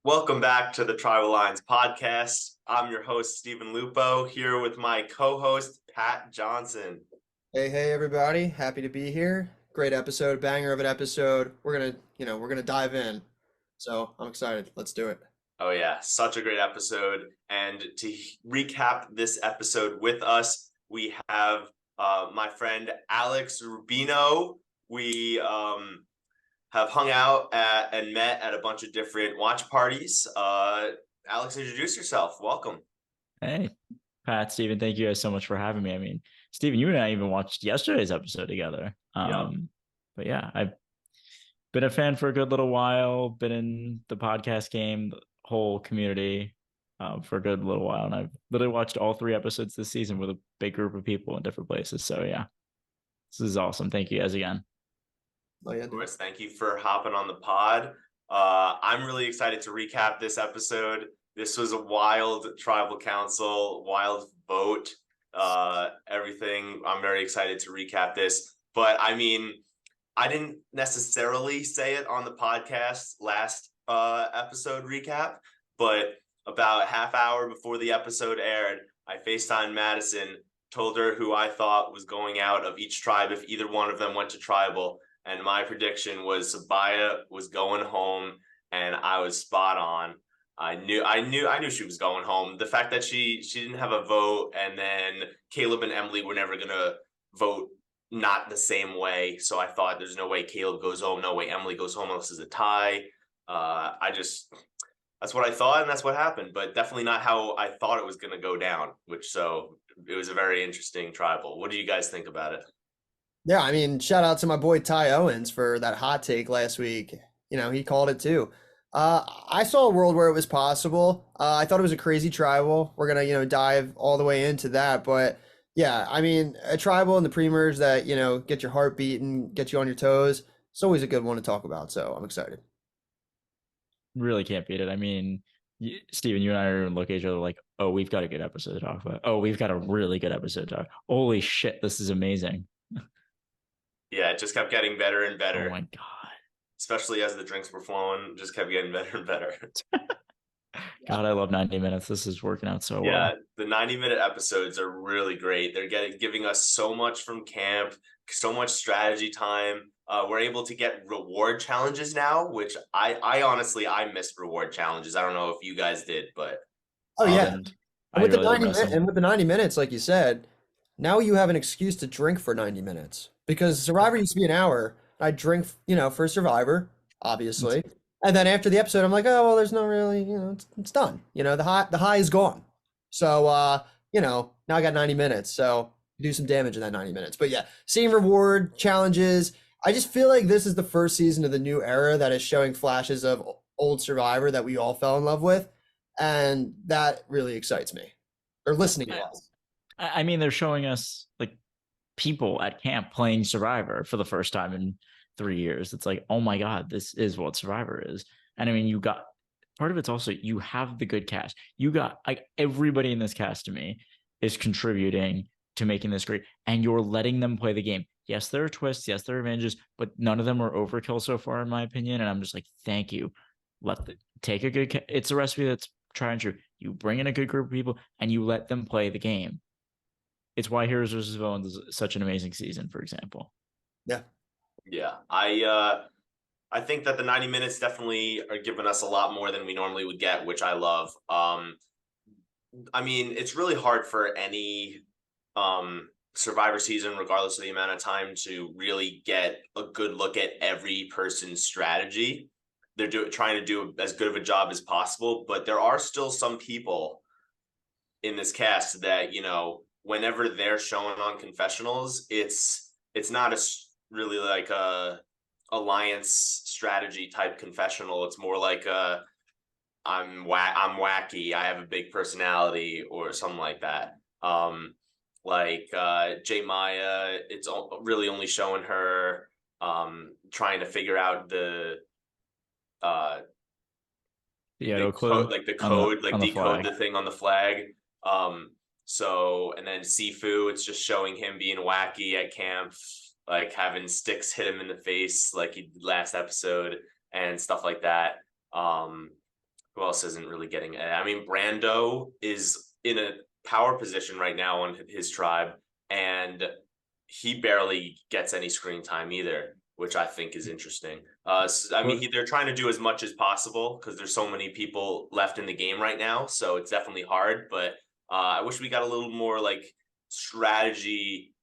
Welcome back to the Tribal Lines podcast. I'm your host, Stephen Lupo, here with my co-host, Pat Johnson. Hey, everybody. Happy to be here. Great episode, banger of an episode. We're gonna dive in. So I'm excited. Let's do it. Oh yeah, such a great episode. And to recap this episode with us, we have my friend Alex Rubino. We have hung out and met at a bunch of different watch parties. Alex, introduce yourself. Welcome. Hey, Pat, Steven, thank you guys so much for having me. I mean, Steven, you and I even watched yesterday's episode together. Yeah. But yeah, I've been a fan for a good little while, been in the podcast game, the whole community for a good little while. And I've literally watched all 3 episodes this season with a big group of people in different places. So yeah, this is awesome. Thank you guys again. Oh, yeah. Of course, thank you for hopping on the pod. I'm really excited to recap this episode. This was a wild tribal council, wild vote, everything. I'm very excited to recap this. But I mean, I didn't necessarily say it on the podcast last episode recap, but about half hour before the episode aired, I FaceTimed Madison, told her who I thought was going out of each tribe if either one of them went to tribal. And my prediction was Sabaya was going home, and I was spot on. I knew she was going home. The fact that she didn't have a vote, and then Caleb and Emily were never gonna vote not the same way. So I thought there's no way Caleb goes home, no way Emily goes home unless it's a tie. That's what I thought, and that's what happened. But definitely not how I thought it was gonna go down. So it was a very interesting tribal. What do you guys think about it? Yeah, I mean, shout out to my boy Ty Owens for that hot take last week. He called it too. I saw a world where it was possible. I thought it was a crazy tribal. We're gonna, dive all the way into that. But yeah, I mean, a tribal in the pre-merge that, get your heart beating, get you on your toes. It's always a good one to talk about. So I'm excited. Really can't beat it. I mean, Steven, you and I are look at each other like, oh, we've got a good episode to talk about. Oh, we've got a really good episode to talk. Holy shit, this is amazing. Yeah, it just kept getting better and better. Oh my God. Especially as the drinks were flowing, just kept getting better and better. God, I love 90 minutes. This is working out so well. Yeah, the 90-minute episodes are really great. They're giving us so much from camp, so much strategy time. We're able to get reward challenges now, which I honestly missed reward challenges. I don't know if you guys did, but Oh yeah. And with really the 90 minutes, like you said, now you have an excuse to drink for 90 minutes because Survivor used to be an hour. I drink, for Survivor, obviously. And then after the episode, I'm like, oh, well, there's no really, it's done. The high is gone. So, now I got 90 minutes. So do some damage in that 90 minutes. But yeah, seeing reward challenges. I just feel like this is the first season of the new era that is showing flashes of old Survivor that we all fell in love with. And that really excites me. Or listening to us. I mean, they're showing us like people at camp playing Survivor for the first time in 3 years. It's like, oh my God, this is what Survivor is. And I mean, you got part of it's also you have the good cast. You got like everybody in this cast to me is contributing to making this great, and you're letting them play the game. Yes, there are twists. Yes, there are advantages, but none of them are overkill so far, in my opinion. And I'm just like, thank you. Take a good. It's a recipe that's tried and true. You bring in a good group of people and you let them play the game. It's why Heroes vs. Villains is such an amazing season, for example. Yeah. Yeah, I think that the 90 minutes definitely are giving us a lot more than we normally would get, which I love. I mean, it's really hard for any Survivor season, regardless of the amount of time, to really get a good look at every person's strategy. They're trying to do as good of a job as possible, but there are still some people in this cast that, whenever they're shown on confessionals, it's not really like a alliance strategy type confessional. It's more like I'm wacky, I have a big personality, or something like that. Like J Maya, it's really only showing her trying to figure out the code, like the code, like decode the thing on the flag. So, and then Sifu, it's just showing him being wacky at camp, like having sticks hit him in the face like he did last episode and stuff like that. Who else isn't really getting it? I mean, Brando is in a power position right now on his tribe, and he barely gets any screen time either, which I think is interesting. I mean, But they're trying to do as much as possible because there's so many people left in the game right now, so it's definitely hard. But I wish we got a little more like strategy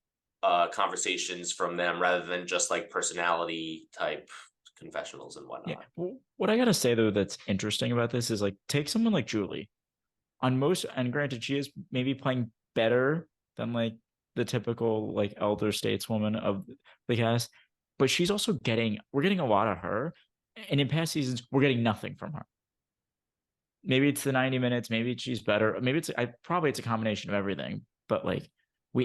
conversations from them rather than just like personality type confessionals and yeah, whatnot. well, what I gotta say though that's interesting about this is like take someone like Julie. On most, and granted, she is maybe playing better than like the typical like elder stateswoman of the cast, but she's also we're getting a lot of her, and in past seasons we're getting nothing from her. Maybe it's the 90 minutes, maybe she's better, maybe it's a combination of everything, but like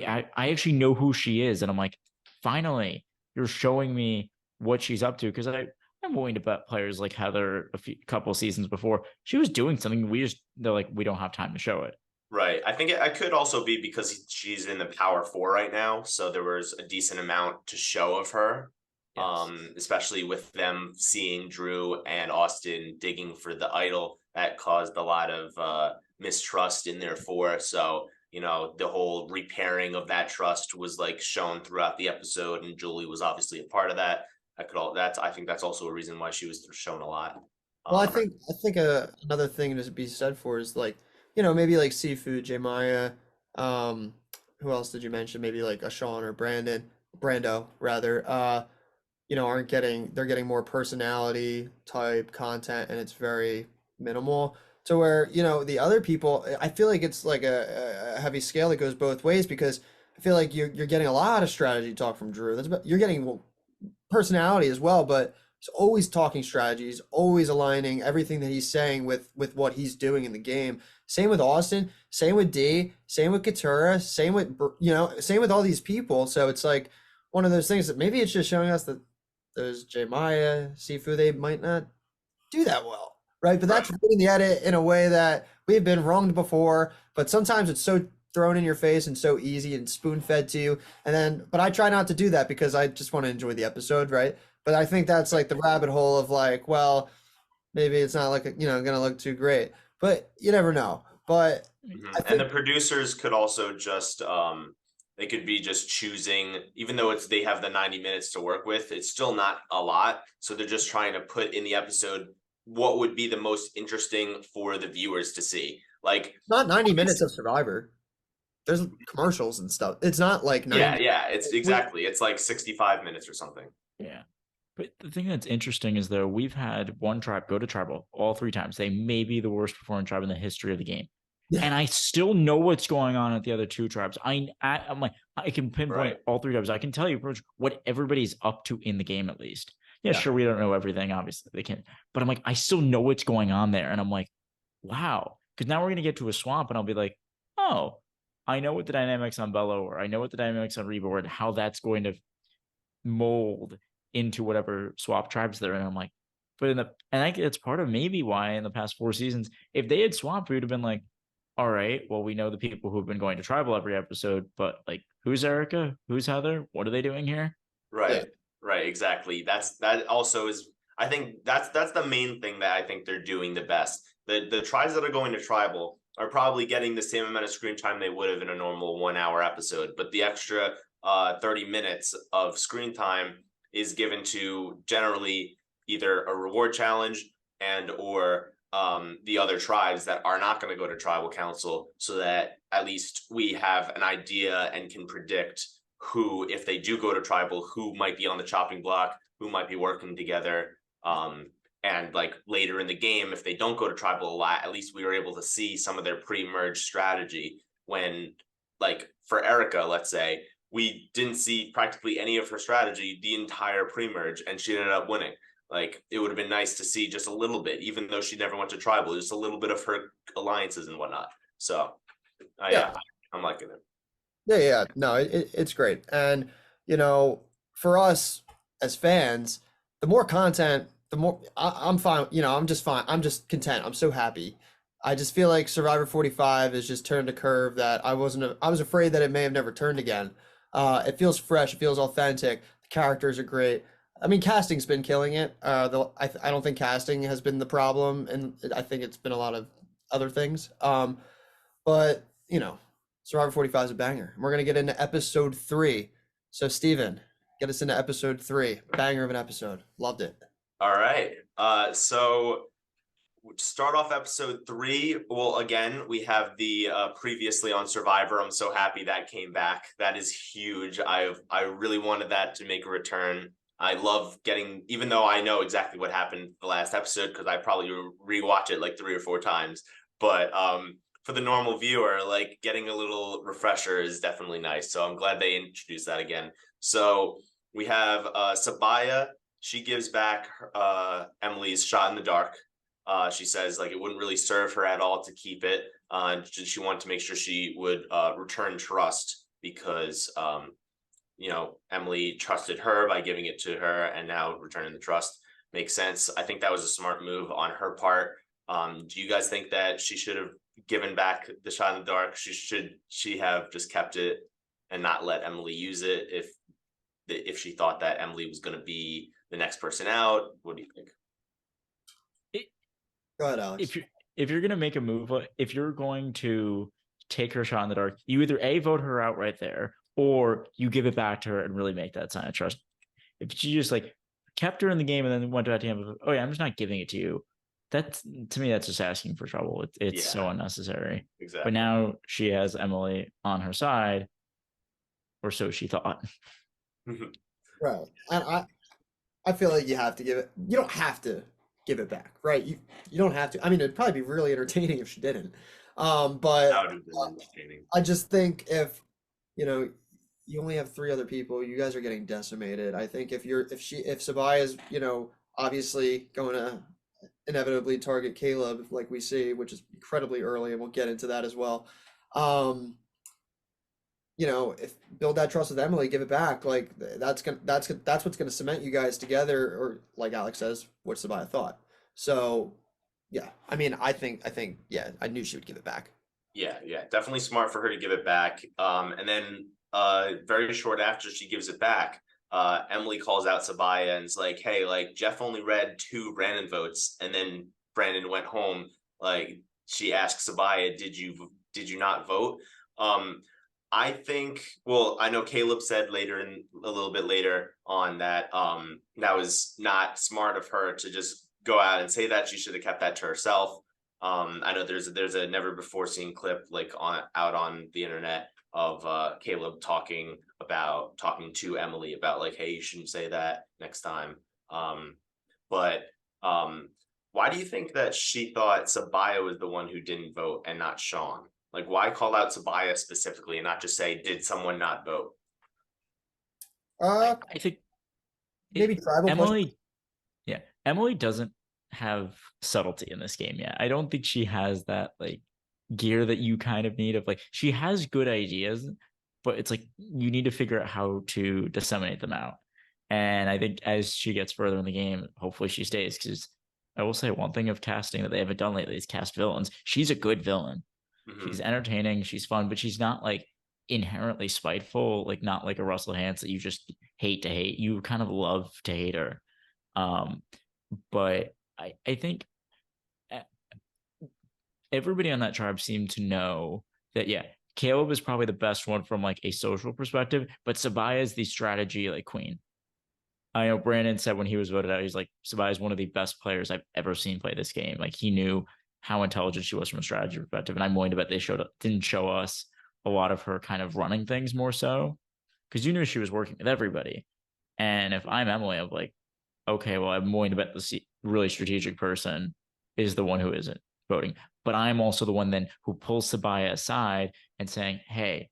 I actually know who she is, and I'm like, finally, you're showing me what she's up to, because I'm willing to bet players like Heather couple seasons before she was doing something. They're like, we don't have time to show it. Right. I think it could also be because she's in the Power Four right now, so there was a decent amount to show of her. Yes. Especially with them seeing Drew and Austin digging for the idol, that caused a lot of mistrust in their four. So, the whole repairing of that trust was like shown throughout the episode, and Julie was obviously a part of that. I think that's also a reason why she was shown a lot. Well, I Um, think another thing to be said for is like, maybe like Seafood, Jemaya, um, who else did you mention? Maybe like a Sean or Brando rather. Aren't they're getting more personality type content and it's very minimal to where, the other people, I feel like it's like a heavy scale that goes both ways because I feel like you're getting a lot of strategy talk from Drew. You're getting personality as well, but he's always talking strategies, always aligning everything that he's saying with what he's doing in the game. Same with Austin, same with D, same with Katura, same with all these people. So it's like one of those things that maybe it's just showing us that those J Maya, Sifu, they might not do that well, right? But that's reading the edit in a way that we've been wronged before. But sometimes it's so thrown in your face and so easy and spoon fed to you. But I try not to do that because I just want to enjoy the episode, right? But I think that's like the rabbit hole of like, well, maybe it's not like, going to look too great, but you never know. But I And the think producers could also just they could be just choosing, even though they have the 90 minutes to work with, it's still not a lot. So they're just trying to put in the episode what would be the most interesting for the viewers to see. Like not 90 minutes of Survivor. There's commercials and stuff. It's not like yeah, 90. yeah, it's exactly. It's like 65 minutes or something. Yeah. But the thing that's interesting is though we've had one tribe go to tribal all 3 times. They may be the worst performing tribe in the history of the game. Yeah. And I still know what's going on at the other 2 tribes. I'm like, I can pinpoint Right. all 3 tribes. I can tell you pretty much what everybody's up to in the game at least. Yeah, sure, we don't know everything, obviously they can't. But I'm like, I still know what's going on there. And I'm like, wow. Because now we're gonna get to a swamp and I'll be like, oh, I know what the dynamics on Bello or I know what the dynamics on Reba were and how that's going to mold into whatever swap tribes they're in. I'm like, but and I think it's part of maybe why in the past 4 seasons, if they had swapped, we would have been like, all right, well, we know the people who've been going to tribal every episode, but like, who's Erica? Who's Heather? What are they doing here? Right. Yeah. Right, exactly. That also is, I think that's the main thing that I think they're doing the best. The tribes that are going to tribal are probably getting the same amount of screen time they would have in a normal 1 hour episode, but the extra 30 minutes of screen time is given to generally either a reward challenge and or the other tribes that are not going to go to tribal council, so that at least we have an idea and can predict who, if they do go to tribal, who might be on the chopping block, who might be working together. And like later in the game, if they don't go to tribal a lot, at least we were able to see some of their pre-merge strategy when, like for Erica, let's say, we didn't see practically any of her strategy the entire pre-merge and she ended up winning. Like it would have been nice to see just a little bit, even though she never went to tribal, just a little bit of her alliances and whatnot. So yeah, I'm liking it. Yeah. No, it's great. And, for us as fans, the more content, the more I'm fine. I'm just fine. I'm just content. I'm so happy. I just feel like Survivor 45 has just turned a curve that I was afraid that it may have never turned again. It feels fresh. It feels authentic. The characters are great. I mean, casting's been killing it. I don't think casting has been the problem, and I think it's been a lot of other things. But Survivor 45 is a banger. And we're gonna get into episode 3. So, Steven, get us into episode 3. Banger of an episode. Loved it. All right. So start off episode 3. Well, again, we have the previously on Survivor. I'm so happy that came back. That is huge. I really wanted that to make a return. I love getting, even though I know exactly what happened the last episode, because I probably rewatch it like 3 or 4 times. But for the normal viewer, like getting a little refresher is definitely nice. So I'm glad they introduced that again. So we have Sabaya. She gives back Emily's shot in the dark. She says like it wouldn't really serve her at all to keep it. She wanted to make sure she would return trust because Emily trusted her by giving it to her, and now returning the trust makes sense. I think that was a smart move on her part. Do you guys think that she should have given back the shot in the dark? Should she have just kept it and not let Emily use it if she thought that Emily was going to be the next person out? What do you think? Go ahead, Alex. If you're gonna make a move, if you're going to take her shot in the dark, you either vote her out right there, or you give it back to her and really make that sign of trust. If she just like kept her in the game and then went back to him, oh yeah, I'm just not giving it to you. That's, to me, that's just asking for trouble. It's so unnecessary. Exactly. But now she has Emily on her side, or so she thought. Right. And I feel like you have to give it. You don't have to give it back, right? You don't have to. I mean, it'd probably be really entertaining if she didn't. But That would have been entertaining. I just think if you only have 3 other people, you guys are getting decimated. I think if Sabai is obviously going to inevitably target Caleb like we see, which is incredibly early, and we'll get into that as well. If build that trust with Emily, give it back. Like that's what's gonna cement you guys together, or like Alex says, what Sabaya thought. So yeah, I mean, I think yeah, I knew she would give it back. Yeah, definitely smart for her to give it back. And then very short after she gives it back, Emily calls out Sabaya and is like, hey, like Jeff only read 2 Brandon votes, and then Brandon went home. Like she asked Sabaya, did you not vote? I think, well, I know Caleb said a little bit later on that that was not smart of her to just go out and say that. She should have kept that to herself. I know there's a never before seen clip like out on the internet of Caleb talking to Emily about like, hey, you shouldn't say that next time. But why do you think that she thought Sabaya was the one who didn't vote and not Sean? Like, why call out Sabaya specifically and not just say, did someone not vote? I think maybe tribal Emily. Yeah, Emily doesn't have subtlety in this game yet. I don't think she has that like gear that you kind of need. Of like, she has good ideas, but it's like you need to figure out how to disseminate them out. And I think as she gets further in the game, hopefully she stays. Because I will say one thing of casting that they haven't done lately is cast villains. She's a good villain. She's entertaining, she's fun, but she's not like inherently spiteful, like not like a Russell Hantz that you just hate to hate. You kind of love to hate her. But I think everybody on that tribe seemed to know that, yeah, Caleb is probably the best one from like a social perspective, but Sabaya is the strategy like queen. I know Brandon said when he was voted out, he's like, Sabaya is one of the best players I've ever seen play this game. Like he knew how intelligent she was from a strategy perspective. And I'm willing to bet they didn't show us a lot of her kind of running things more so, because you knew she was working with everybody. And if I'm Emily, I'm like, okay, well, I'm willing to bet the really strategic person is the one who isn't voting. But I'm also the one then who pulls Sabaya aside and saying, hey,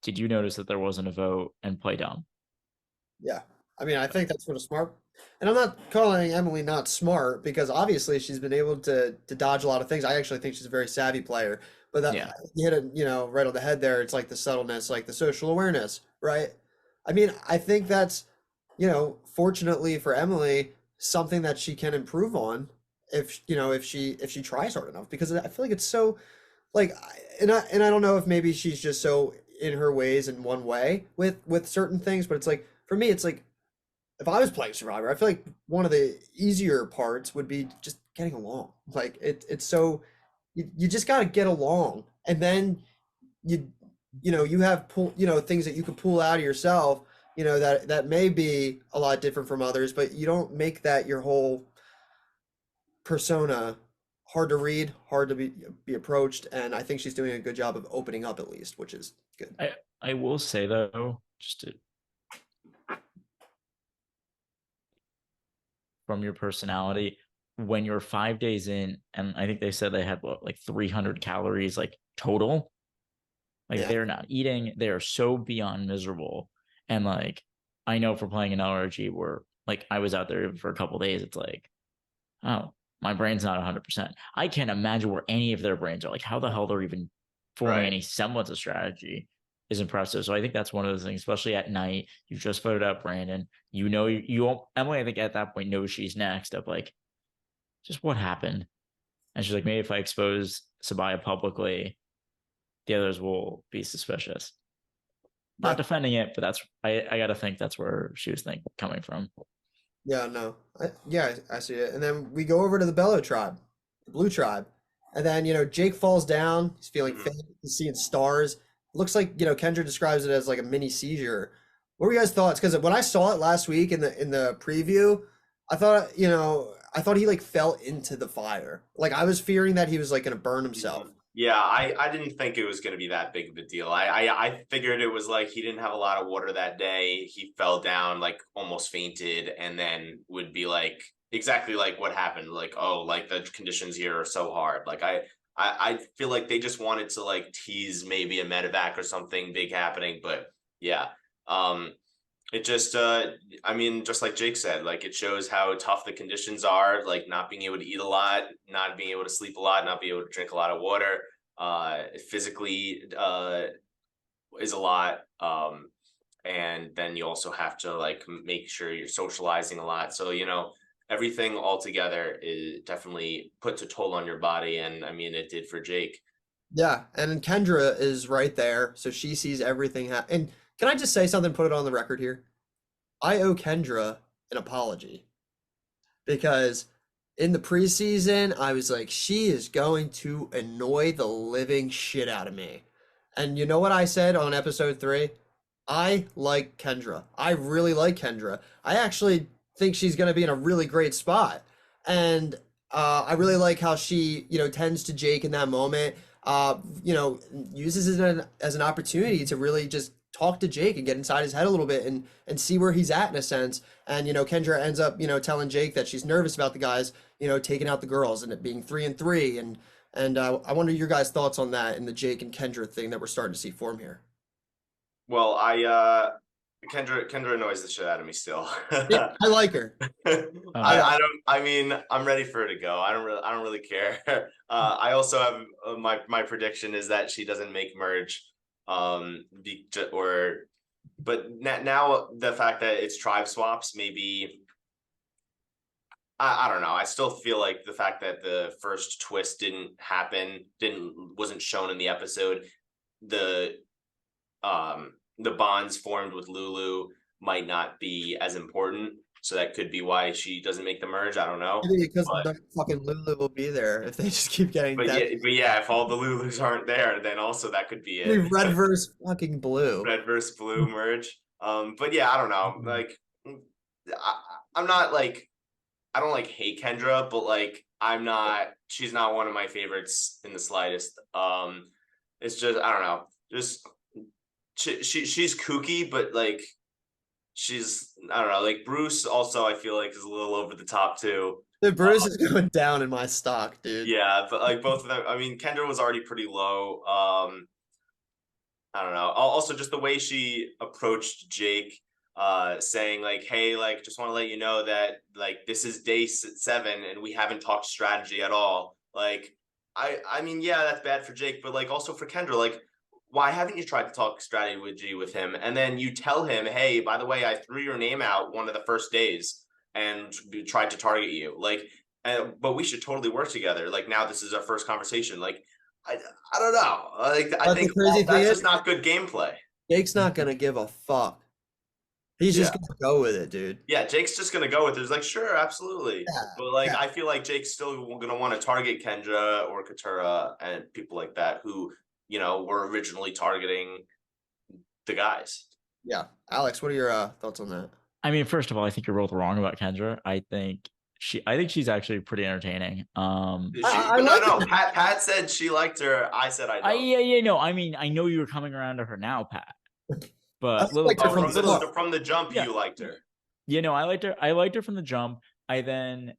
did you notice that there wasn't a vote, and play dumb? Yeah. I mean, I think that's what a smart, and I'm not calling Emily not smart, because obviously she's been able to dodge a lot of things. I actually think she's a very savvy player, but that you hit it, right on the head there. It's like the subtleness, like the social awareness, right? I mean, I think that's, fortunately for Emily, something that she can improve on if she tries hard enough, because I feel like it's so like, and I don't know if maybe she's just so in her ways in one way with certain things, but it's like, for me, it's like, if I was playing Survivor, I feel like one of the easier parts would be just getting along. Like it's so you just got to get along, and then you you have things that you can pull out of yourself, that may be a lot different from others, but you don't make that your whole persona. Hard to read, hard to be approached, and I think she's doing a good job of opening up at least, which is good. I will say though, just to, from your personality, when you're 5 days in, and I think they said they had what, like 300 calories like total. Like Yeah. they're not eating, they are so beyond miserable. And like I know for playing an LRG where like I was out there for a couple days, it's like, oh, my brain's not 100%. I can't imagine where any of their brains are. Like how the hell they're even forming Right. any semblance of strategy is impressive. So I think that's one of those things, especially at night. You just voted out Brandon. You Emily, I think at that point knows she's next. Of like, just what happened? And she's like, maybe if I expose Sabaya publicly, the others will be suspicious. Not Yeah. defending it, but that's I gotta think that's where she was coming from. Yeah, no. I see it. And then we go over to the Bellow tribe, the Blue tribe. And then, Jake falls down. He's feeling Mhm. faint. He's seeing stars. Looks like, Kendra describes it as like a mini seizure. What were you guys' thoughts? Because when I saw it last week in the preview, I thought he like fell into the fire. Like I was fearing that he was like gonna burn himself. Yeah, I didn't think it was going to be that big of a deal. I figured it was like he didn't have a lot of water that day. He fell down, like almost fainted, and then would be like exactly like what happened. Like, oh, like the conditions here are so hard. Like I feel like they just wanted to like tease maybe a medevac or something big happening, but yeah. It just I mean, just like Jake said, like it shows how tough the conditions are, like not being able to eat a lot, not being able to sleep a lot, not being able to drink a lot of water, physically is a lot. And then you also have to like make sure you're socializing a lot. So, everything all together is definitely puts a toll on your body. And I mean, it did for Jake. Yeah, and then Kendra is right there, so she sees everything. And can I just say something? Put it on the record here. I owe Kendra an apology because in the preseason, I was like, she is going to annoy the living shit out of me. And you know what I said on episode 3? I like Kendra. I really like Kendra. I actually think she's going to be in a really great spot. And I really like how she, tends to Jake in that moment, uses it as an opportunity to really just talk to Jake and get inside his head a little bit and see where he's at in a sense. And, Kendra ends up, telling Jake that she's nervous about the guys, taking out the girls and it being 3-3. And I wonder your guys' thoughts on that and the Jake and Kendra thing that we're starting to see form here. Well, Kendra annoys the shit out of me still. Yeah, I like her. I don't. I mean, I'm ready for her to go. I don't really care. I also have my prediction is that she doesn't make merge. But now the fact that it's tribe swaps, maybe. I don't know. I still feel like the fact that the first twist wasn't shown in the episode. The bonds formed with Lulu might not be as important. So that could be why she doesn't make the merge. I don't know. Maybe because But, the fucking Lulu will be there if they just keep getting but that. yeah, if all the Lulus aren't there, then also that could be Maybe it. red versus fucking blue. Red versus blue merge. But yeah, I don't know. Like, I'm not like, I don't like hate Kendra, but like, she's not one of my favorites in the slightest. It's just, I don't know. Just, she's kooky, but like, I don't know, like Bruce also I feel like is a little over the top too. Dude, Bruce is going down in my stock, dude. Yeah, but like both of them, I mean, Kendra was already pretty low. I don't know. Also just the way she approached Jake, saying like, hey, like just want to let you know that like this is day 7 and we haven't talked strategy at all. Like, I mean, yeah, that's bad for Jake, but like also for Kendra, like why haven't you tried to talk strategy with him? And then you tell him, hey, by the way, I threw your name out one of the first days and tried to target you. Like, but we should totally work together. Like now this is our first conversation. Like, I don't know. Like I think the crazy thing that's is, just not good gameplay. Jake's not gonna give a fuck. He's just Yeah. gonna go with it, dude. Yeah, Jake's just gonna go with it. He's like, sure, absolutely. Yeah, But like, yeah. I feel like Jake's still gonna want to target Kendra or Katura and people like that who, were originally targeting the guys. Yeah. Alex, what are your thoughts on that? I mean, first of all, I think you're both wrong about Kendra. I think she's actually pretty entertaining. I But no, like no. it. Pat said she liked her. I said I don't. Yeah, no. I mean, I know you were coming around to her now, Pat, I but liked her Oh, from from the start. the jump, yeah, you liked her. I liked her. I liked her from the jump. I then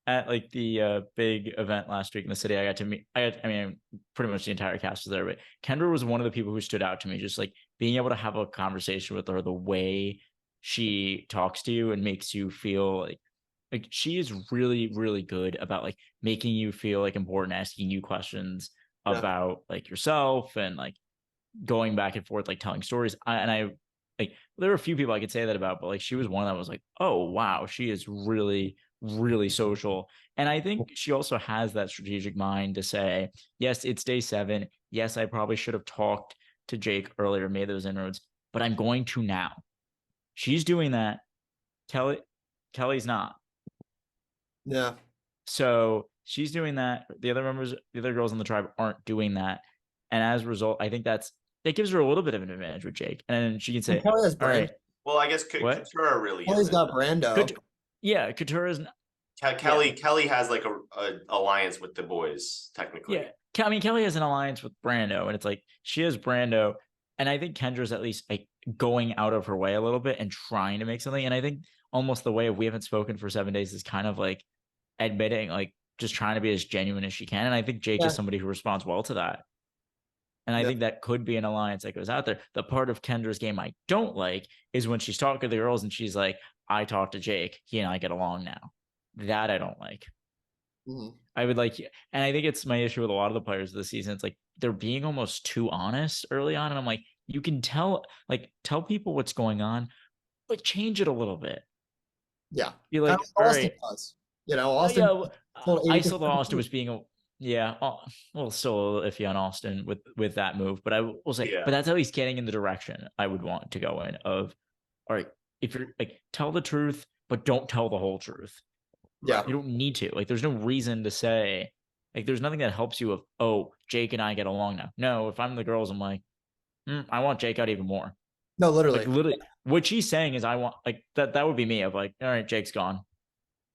at like the big event last week in the city, I got to meet. I mean, pretty much the entire cast was there, but Kendra was one of the people who stood out to me. Just like being able to have a conversation with her, the way she talks to you and makes you feel like she is really, really good about like making you feel like important, asking you questions Yeah. about like yourself and like going back and forth, like telling stories. I like there were a few people I could say that about, but like she was one that was like, oh wow, she is really, really social. And I think she also has that strategic mind to say, yes, it's day 7. Yes, I probably should have talked to Jake earlier, made those inroads, but I'm going to now. She's doing that. Kelly's not. Yeah. So she's doing that. The other girls in the tribe aren't doing that. And as a result, I think that gives her a little bit of an advantage with Jake. And then she can say, Kelly has all Brand. right, Well, I guess what? Katura really Kelly's isn't. got Brando. Yeah, Katura's Kelly has like a alliance with the boys technically. yeah. I mean, Kelly has an alliance with Brando, and it's like she has Brando, and I think Kendra's at least like going out of her way a little bit and trying to make something. And I think almost the way of we haven't spoken for 7 days is kind of like admitting, like just trying to be as genuine as she can. And I think Jake Yeah. is somebody who responds well to that. And I Yeah. think that could be an alliance that goes out there. The part of Kendra's game I don't like is when she's talking to the girls and she's like, I talked to Jake. He and I get along now. That I don't like. Mhm. I would like, and I think it's my issue with a lot of the players this season. It's like they're being almost too honest early on. And I'm like, you can tell people what's going on, but change it a a bit. Yeah. Be like, Kind of all Austin right, does. Austin told I 80% still thought Austin was being well, still iffy on Austin with that move, but I will say, Yeah. but that's at least getting in the direction I would want to go in. Of all right, if you're like, tell the truth, but don't tell the whole truth. Yeah. You don't need to. Like, there's no reason to say, like, there's nothing that helps you of, oh, Jake and I get along now. No, if I'm the girls, I'm like, I want Jake out even more. No, literally. Like, literally, what she's saying is, I want, like, that would be me of like, all right, Jake's gone.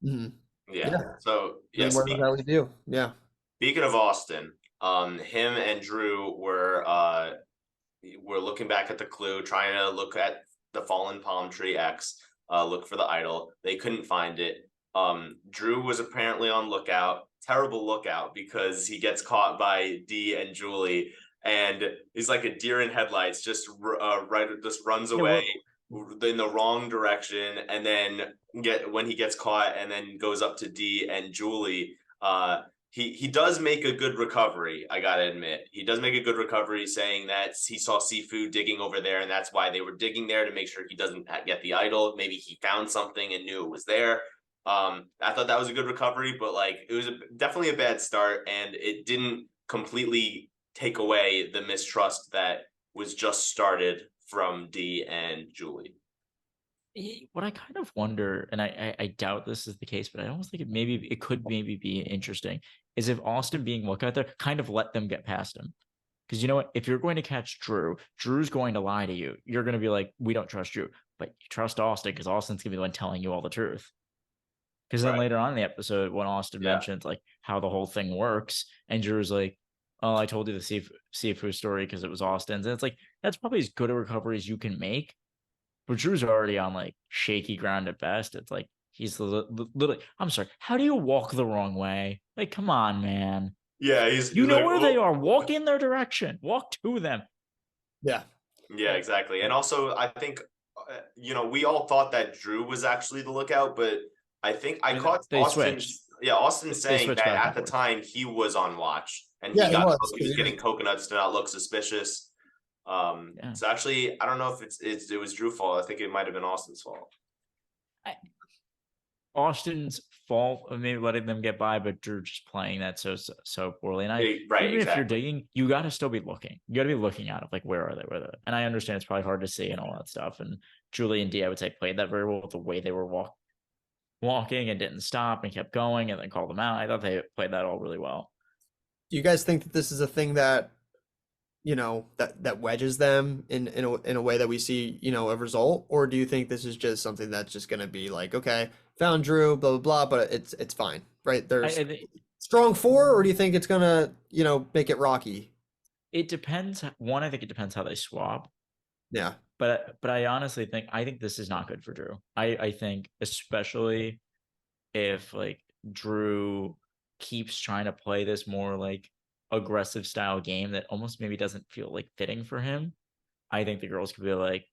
Mhm. Yeah. Yeah. So Then what does that leave you? Yeah. speaking of Austin, him and Drew were looking back at the clue, trying to look at the fallen palm tree X, look for the idol. They couldn't find it. Drew was apparently on lookout, terrible lookout, because he gets caught by Dee and Julie, and he's like a deer in headlights, just runs away in the wrong direction, and then when he gets caught, and then goes up to Dee and Julie. He does make a good recovery. I gotta admit, he does make a good recovery, saying that he saw seafood digging over there, and that's why they were digging there, to make sure he doesn't get the idol. Maybe he found something and knew it was there. I thought that was a good recovery, but like it was definitely a bad start, and it didn't completely take away the mistrust that was just started from Dee and Julie. What I kind of wonder, and I doubt this is the case, but I almost think it could maybe be interesting, is if Austin being lookout there kind of let them get past him. Because you know what? If you're going to catch Drew, Drew's going to lie to you. You're going to be like, we don't trust Drew, but you trust Austin because Austin's going to be the one telling you all the truth. Because then later on in the episode, when Austin mentions like how the whole thing works, and Drew's like, oh, I told you the seafood story because it was Austin's. And it's like, that's probably as good a recovery as you can make. But Drew's already on like shaky ground at best. It's like he's literally. I'm sorry. How do you walk the wrong way? Like, come on, man. Yeah, he's know like, where they are. Walk in their direction. Walk to them. Yeah. Yeah, exactly. And also, I think we all thought that Drew was actually the lookout, but I think I caught Austin. Yeah, Austin saying that at the time he was on watch, and he was getting coconuts to not look suspicious. So actually, I don't know if it was Drew's fault. I think it might have been Austin's fault. Austin's fault of maybe letting them get by, but Drew just playing that so poorly. And Right, even if you're exactly. digging, you got to still be looking. You got to be looking at it, like where are they? Where are they? And I understand it's probably hard to see and all that stuff. And Julie and D, I would say, played that very well with the way they were walking and didn't stop and kept going and then called them out. I thought they played that all really well. Do you guys think that this is a thing that, that wedges them in a way that we see, a result? Or do you think this is just something that's just gonna be like, okay, found Drew, blah blah blah, but it's fine, right? There's I think strong four, or do you think it's gonna, make it rocky? it depends. One, I think it depends how they swap. Yeah. But I honestly think this is not good for Drew. I think especially if like Drew keeps trying to play this more like aggressive style game that almost maybe doesn't feel like fitting for him. I think the girls could be like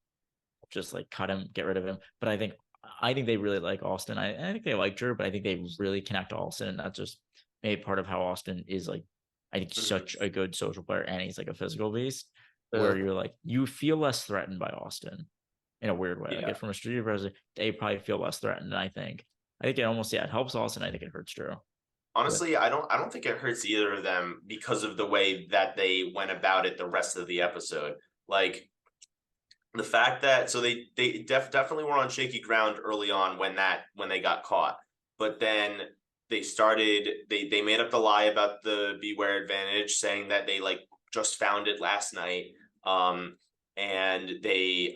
just like cut him, get rid of him. But I think they really like Austin. I think they like Drew, but I think they really connect to Austin, and that's just maybe part of how Austin is like. I think he's such a good social player, and he's like a physical beast. Where you're like you feel less threatened by Austin in a weird way. Like Yeah. from a street person, they probably feel less threatened. And I think it almost it helps Austin. I think it hurts Drew. Honestly, I don't think it hurts either of them because of the way that they went about it the rest of the episode. Like the fact that they definitely were on shaky ground early on when they got caught, but then they made up the lie about the beware advantage, saying that they like just found it last night. And they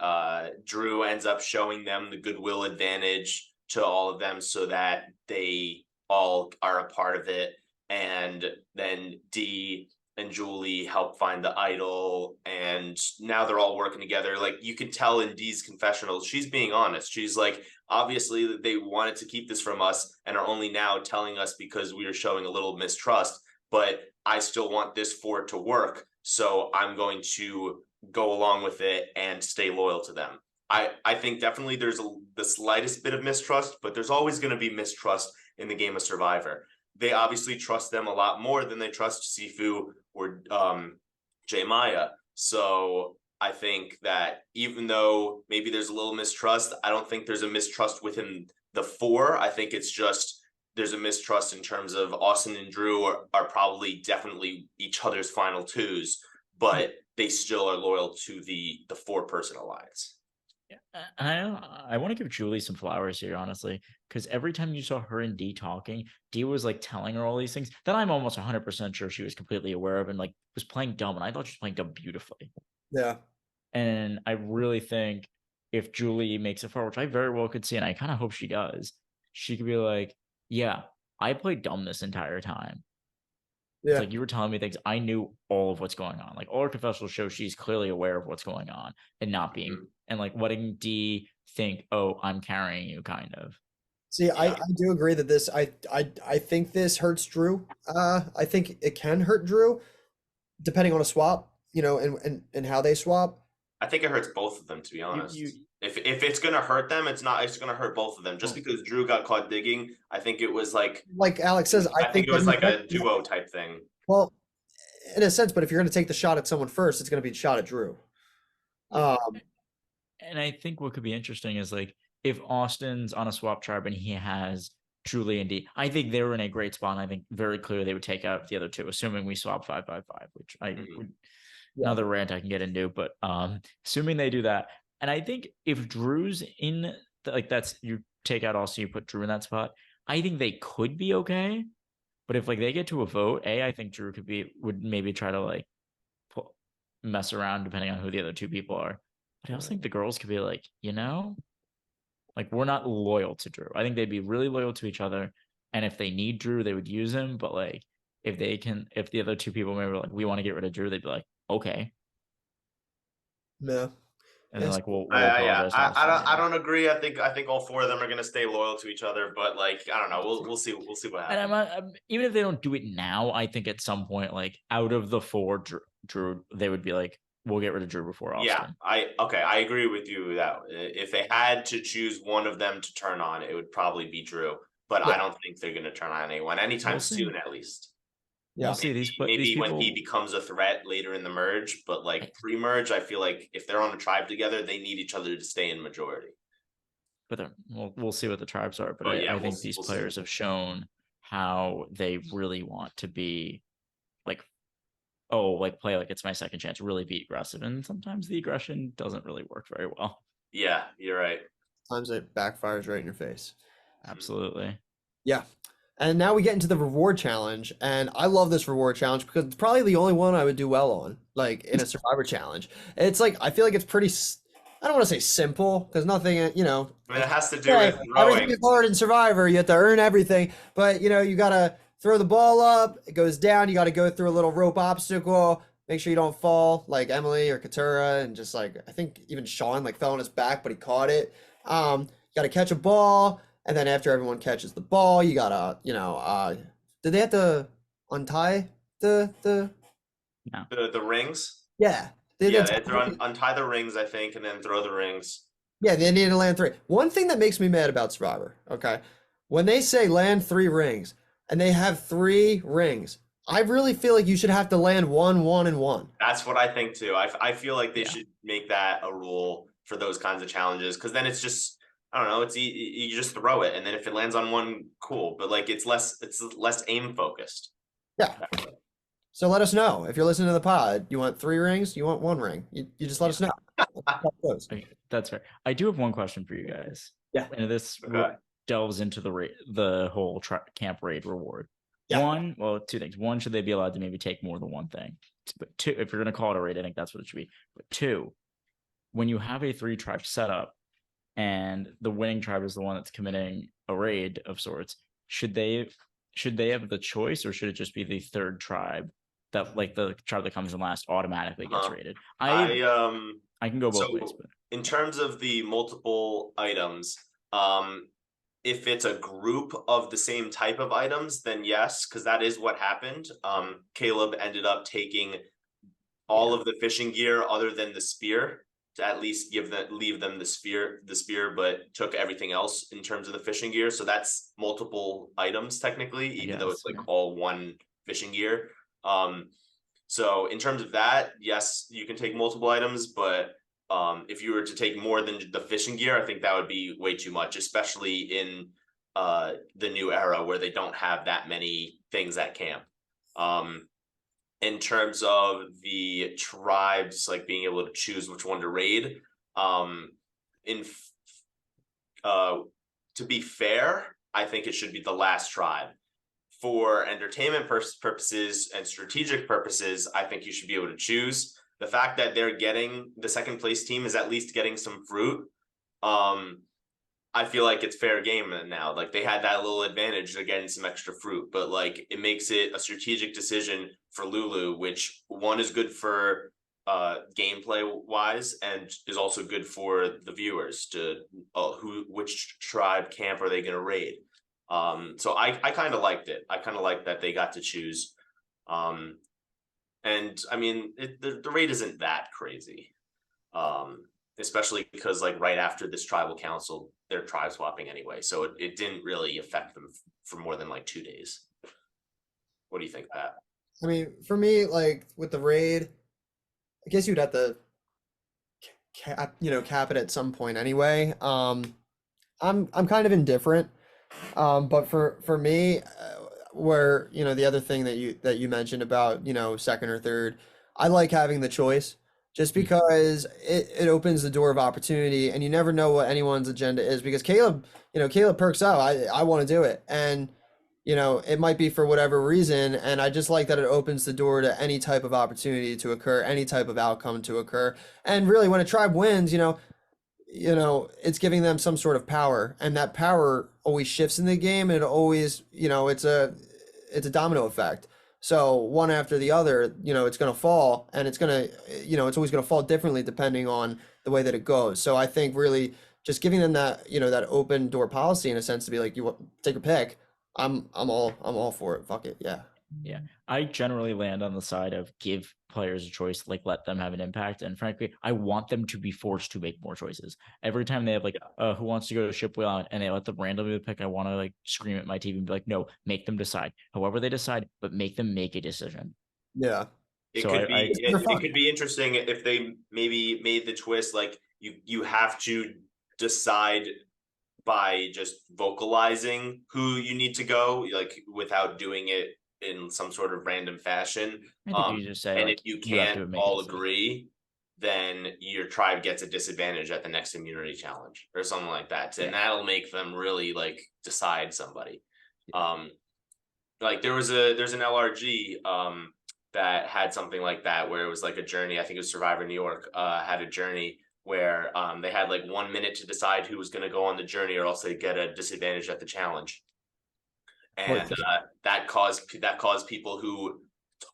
Drew ends up showing them the goodwill advantage to all of them so that they all are a part of it. And then D and Julie help find the idol, and now they're all working together. Like you can tell in Dee's confessional, she's being honest. She's like, obviously they wanted to keep this from us and are only now telling us because we are showing a little mistrust, but I still want this for it to work. So I'm going to go along with it and stay loyal to them. I think definitely there's the slightest bit of mistrust, but there's always going to be mistrust in the game of Survivor. They obviously trust them a lot more than they trust Sifu or J Maya. So I think that even though maybe there's a little mistrust, I don't think there's a mistrust within the four. I think it's just there's a mistrust in terms of Austin and Drew are probably definitely each other's final twos, but they still are loyal to the four-person alliance. And I want to give Julie some flowers here, honestly, because every time you saw her and D talking, D was like telling her all these things that I'm almost 100% sure she was completely aware of and like was playing dumb. And I thought she was playing dumb beautifully. Yeah. And I really think if Julie makes it far, which I very well could see, and I kind of hope she does, she could be like, yeah, I played dumb this entire time. It's Yeah. like you were telling me things. I knew all of what's going on. Like all her confessionals show she's clearly aware of what's going on and not being and like letting D think, oh, I'm carrying you kind of. See, I do agree that this I think this hurts Drew. I think it can hurt Drew depending on a swap, and how they swap. I think it hurts both of them, to be honest. If it's gonna hurt them, it's gonna hurt both of them. Just because Drew got caught digging, I think it was like Alex says, I think it was like a duo type thing. Well, in a sense, but if you're going to take the shot at someone first, it's going to be a shot at Drew. And I think what could be interesting is like if Austin's on a swap tribe and he has Julie and D, I think they were in a great spot. And I think very clearly they would take out the other two, assuming we swap 5-5-5, which I would another rant I can get into, but assuming they do that. And I think if Drew's in like that's you take out Austin, you put Drew in that spot, I think they could be okay. But if like they get to a vote, I think Drew would maybe try to like mess around depending on who the other two people are. But I also think the girls could be like, like we're not loyal to Drew. I think they'd be really loyal to each other. And if they need Drew, they would use him. But like if the other two people maybe like we want to get rid of Drew, they'd be like, okay. Yeah. And then like we'll yeah, I don't agree. I think all four of them are gonna stay loyal to each other, but like I don't know. We'll see what happens. And even if they don't do it now, I think at some point, like out of the four, Drew, they would be like, we'll get rid of Drew before Austin. Yeah, I agree with you that if they had to choose one of them to turn on, it would probably be Drew. But I don't think they're gonna turn on anyone anytime soon, at least. Yeah, we'll see. Maybe these people... when he becomes a threat later in the merge, but like pre-merge, I feel like if they're on a tribe together, they need each other to stay in majority. but we'll see what the tribes are. But Oh, yeah, I think these we'll see. players have shown how they really want to be like, oh, like play like it's my second chance, really be aggressive. And sometimes the aggression doesn't really work very well. Yeah, you're right. Sometimes it backfires right in your face. Absolutely. Yeah. And now we get into the reward challenge, and I love this reward challenge because it's probably the only one I would do well on, like in a survivor challenge. It's like I feel like it's pretty. I don't want to say simple because nothing, you know. I mean, it has to do Yeah, with everything throwing. is hard in Survivor. You have to earn everything, but you know you gotta throw the ball up. It goes down. You got to go through a little rope obstacle. Make sure you don't fall like Emily or Katura, and just like I think even Sean like fell on his back, but he caught it. You got to catch a ball. And then after everyone catches the ball, you gotta, you know, did they have to untie the No. The rings. yeah. Yeah, they have to untie the rings, I think, and then throw the rings. Yeah, they need to land 3. One thing that makes me mad about Survivor, okay, when they say land 3 rings and they have 3 rings, I really feel like you should have to land 1, 1, and 1. That's what I think too. I feel like they Yeah. should make that a rule for those kinds of challenges because then it's just I don't know. It's you just throw it, and then if it lands on one, cool. But like it's less aim focused. Yeah. So let us know if you're listening to the pod. You want 3 rings? You want 1 ring? You just let us know. Okay, that's fair. I do have one question for you guys. Yeah. And this Okay. delves into the whole camp raid reward. Yeah. 2 things. 1, should they be allowed to maybe take more than 1 thing? But 2, if you're going to call it a raid, I think that's what it should be. But 2, when you have a 3 tribe setup and the winning tribe is the one that's committing a raid of sorts, should they have the choice, or should it just be the 3rd tribe that, like, the tribe that comes in last automatically gets raided? I can go both ways, but in terms of the multiple items, if it's a group of the same type of items, then yes, because that is what happened. Caleb ended up taking all of the fishing gear other than the spear to at least leave them the spear, but took everything else in terms of the fishing gear. So that's multiple items technically, even though it's like all one fishing gear. So in terms of that, yes, you can take multiple items, but if you were to take more than the fishing gear, I think that would be way too much, especially in the new era where they don't have that many things at camp. In terms of the tribes, like being able to choose which one to raid, to be fair, I think it should be the last tribe. For entertainment purposes and strategic purposes, I think you should be able to choose. The fact that they're getting the 2nd place team is at least getting some fruit. I feel like it's fair game now. Like they had that little advantage of getting some extra fruit, but like it makes it a strategic decision for Lulu, which one is good for gameplay wise and is also good for the viewers to which tribe camp are they going to raid. So I kind of liked it. I kind of liked that they got to choose. And I mean, the raid isn't that crazy. Especially because like right after this tribal council, they're tribe swapping anyway. So it didn't really affect them for more than like 2 days. What do you think, Pat? I mean, for me, like with the raid, I guess you'd have to cap it at some point anyway. I'm kind of indifferent. But for me, where the other thing that you mentioned about 2nd or 3rd, I like having the choice just because it opens the door of opportunity, and you never know what anyone's agenda is. Because Caleb perks up. I want to do it, and it might be for whatever reason, and I just like that it opens the door to any type of opportunity to occur, any type of outcome to occur, and really when a tribe wins, it's giving them some sort of power, and that power always shifts in the game, and it always, it's a domino effect. So one after the other, it's going to fall, and it's going to, it's always going to fall differently depending on the way that it goes. So I think really just giving them that, that open door policy in a sense to be like, you take your pick. I'm all for it. Fuck it. Yeah. Yeah, I generally land on the side of give players a choice, like let them have an impact. And frankly, I want them to be forced to make more choices. Every time they have like, who wants to go to Shipwheel Island, and they let them randomly pick, I want to like scream at my TV and be like, no, make them decide. However they decide, but make them make a decision. Yeah. It could be interesting if they maybe made the twist like you have to decide by just vocalizing who you need to go, like without doing it in some sort of random fashion. I think you just say And if like you you have can't to make a all decision. agree, then your tribe gets a disadvantage at the next immunity challenge or something like that. And Yeah. that'll make them really like decide somebody. Yeah. Like there's an LRG that had something like that where it was like a journey. I think it was Survivor New York had a journey where they had like 1 minute to decide who was going to go on the journey, or else they get a disadvantage at the challenge. And that caused people who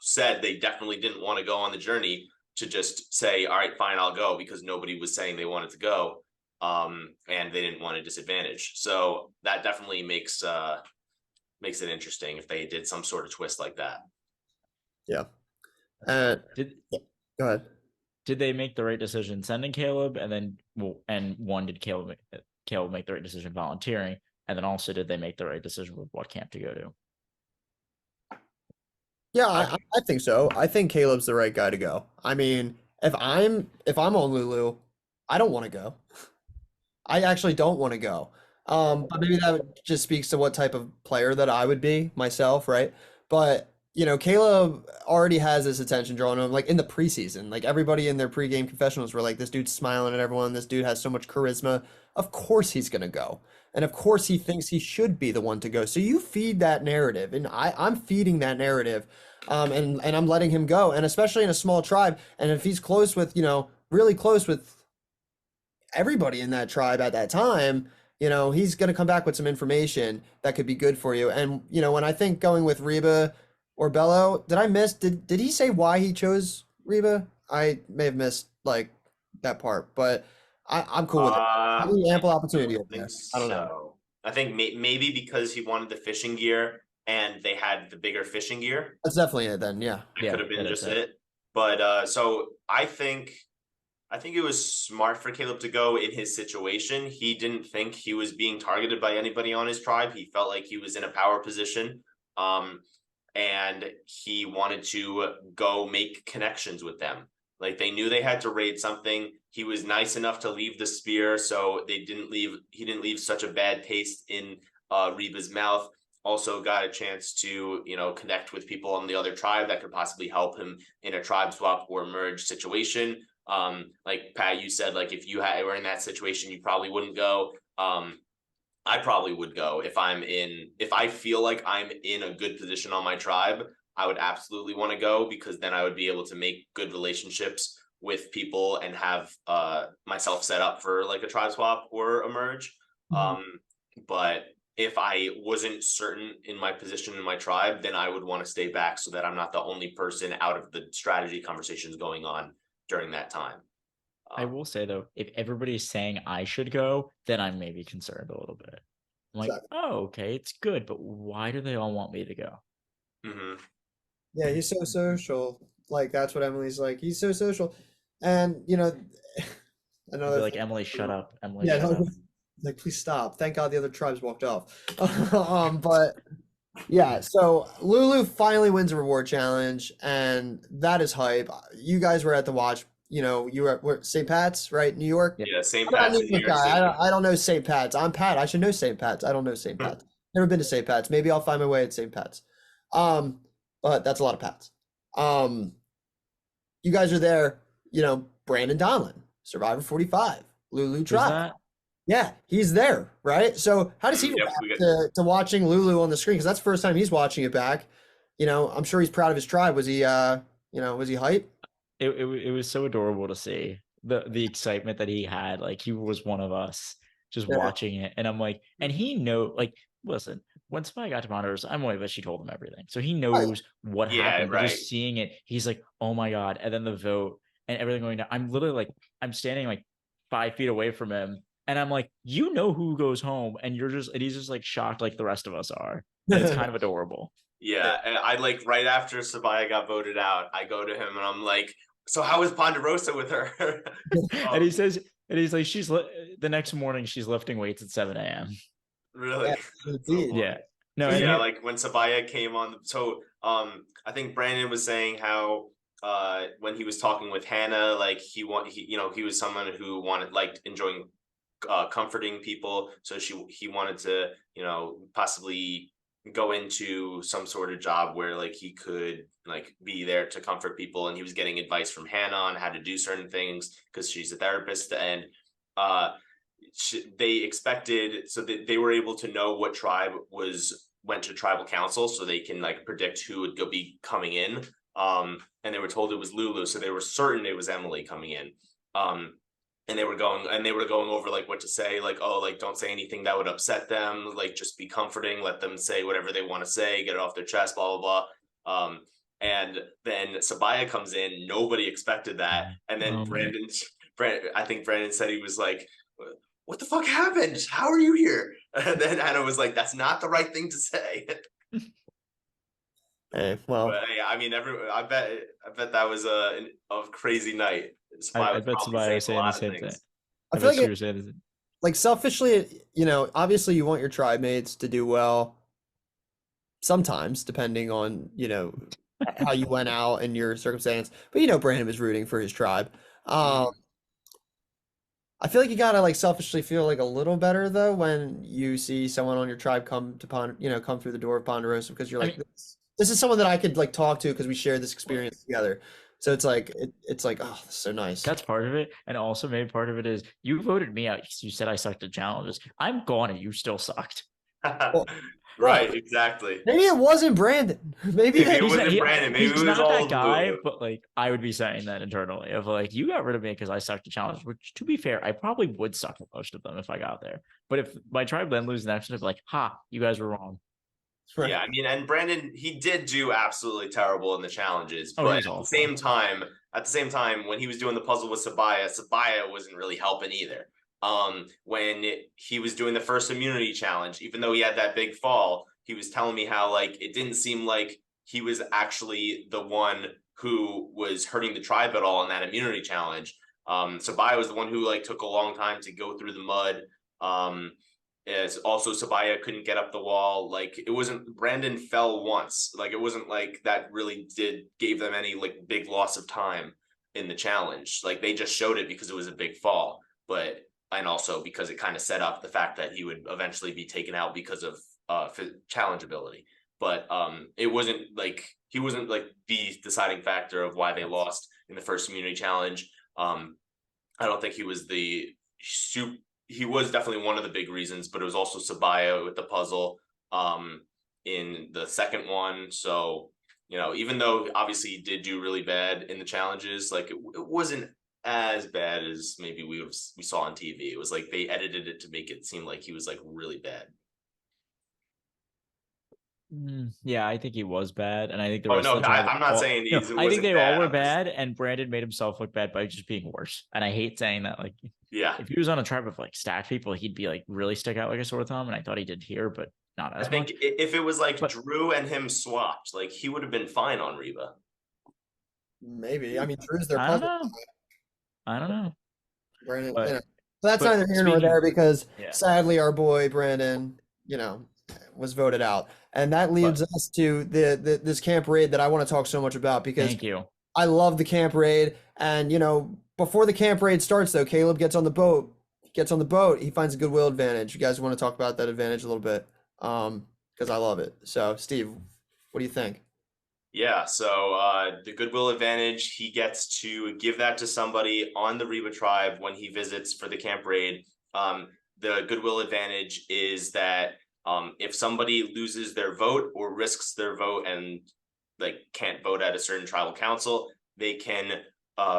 said they definitely didn't want to go on the journey to just say, all right, fine, I'll go, because nobody was saying they wanted to go, and they didn't want a disadvantage. So that definitely makes it interesting if they did some sort of twist like that. Yeah. Did Go ahead. did they make the right decision sending Caleb, and then did Caleb make the right decision volunteering, and then also did they make the right decision with what camp to go to? Yeah, I think so. I think Caleb's the right guy to go. I mean, if I'm on Lulu, I don't want to go. I actually don't want to go. But maybe that just speaks to what type of player that I would be myself, right? But Caleb already has this attention drawn to him, like in the preseason. Like everybody in their pregame confessionals were like, "This dude's smiling at everyone. This dude has so much charisma. Of course he's gonna go, and of course he thinks he should be the one to go." So you feed that narrative, and I'm feeding that narrative, and I'm letting him go, and especially in a small tribe, and if he's close with, really close with everybody in that tribe at that time, he's going to come back with some information that could be good for you. And, when I think going with Reba or Bello, did he say why he chose Reba? I may have missed like that part, but I'm cool with it. Ample opportunity over there. I don't know. I think maybe because he wanted the fishing gear and they had the bigger fishing gear. That's definitely it then. Yeah. It could have been just it. But so I think it was smart for Caleb to go in his situation. He didn't think he was being targeted by anybody on his tribe. He felt like he was in a power position. And he wanted to go make connections with them. Like they knew they had to raid something. He was nice enough to leave the spear, so he didn't leave such a bad taste in Reba's mouth. Also got a chance to, connect with people on the other tribe that could possibly help him in a tribe swap or merge situation. Like Pat, you said, like if you were in that situation, you probably wouldn't go. I probably would go if I feel like I'm in a good position on my tribe. I would absolutely want to go, because then I would be able to make good relationships with people and have myself set up for like a tribe swap or a merge. But if I wasn't certain in my position in my tribe, then I would want to stay back so that I'm not the only person out of the strategy conversations going on during that time. I will say though, if everybody's saying I should go, then I'm maybe concerned a little bit. I'm like, oh, okay, it's good, but why do they all want me to go? Yeah, he's so social. Like that's what Emily's like. He's so social, and another like Emily, shut up. Emily, yeah, shut up. Like please stop. Thank God the other tribes walked off. But yeah, so Lulu finally wins a reward challenge, and that is hype. You guys were at the watch. You were at St. Pat's, right? New York? Yeah, St. I'm not Pat's a in New New York York guy. City. I don't know St. Pat's. I'm Pat. I should know St. Pat's. I don't know St. Pat's. Never been to St. Pat's. Maybe I'll find my way at St. Pat's. But that's a lot of Pats. You guys are there, Brandon Donlin, Survivor 45, Lulu Tribe. Yeah, he's there, right? So how does he react to watching Lulu on the screen? Because that's the first time he's watching it back. I'm sure he's proud of his tribe. Was he was he hype? It was so adorable to see the excitement that he had. Like he was one of us just watching it. And I'm like, and he like, listen, when Spy got to monitors, I'm away, but she told him everything. So he knows what happened. But just seeing it, he's like, oh my God. And then the vote and everything going down. I'm literally like, I'm standing like 5 feet away from him. And I'm like, who goes home, and he's just like shocked like the rest of us are. And it's kind of adorable. Yeah. And I like right after Sabaya got voted out, I go to him and I'm like, so how was Ponderosa with her? And he's like, the next morning she's lifting weights at 7 a.m. Really? Yeah. No, yeah, like when Sabaya came on. So I think Brandon was saying how when he was talking with Hannah, like he was someone who liked enjoying comforting people. So he wanted to, you know, possibly go into some sort of job where like he could like be there to comfort people, and he was getting advice from Hannah on how to do certain things because she's a therapist. And they expected, so that they were able to know what tribe went to tribal council, so they can like predict who would be coming in. And they were told it was Lulu, so they were certain it was Emily coming in. And they were going over like what to say, like, oh, like don't say anything that would upset them, like just be comforting, let them say whatever they want to say, get it off their chest, blah blah blah. And then Sabaya comes in, nobody expected that. And then I think Brandon said, he was like, what the fuck happened? How are you here? And then Anna was like, that's not the right thing to say. Hey, well, But yeah, I mean, I bet that was a crazy night. I bet Sabaya was saying the same thing. I I feel bet she like was saying the same. like selfishly, you know, obviously you want your tribe mates to do well sometimes, depending on, you know, how you went out and your circumstance. But you know, Brandon was rooting for his tribe. I feel like you gotta like selfishly feel like a little better though when you see someone on your tribe come to come through the door of Ponderosa, because you're I like, mean, this is someone that I could like talk to because we share this experience together. So it's like it's like, oh, this is so nice. that's part of it. And also maybe part of it is you voted me out because you said I sucked at challenges. I'm gone and you still sucked. Well, Right, well, exactly. maybe it wasn't Brandon. Maybe Maybe it He's not, wasn't Brandon. Maybe he's it was not all that guy, Lulu. but like I would be saying that internally of like you got rid of me because I sucked at challenges. Which, to be fair, I probably would suck at most of them if I got there. But if my tribe then loses next, I'd be like, "Ha, you guys were wrong." right. Yeah, I mean, and Brandon, he did do absolutely terrible in the challenges, Oh, he but was awful. at the same time, when he was doing the puzzle with Sabaya wasn't really helping either. When he was doing the first immunity challenge, even though he had that big fall, he was telling me how like it didn't seem like he was actually the one who was hurting the tribe at all in that immunity challenge. Sabaya was the one who like took a long time to go through the mud. As also Sabaya couldn't get up the wall. Like it wasn't, Brandon fell once. Like it wasn't like that really gave them any like big loss of time in the challenge. Like they just showed it because it was a big fall, but and also because it kind of set up the fact that he would eventually be taken out because of challenge ability. But it wasn't like he wasn't like the deciding factor of why they lost in the first immunity challenge. I don't think he was he was definitely one of the big reasons, but it was also Sabaya with the puzzle in the second one. So, you know, even though obviously he did do really bad in the challenges, like it wasn't as bad as maybe we saw on TV. It was like they edited it to make it seem like he was like really bad. Yeah, I think he was bad, and I think the Oh rest no, of the tribe. I'm not saying No, it I think wasn't they all bad. were I'm just, bad, and Brandon made himself look bad by just being worse. And I hate saying that. Like, yeah. if he was on a tribe of like stacked people, he'd be like really stick out like a sore thumb. And I thought he did here, but not I as think much. if it was like But Drew and him swapped, like he would have been fine on Reba. Maybe. I mean, Drew's their I don't puzzle. know. I don't know. Brandon, But you know. So that's but neither here nor speaking, there because yeah. sadly our boy Brandon, you know, was voted out. And that leads But us to this camp raid that I want to talk so much about because thank you. I love the camp raid. And you know, before the camp raid starts though, Caleb gets on the boat. He finds a goodwill advantage. You guys want to talk about that advantage a little bit? Because I love it. So Steve, what do you think? Yeah, so the goodwill advantage, he gets to give that to somebody on the Reba tribe when he visits for the camp raid. The goodwill advantage is that if somebody loses their vote or risks their vote and like can't vote at a certain tribal council, they can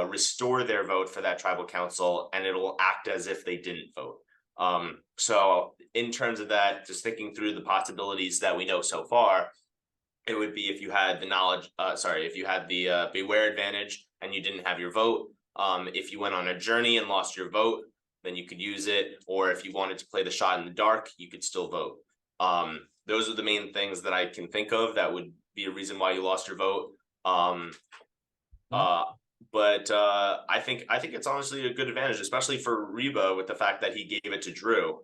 restore their vote for that tribal council, and it'll act as if they didn't vote. So in terms of that, just thinking through the possibilities that we know so far, it would be if you had the if you had the beware advantage and you didn't have your vote. If you went on a journey and lost your vote, then you could use it. Or if you wanted to play the shot in the dark, you could still vote. Those are the main things that I can think of that would be a reason why you lost your vote. But I think it's honestly a good advantage, especially for Reba, with the fact that he gave it to Drew.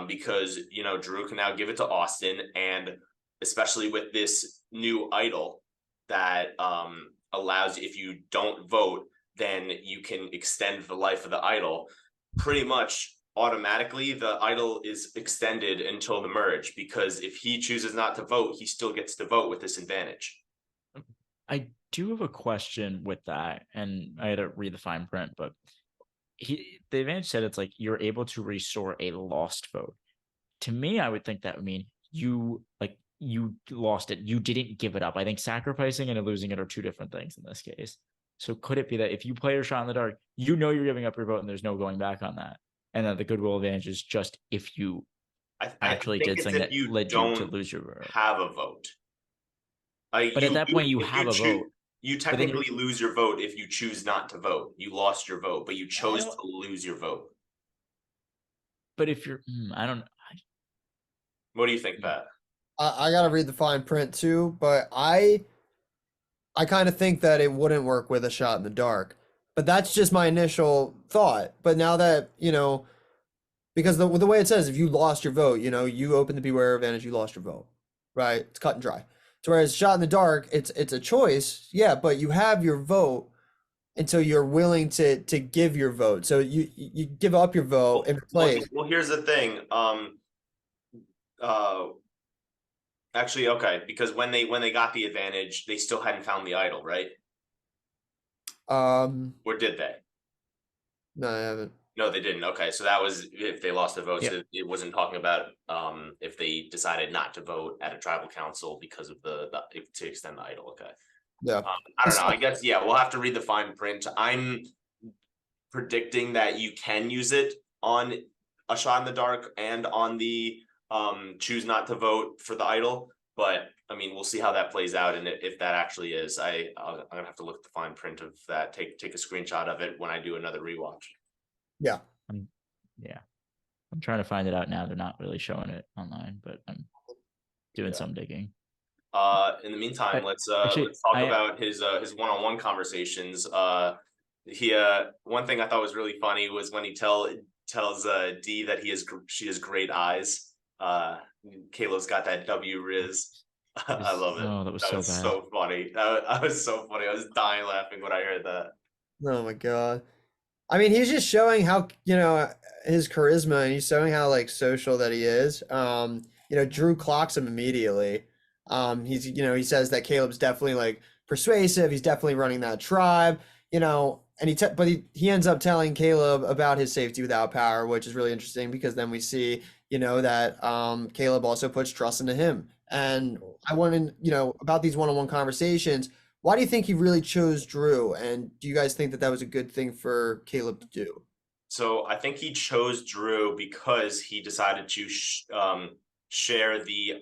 Because you know Drew can now give it to Austin, and especially with this new idol that allows, if you don't vote, then you can extend the life of the idol. Pretty much automatically the idol is extended until the merge, because if he chooses not to vote, he still gets to vote with this advantage. I do have a question with that, and I had to read the fine print, but the advantage said it's like you're able to restore a lost vote. To me, I would think that would mean you lost it. You didn't give it up. I think sacrificing and losing it are two different things in this case. So could it be that if you play your shot in the dark, you know you're giving up your vote and there's no going back on that, and that the goodwill advantage is just if you I actually think did it's something if that you led you to don't lose your vote. have a vote. But at that point, you if have a vote. You technically lose your vote if you choose not to vote. You lost your vote, but you chose to lose your vote. But if you're, I don't. What do you think, Pat? I gotta read the fine print too, but I kind of think that it wouldn't work with a shot in the dark. But that's just my initial thought. But now that, because the way it says, if you lost your vote, you open the beware advantage, you lost your vote, right? It's cut and dry. So whereas shot in the dark, it's a choice, yeah, but you have your vote until you're willing to give your vote. So you give up your vote and replace. Well, here's the thing. Actually, okay, because when they got the advantage, they still hadn't found the idol, right? Or did they? No, I haven't. No, they didn't. Okay, so that was if they lost the votes. Yep. It wasn't talking about if they decided not to vote at a tribal council because of the to extend the idol. Okay. Yeah. I don't know. I guess we'll have to read the fine print. I'm predicting that you can use it on a shot in the dark and on the choose not to vote for the idol, but I mean, we'll see how that plays out, and if that actually is, I'm gonna have to look at the fine print of that. Take a screenshot of it when I do another rewatch. Yeah. I'm trying to find it out now. They're not really showing it online, but I'm doing some digging. In the meantime, let's talk about his one-on-one conversations. He one thing I thought was really funny was when he tells Dee that she has great eyes. Kayla's got that W Riz. I love it. Oh, that was so bad. So funny. That was so funny. I was dying laughing when I heard that. Oh my God. I mean, he's just showing how, his charisma, and he's showing how like social that he is. Drew clocks him immediately. He says that Caleb's definitely like persuasive. He's definitely running that tribe, and he ends up telling Caleb about his safety without power, which is really interesting because then we see, that Caleb also puts trust into him. And I want to, about these one-on-one conversations. Why do you think he really chose Drew? And do you guys think that was a good thing for Caleb to do? So I think he chose Drew because he decided to share the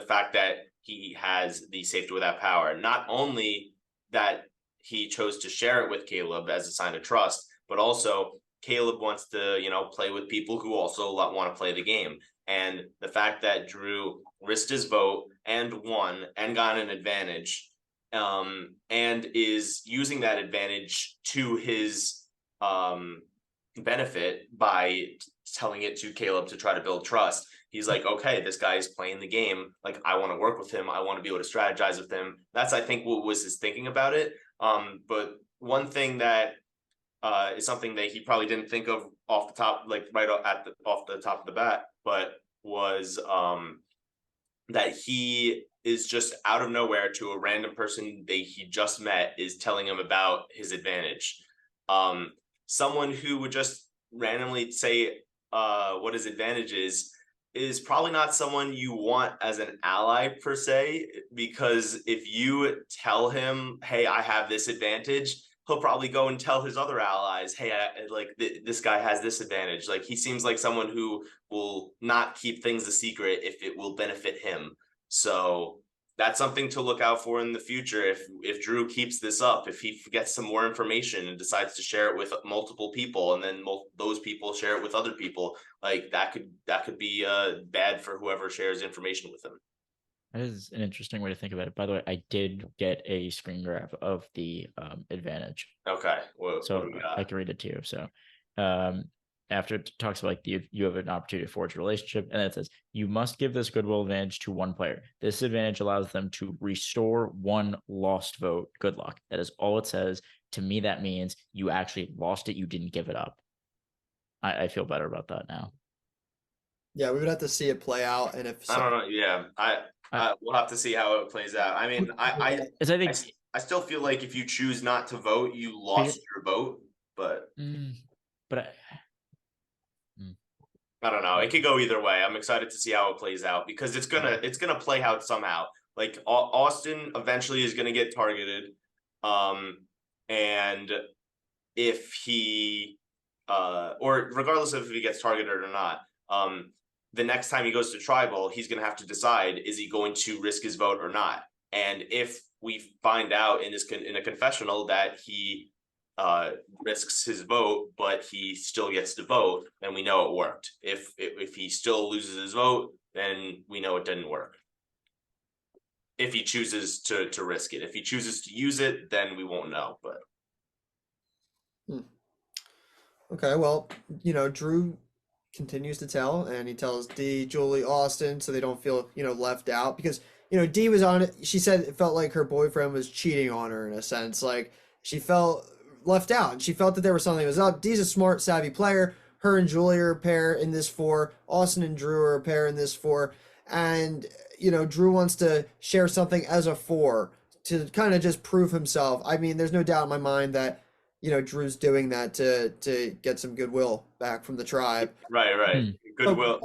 fact that he has the safety without power. Not only that he chose to share it with Caleb as a sign of trust, but also Caleb wants to, play with people who also want to play the game. And the fact that Drew risked his vote and won and got an advantage, and is using that advantage to his benefit by telling it to Caleb to try to build trust. He's like, okay, this guy is playing the game. Like, I want to work with him. I want to be able to strategize with him. That's, I think, what was his thinking about it. But one thing that is something that he probably didn't think of off the top, like off the top of the bat, but was that he is just out of nowhere to a random person he just met is telling him about his advantage. Someone who would just randomly say what his advantage is probably not someone you want as an ally per se, because if you tell him, hey, I have this advantage, he'll probably go and tell his other allies, hey, this guy has this advantage. Like, he seems like someone who will not keep things a secret if it will benefit him. So that's something to look out for in the future. If Drew keeps this up, if he gets some more information and decides to share it with multiple people, and then those people share it with other people, like that could be bad for whoever shares information with him. That is an interesting way to think about it. By the way, I did get a screen grab of the advantage. Okay, so I can read it to you. So after it talks about like you have an opportunity to forge a relationship, and then it says you must give this goodwill advantage to one player. This advantage allows them to restore one lost vote. Good luck. That is all it says. To me, that means you actually lost it. You didn't give it up. I feel better about that now. Yeah, we would have to see it play out, and if I don't know. Yeah, we'll have to see how it plays out. I mean, As I think, I still feel like if you choose not to vote, you lost your vote. But but I don't know. It could go either way. I'm excited to see how it plays out because it's gonna play out somehow. Like Austin eventually is gonna get targeted, and if he, or regardless of if he gets targeted or not, the next time he goes to tribal, he's gonna have to decide, is he going to risk his vote or not? And if we find out in a confessional that he risks his vote, but he still gets to vote, then we know it worked. If he still loses his vote, then we know it didn't work. If he chooses to risk it, if he chooses to use it, then we won't know. But okay, well, Drew continues to tell, and he tells Dee, Julie, Austin, so they don't feel left out because Dee was on it. She said it felt like her boyfriend was cheating on her in a sense, like she felt left out, and she felt that there was something that was up. Dee's a smart, savvy player. Her and Julie are a pair in this 4. Austin and Drew are a pair in this 4, and Drew wants to share something as a 4 to kind of just prove himself. I mean, there's no doubt in my mind that Drew's doing that to get some goodwill back from the tribe. right. Goodwill,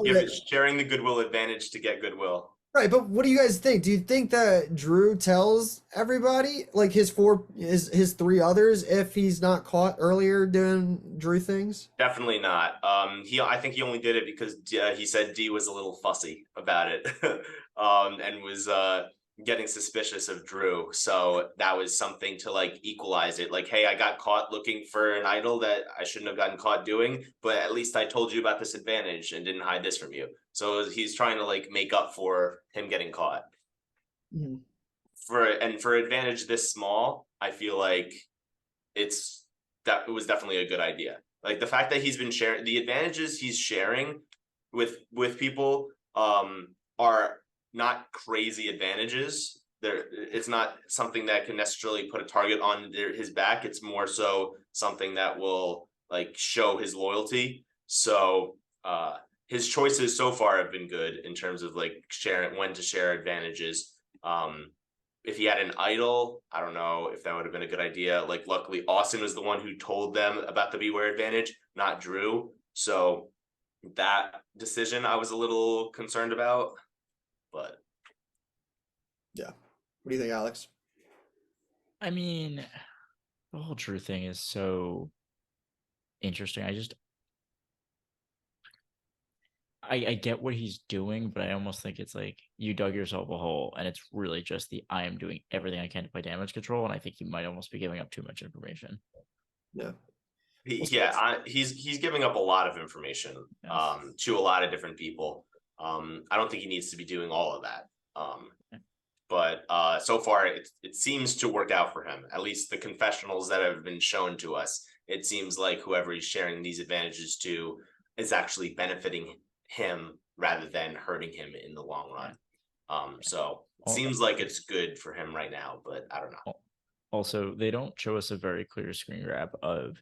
sharing the goodwill advantage to get goodwill. Right, but what do you guys think? Do you think that Drew tells everybody, like his 3 others, if he's not caught earlier doing Drew things? Definitely not. I think he only did it because he said Dee was a little fussy about it, and was getting suspicious of Drew. So that was something to like equalize it. Like, hey, I got caught looking for an idol that I shouldn't have gotten caught doing, but at least I told you about this advantage and didn't hide this from you. So he's trying to like make up for him getting caught. Mm-hmm. For advantage this small, I feel like it was definitely a good idea. Like the fact that he's been sharing the advantages he's sharing with people are not crazy advantages. It's not something that can necessarily put a target on his back. It's more so something that will like show his loyalty. So his choices so far have been good in terms of like sharing when to share advantages. If he had an idol, I don't know if that would have been a good idea. Like luckily Austin was the one who told them about the beware advantage, not Drew. So that decision I was a little concerned about. But yeah, what do you think, Alex? I mean, the whole Drew thing is so interesting. I get what he's doing, but I almost think it's like you dug yourself a hole, and it's really just I am doing everything I can to play damage control, and I think he might almost be giving up too much information. Yeah. He's giving up a lot of information to a lot of different people. I don't think he needs to be doing all of that. But so far it seems to work out for him. At least the confessionals that have been shown to us, it seems like whoever he's sharing these advantages to is actually benefiting him rather than hurting him in the long run. So it seems like it's good for him right now, but I don't know. Also, they don't show us a very clear screen grab of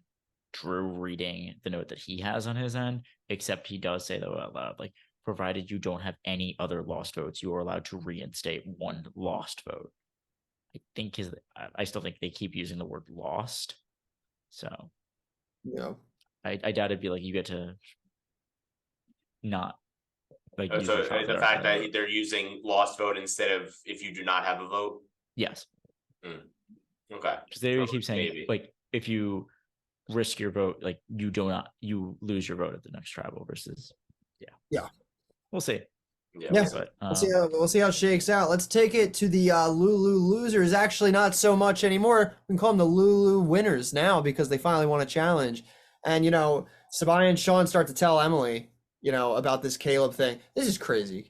Drew reading the note that he has on his end, except he does say though out loud, like, provided you don't have any other lost votes, you are allowed to reinstate 1 lost vote. I still think they keep using the word lost. So yeah, I doubt it'd be like you get to not like so the fact that they're using lost vote instead of if you do not have a vote. Yes. Okay. Because they keep saying like if you risk your vote, like you lose your vote at the next tribal versus yeah. We'll see. Yeah, but, we'll see how it shakes out. Let's take it to the Lulu losers. Actually, not so much anymore. We can call them the Lulu winners now because they finally won a challenge. And Sabaya and Sean start to tell Emily, about this Caleb thing. This is crazy.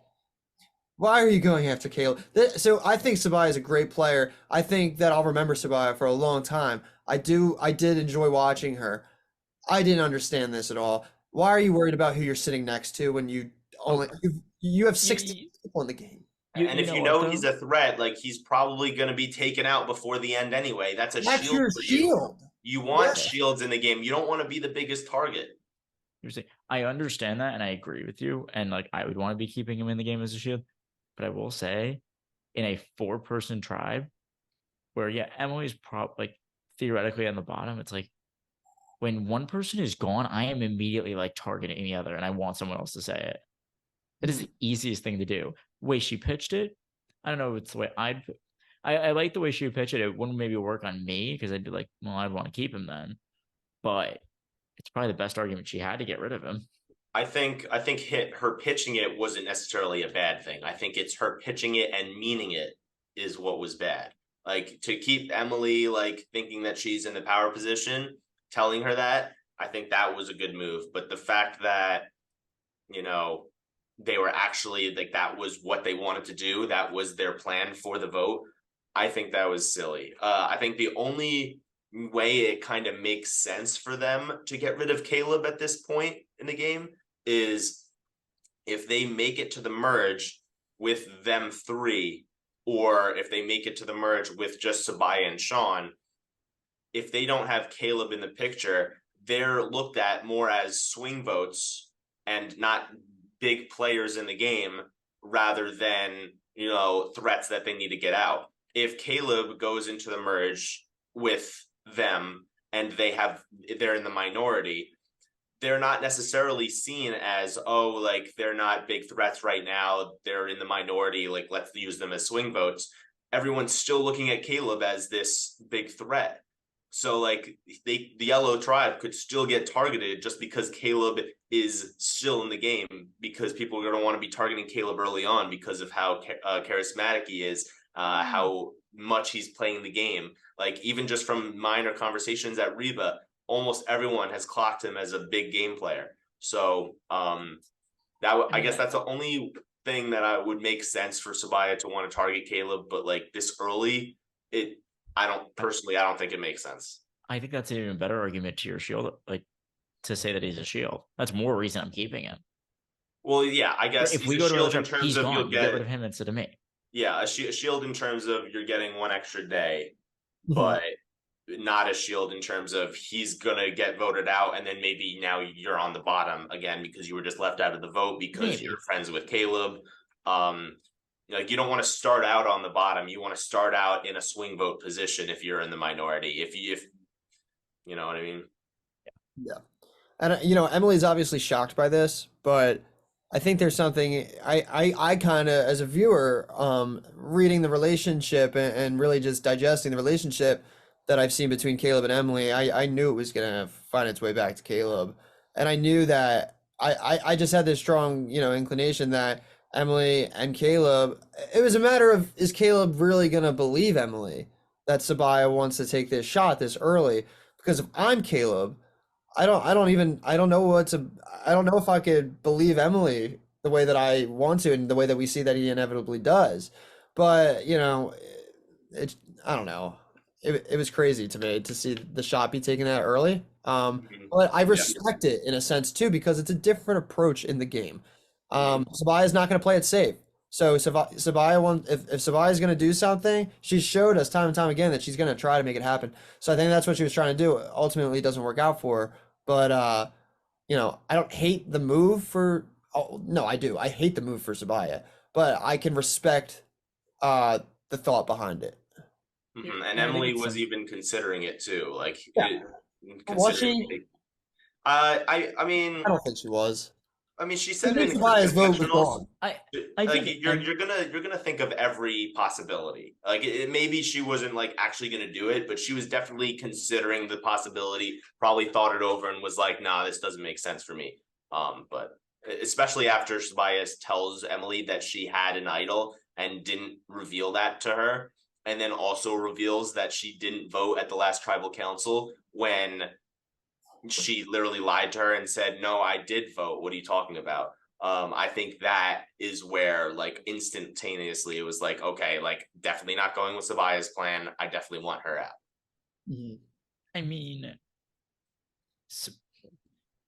Why are you going after Caleb? So I think Sabaya is a great player. I think that I'll remember Sabaya for a long time. I did enjoy watching her. I didn't understand this at all. Why are you worried about who you're sitting next to when you have 60 people in the game? And if he's a threat, like he's probably going to be taken out before the end anyway. That's shield your for shield. You want shields in the game. You don't want to be the biggest target. I understand that, and I agree with you. And like, I would want to be keeping him in the game as a shield. But I will say, in a 4-person tribe, where Emily's like theoretically on the bottom, it's like when one person is gone, I am immediately like targeting the other, and I want someone else to say it. It is the easiest thing to do. The way she pitched it, I don't know if it's the way I like the way she pitched it. It wouldn't maybe work on me because I'd be like, well, I'd want to keep him then. But it's probably the best argument she had to get rid of him. I think her pitching it wasn't necessarily a bad thing. I think it's her pitching it and meaning it is what was bad. Like, to keep Emily like thinking that she's in the power position, telling her that, I think that was a good move. But the fact that, they were actually like, that was what they wanted to do, that was their plan for the vote, I think that was silly. I think the only way it kind of makes sense for them to get rid of Caleb at this point in the game is if they make it to the merge with them 3, or if they make it to the merge with just Sabaya and Sean. If they don't have Caleb in the picture, they're looked at more as swing votes and not big players in the game, rather than, threats that they need to get out. If Caleb goes into the merge with them and they're in the minority, they're not necessarily seen as, like, they're not big threats right now, they're in the minority, like, let's use them as swing votes. Everyone's still looking at Caleb as this big threat. So like, the yellow tribe could still get targeted just because Caleb is still in the game, because people are going to want to be targeting Caleb early on because of how charismatic he is, how much he's playing the game. Like, even just from minor conversations at Reba, almost everyone has clocked him as a big game player. So I guess that's the only thing that I would make sense for Sabaya to want to target Caleb. But like, this early, I don't think it makes sense. I think that's an even better argument to your shield, like, to say that he's a shield. That's more reason I'm keeping him. Well, yeah, I guess if we go to another in terms he's of gone. You get rid of him instead of me. Yeah, a shield in terms of you're getting one extra day, but not a shield in terms of he's gonna get voted out, and then maybe now you're on the bottom again because you were just left out of the vote because you're friends with Caleb. Like, you don't want to start out on the bottom. You want to start out in a swing vote position if you're in the minority. If you know what I mean? Yeah. And Emily's obviously shocked by this, but I think there's something I kind of, as a viewer, reading the relationship and really just digesting the relationship that I've seen between Caleb and Emily, I knew it was gonna find its way back to Caleb. And I knew that I just had this strong, inclination that Emily and Caleb, it was a matter of, is Caleb really gonna believe Emily that Sabaya wants to take this shot this early? Because if I'm Caleb, I don't know I don't know if I could believe Emily the way that I want to and the way that we see that he inevitably does. But, I don't know. It was crazy to me to see the shot be taken that early. But I respect it in a sense too, because it's a different approach in the game. Sabaya's not going to play it safe. So Sabaya if Sabaya is going to do something, she showed us time and time again that she's going to try to make it happen. So I think that's what she was trying to do. Ultimately, it doesn't work out for her. But I don't hate the move for. Oh, no, I do. I hate the move for Sabaya, but I can respect the thought behind it. And Emily was even considering it too. Like, was she? I mean, I don't think she was. I mean, she said Maybe in Sabaya's vote was confessionals, wrong. like, you're gonna think of every possibility. Like, maybe she wasn't like actually gonna do it, but she was definitely considering the possibility. Probably thought it over and was like, "Nah, this doesn't make sense for me." But especially after Sabaya tells Emily that she had an idol and didn't reveal that to her, and then also reveals that she didn't vote at the last tribal council when she literally lied to her and said, "No, I did vote. What are you talking about?" I think that is where, like, instantaneously it was like, okay, like, definitely not going with Sabaya's plan. I definitely want her out. I mean,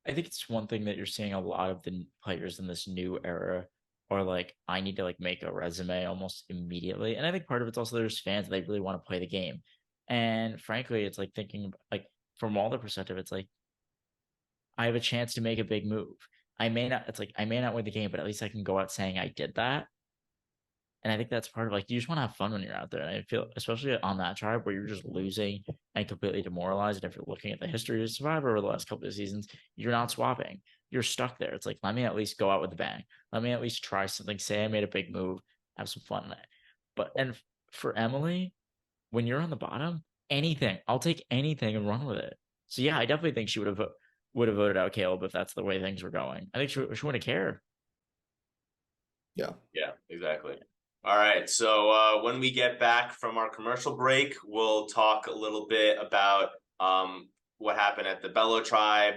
I think it's one thing that you're seeing a lot of the players in this new era are like, I need to like make a resume almost immediately. And I think part of it's also there's fans that they really want to play the game. And frankly, it's like thinking like from all the perspective, it's like, I have a chance to make a big move. I may not win the game, but at least I can go out saying I did that. And I think that's part of like, you just want to have fun when you're out there. And I feel, especially on that tribe where you're just losing and completely demoralized. And if you're looking at the history of Survivor over the last couple of seasons, you're not swapping. You're stuck there. It's like, let me at least go out with a bang. Let me at least try something. Say I made a big move, have some fun in it. But, and for Emily, when you're on the bottom, anything, I'll take anything and run with it. So yeah, I definitely think she would have voted out Caleb if that's the way things were going. I think she wouldn't have cared. Yeah. Yeah, exactly. All right. So when we get back from our commercial break, we'll talk a little bit about what happened at the Bello tribe,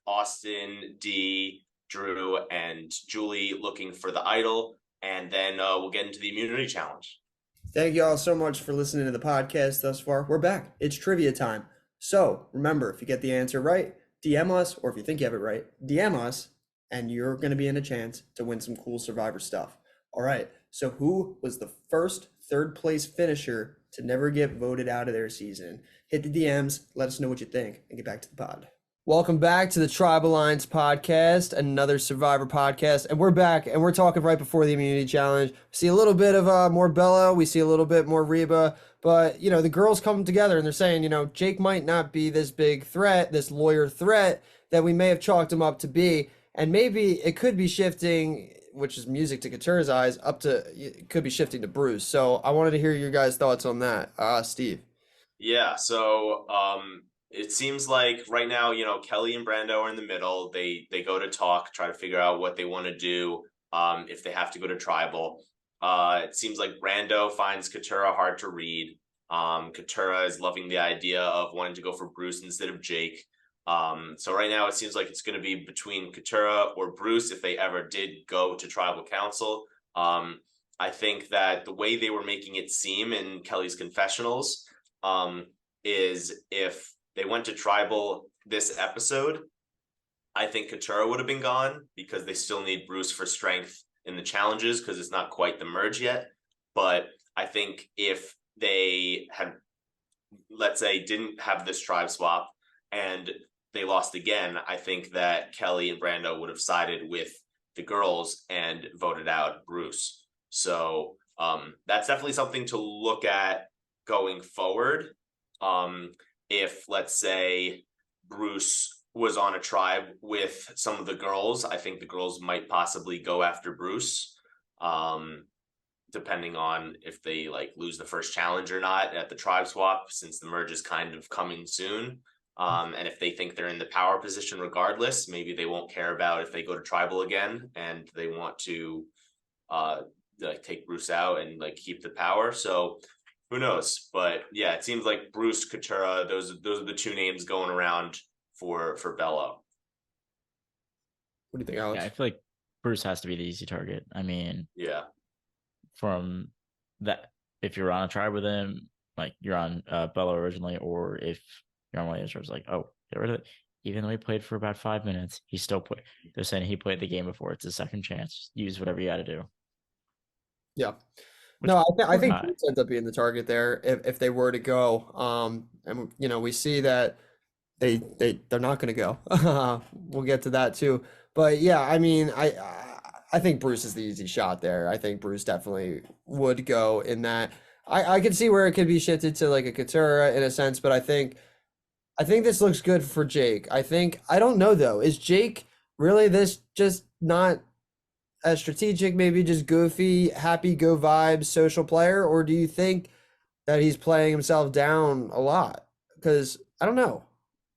Austin, Dee, Drew, and Julie looking for the idol. And then we'll get into the immunity challenge. Thank you all so much for listening to the podcast thus far. We're back. It's trivia time. So remember, if you get the answer right, DM us, or if you think you have it right, DM us, and you're going to be in a chance to win some cool Survivor stuff. All right. So who was the first third place finisher to never get voted out of their season? Hit the DMs, let us know what you think, and get back to the pod. Welcome back to the Tribe Alliance podcast, another Survivor podcast. And we're back, and we're talking right before the immunity challenge. We see a little bit of more Bella. We see a little bit more Reba. But, you know, the girls come together, and they're saying, you know, Jake might not be this big threat, this lawyer threat that we may have chalked him up to be. And maybe it could be shifting, which is music to Katura's eyes, up to, it could be shifting to Bruce. So I wanted to hear your guys' thoughts on that. Steve. Yeah, so it seems like right now, you know, Kelly and Brando are in the middle. They go to talk, try to figure out what they want to do if they have to go to tribal. It seems like Brando finds Katura hard to read. Katura is loving the idea of wanting to go for Bruce instead of Jake. So right now it seems like it's going to be between Katura or Bruce if they ever did go to tribal council. I think that the way they were making it seem in Kelly's confessionals is if they went to tribal this episode, I think Katura would have been gone because they still need Bruce for strength in the challenges because it's not quite the merge yet. But I think if they had, let's say, didn't have this tribe swap and they lost again, I think that Kelly and Brando would have sided with the girls and voted out Bruce. So that's definitely something to look at going forward. If, let's say, Bruce was on a tribe with some of the girls, I think the girls might possibly go after Bruce, depending on if they like lose the first challenge or not at the tribe swap, since the merge is kind of coming soon. And if they think they're in the power position regardless, maybe they won't care about if they go to tribal again and they want to like take Bruce out and like keep the power. So who knows? But yeah, it seems like Bruce, Katura, those are the two names going around for Bello. What do you think, Alex? Yeah, I feel like Bruce has to be the easy target. I mean, Yeah, from that, if you're on a tribe with him, like you're on Bello originally, or if you're on one of the it's like, oh, get rid of it. Even though he played for about 5 minutes, he still played. They're saying he played the game before. It's his second chance. Use whatever you got to do. Yeah. Which, No, I think not. Bruce ends up being the target there if they were to go. And you know, we see that they're not going to go. We'll get to that too. But yeah, I mean, I think Bruce is the easy shot there. I think Bruce definitely would go in that. I can see where it could be shifted to like a Katura in a sense, but I think this looks good for Jake. I don't know though. Is Jake really this just not a strategic, maybe just goofy, happy go vibes social player, or do you think that he's playing himself down a lot? Because I don't know.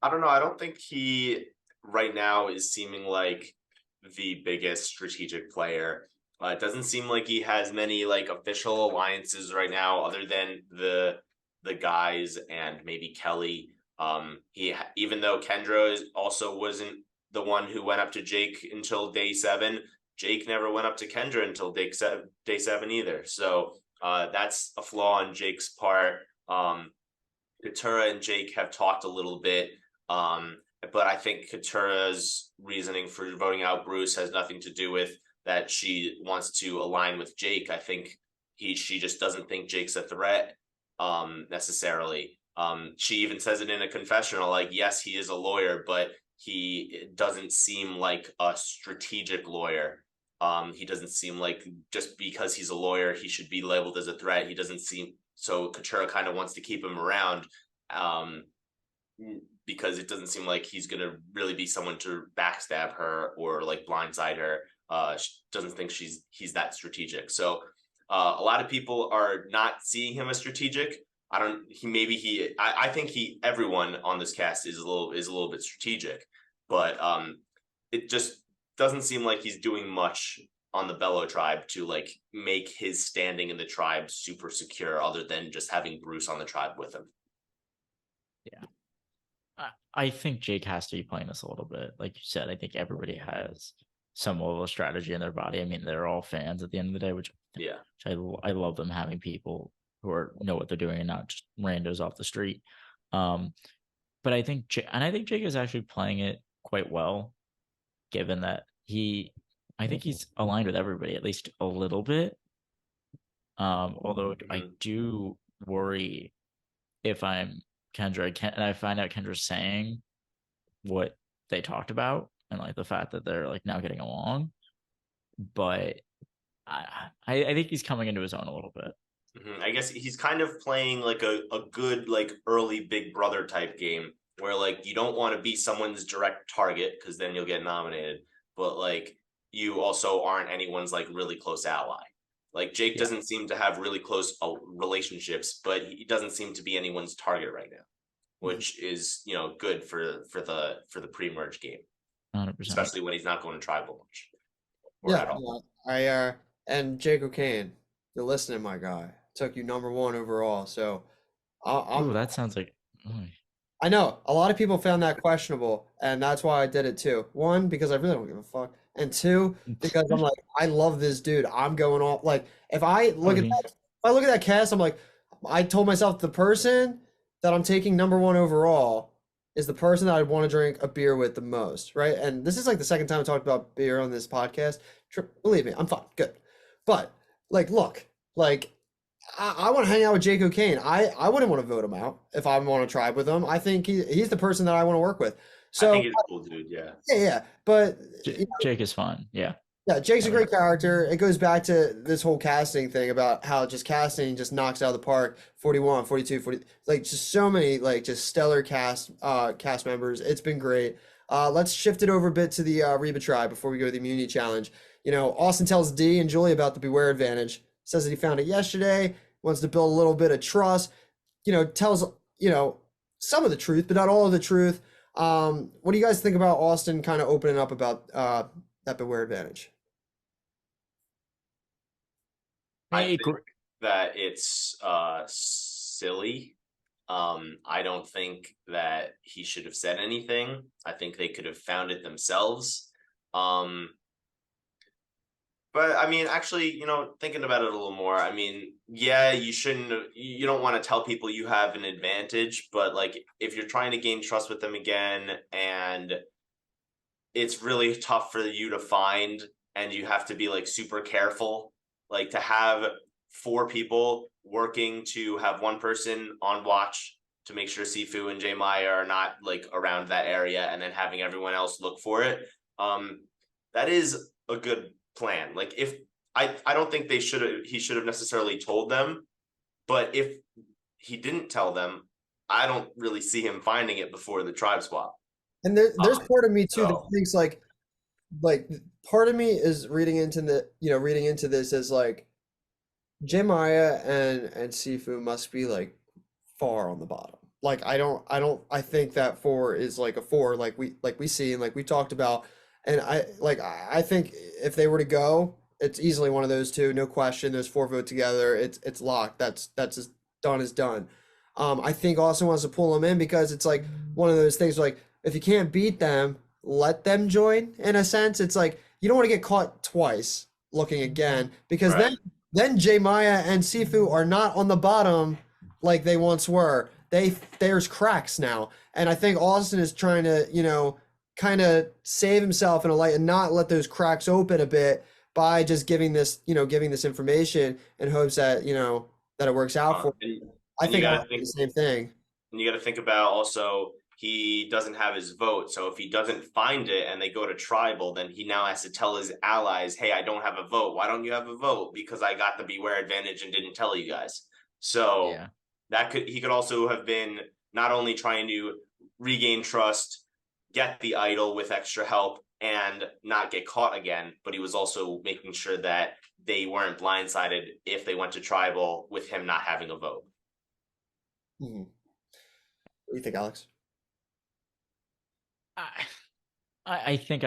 I don't know. I don't think he right now is seeming like the biggest strategic player. It doesn't seem like he has many like official alliances right now, other than the guys and maybe Kelly. Even though Kendra also wasn't the one who went up to Jake until day 7. Jake never went up to Kendra until day 7 either. So that's a flaw on Jake's part. Katura and Jake have talked a little bit, but I think Katura's reasoning for voting out Bruce has nothing to do with that she wants to align with Jake. I think she just doesn't think Jake's a threat necessarily. She even says it in a confessional, like, yes, he is a lawyer, but He doesn't seem like a strategic lawyer. He doesn't seem like just because he's a lawyer, he should be labeled as a threat. He doesn't seem so. Katura kind of wants to keep him around, because it doesn't seem like he's gonna really be someone to backstab her or like blindside her. She doesn't think he's that strategic. So a lot of people are not seeing him as strategic. I don't. I think everyone on this cast is a little bit strategic, but it just doesn't seem like he's doing much on the Bello tribe to like make his standing in the tribe super secure, other than just having Bruce on the tribe with him. Yeah. I think Jake has to be playing this a little bit. Like you said, I think everybody has some level of strategy in their body. I mean, they're all fans at the end of the day, which I love them having people who know what they're doing and not just randos off the street. But I think Jake is actually playing it quite well, given that I think he's aligned with everybody at least a little bit. Although I do worry if I'm Kendra and I find out Kendra's saying what they talked about and like the fact that they're like now getting along. But I think he's coming into his own a little bit. I guess he's kind of playing like a good like early Big Brother type game where like you don't want to be someone's direct target because then you'll get nominated, but like you also aren't anyone's like really close ally. Like Jake doesn't seem to have really close relationships, but he doesn't seem to be anyone's target right now, which is good for the pre-merge game, 100%. especially when he's not going to tribal much. And Jake O'Kane, you're listening, my guy. Took you number 1 overall, so Oh, that sounds like. I know a lot of people found that questionable, and that's why I did it too. 1, because I really don't give a fuck, and 2, because I'm like, I love this dude. I'm going off like if I look at that cast, I'm like, I told myself the person that I'm taking number 1 overall is the person that I want to drink a beer with the most, right? And this is like the second time I talked about beer on this podcast. Believe me, I'm fine, good. But like, look, like I want to hang out with Jake O'Kane. I wouldn't want to vote him out if I want to tribe with him. I think he's the person that I want to work with. So I think he's a cool dude, yeah. Yeah. But Jake is fun, yeah. Yeah, Jake's a great character. It goes back to this whole casting thing about how just casting just knocks out of the park. 41, 42, 40, like just so many like just stellar cast members. It's been great. Let's shift it over a bit to the Reba tribe before we go to the immunity challenge. Austin tells Dee and Julie about the Beware advantage. Says that he found it yesterday, wants to build a little bit of trust, tells, some of the truth, but not all of the truth. What do you guys think about Austin kind of opening up about that Beware advantage? I think that it's silly. I don't think that he should have said anything. I think they could have found it themselves. But I mean, actually, thinking about it a little more, I mean, yeah, you don't want to tell people you have an advantage, but like if you're trying to gain trust with them again and it's really tough for you to find and you have to be like super careful, like to have 4 people working to have one person on watch to make sure Sifu and J Maya are not like around that area and then having everyone else look for it. That is a good plan. Like if I don't think he should have necessarily told them, but if he didn't tell them, I don't really see him finding it before the tribe swap. And there's part of me too that thinks like part of me is reading into this as like Jemaya and Sifu must be like far on the bottom. Like I think that 4 is like a 4 like we see and like we talked about. And I think if they were to go, it's easily one of those 2, no question. Those 4 vote together. It's locked. That's as done as done. I think Austin wants to pull them in because it's like one of those things like if you can't beat them, let them join. In a sense, it's like you don't want to get caught twice looking again because then J Maya and Sifu are not on the bottom like they once were. There's cracks now, and I think Austin is trying to kind of save himself in a light and not let those cracks open a bit by just giving this information in hopes that, that it works out for him. I think I would do the same thing. And you got to think about also he doesn't have his vote. So if he doesn't find it and they go to tribal, then he now has to tell his allies, hey, I don't have a vote. Why don't you have a vote? Because I got the beware advantage and didn't tell you guys. So Yeah. he could also have been not only trying to regain trust, get the idol with extra help, and not get caught again, but he was also making sure that they weren't blindsided if they went to tribal with him not having a vote. What do you think, Alex? I think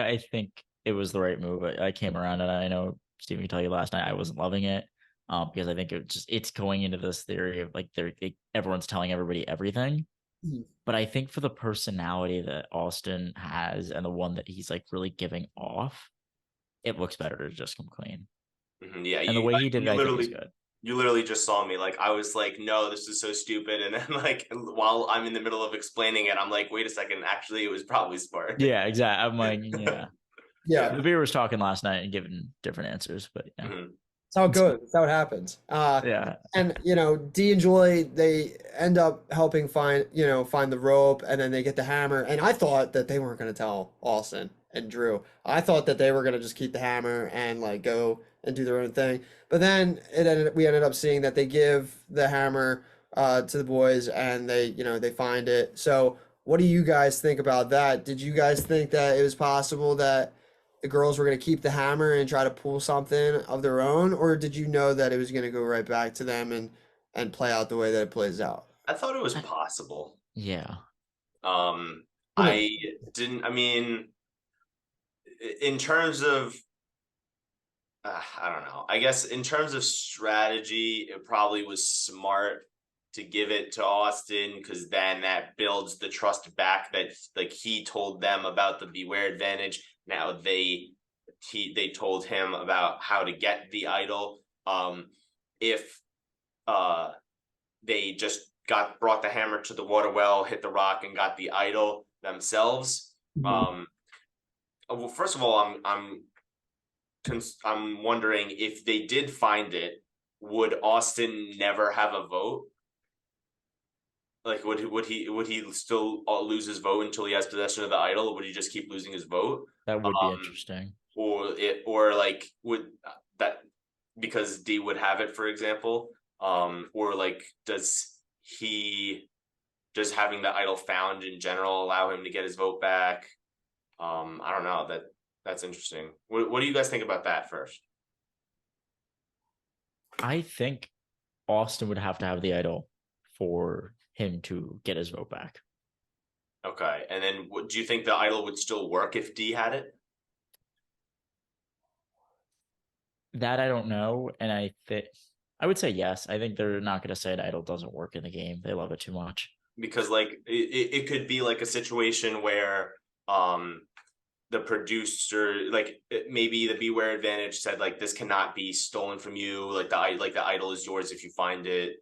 it was the right move. I came around, and I know Steven can tell you last night I wasn't loving it, because I think it's going into this theory of like everyone's telling everybody everything. Mhm. But I think for the personality that Austin has and the one that he's like really giving off, it looks better to just come clean. Yeah, And the way he did it, I think was good. You literally just saw me like I was like, no, this is so stupid, and then like while I'm in the middle of explaining it, I'm like, wait a second, actually, it was probably smart. Yeah, exactly. I'm like, yeah. Yeah, The beer was talking last night and giving different answers, but yeah. that's how it goes. That's how it happens. Yeah. And Dee and Joy, they end up helping find the rope, and then they get the hammer. And I thought that they weren't going to tell Austin and Drew. I thought that they were going to just keep the hammer and like go and do their own thing. But then we ended up seeing that they give the hammer to the boys, and they find it. So what do you guys think about that? Did you guys think that it was possible that the girls were going to keep the hammer and try to pull something of their own, or did you know that it was going to go right back to them and play out the way that it plays out? I thought it was possible. Yeah. I didn't. I mean, in terms of, I don't know. I guess in terms of strategy, it probably was smart to give it to Austin, because then that builds the trust back that like he told them about the beware advantage. Now they told him about how to get the idol. If they just brought the hammer to the water well, hit the rock, and got the idol themselves. Well, first of all, I'm wondering if they did find it, would Austin never have a vote? Like, would he still lose his vote until he has possession of the idol, or would he just keep losing his vote? That would be interesting. Or like would that, because D would have it, for example, or like does having the idol found in general allow him to get his vote back? I don't know. That's interesting. What do you guys think about that first? I think Austin would have to have the idol for him to get his vote back. Okay, and then do you think the idol would still work if D had it? That I don't know, and I would say yes. I think they're not going to say an idol doesn't work in the game. They love it too much. Because like it could be like a situation where the producer, like maybe the beware advantage said like this cannot be stolen from you, like the idol is yours if you find it.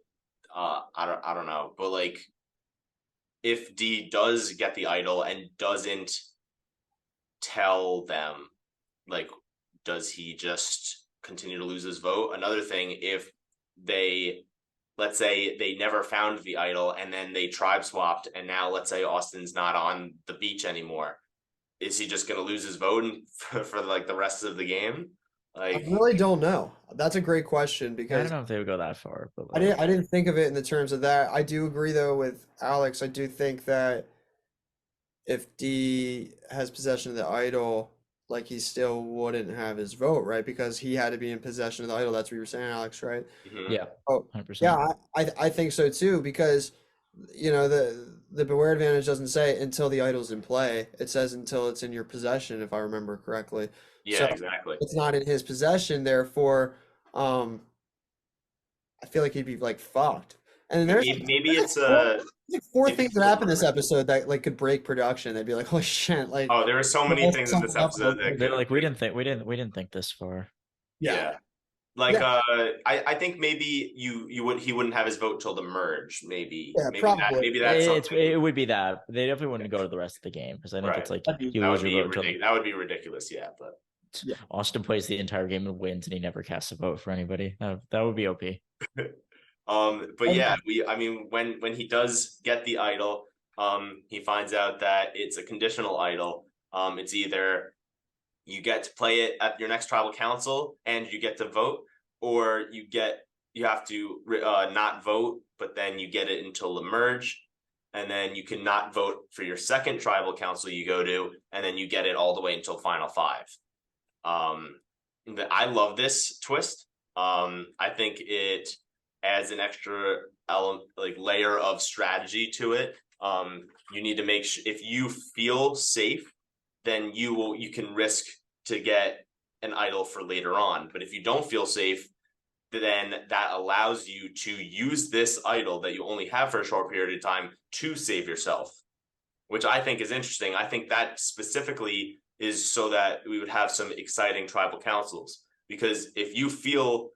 I don't know, but like if D does get the idol and doesn't tell them, like does he just continue to lose his vote? Another thing, if let's say they never found the idol and then they tribe swapped, and now let's say Austin's not on the beach anymore, is he just going to lose his vote for like the rest of the game? Like, I really don't know. That's a great question, I because don't know if they would go that far, but I didn't think of it in the terms of that. I do agree though with Alex. I do think that if D has possession of the idol, like he still wouldn't have his vote, right? Because he had to be in possession of the idol. That's what you were saying, Alex, right? yeah, Oh, 100%. yeah, I think so too, because the beware advantage doesn't say until the idol's in play. It says until it's in your possession, if I remember correctly. Yeah, So exactly. it's not in his possession, therefore, I feel like he'd be like fucked. And there's maybe it's four things that happened this episode that like could break production. They'd be like, "Holy shit!" Like, oh, there are so many things in this episode that they're like, we didn't think this far. Yeah. Like I think maybe he wouldn't have his vote till the merge. Maybe probably. That's something. It would be that they definitely wouldn't go to the rest of the game, because I think it's like you lose your vote. That would be ridiculous. Yeah, but Austin plays the entire game and wins, and he never casts a vote for anybody. That would be OP. But yeah, I mean when he does get the idol, he finds out that it's a conditional idol. It's either you get to play it at your next tribal council and you get to vote, or you have to not vote, but then you get it until the merge, and then you can not vote for your second tribal council you go to, and then you get it all the way until final five. I love this twist. I think it adds an extra element, like layer of strategy to it. You need to make sure if you feel safe, then you can risk to get an idol for later on. But if you don't feel safe, then that allows you to use this idol that you only have for a short period of time to save yourself, which I think is interesting. I think that specifically is so that we would have some exciting tribal councils, because if you feel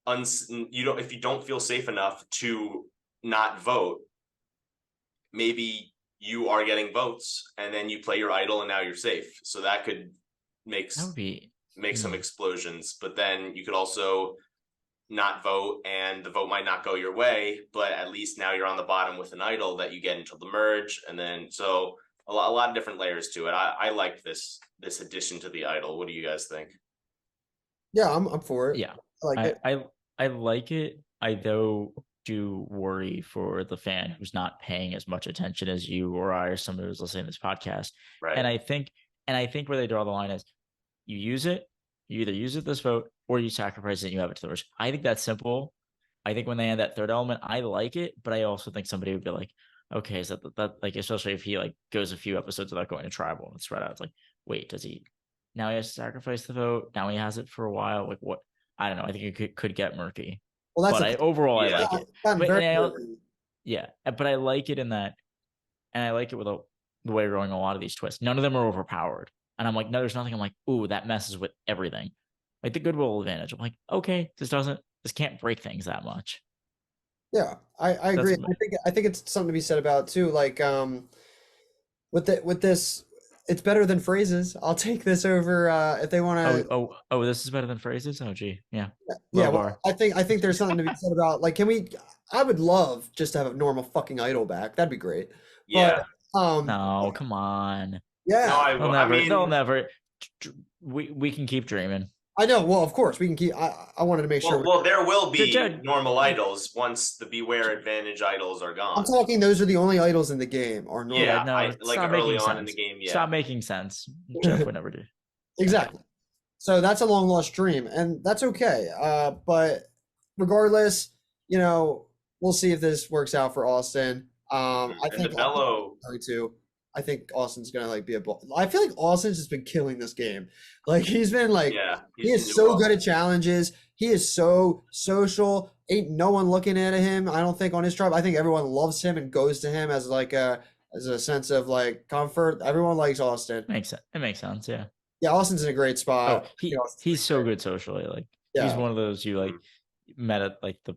if you don't feel safe enough to not vote, maybe you are getting votes and then you play your idol and now you're safe. So that could make some explosions. But then you could also not vote and the vote might not go your way, but at least now you're on the bottom with an idol that you get until the merge. And then so a lot of different layers to it. I liked this addition to the idol. What do you guys think? Yeah, I'm for it. Yeah, I like it. I like it. I though do worry for the fan who's not paying as much attention as you or I or somebody who's listening to this podcast. Right. And I think where they draw the line is you use it, you either use it this vote or you sacrifice it and you have it to the merge. I think that's simple. I think when they add that third element, I like it, but I also think somebody would be like, okay, is that like, especially if he like goes a few episodes without going to tribal and spread out. It's like, wait, does he now he has to sacrifice the vote? Now he has it for a while. Like what? I don't know. I think it could get murky. Well, that's But overall I Yeah. like it. But I like it in that, and I like it with the way we're going a lot of these twists. None of them are overpowered, and I'm like, no, there's nothing. I'm like, ooh, that messes with everything. Like the goodwill advantage. I'm like, okay, this can't break things that much. Yeah, I agree. I think it's something to be said about too. Like with this, it's better than phrases. I'll take this over if they want to. Oh, this is better than phrases. Oh, gee, yeah. Yeah, well, I think there's something to be said about like, I would love just to have a normal fucking idol back. That'd be great. Yeah. But, no, come on. Yeah. No, they'll never. We can keep dreaming. I know. Well, of course we can keep. I wanted to make sure. Well, there will be normal idols once the Beware Advantage idols are gone. I'm talking. Those are the only idols in the game. Are normal. Yeah, no, like early on in the game. Yeah, stop making sense. Jeff would never do. Exactly. So that's a long lost dream, and that's okay. But regardless, we'll see if this works out for Austin. I think I think Austin's gonna be I feel like Austin's just been killing this game. Like he's been he is so good at challenges. He is so social. Ain't no one looking at him. I don't think on his tribe. I think everyone loves him and goes to him as a sense of comfort. Everyone likes Austin. It makes sense. Yeah. Yeah, Austin's in a great spot. He's so good socially. He's one of those you met at the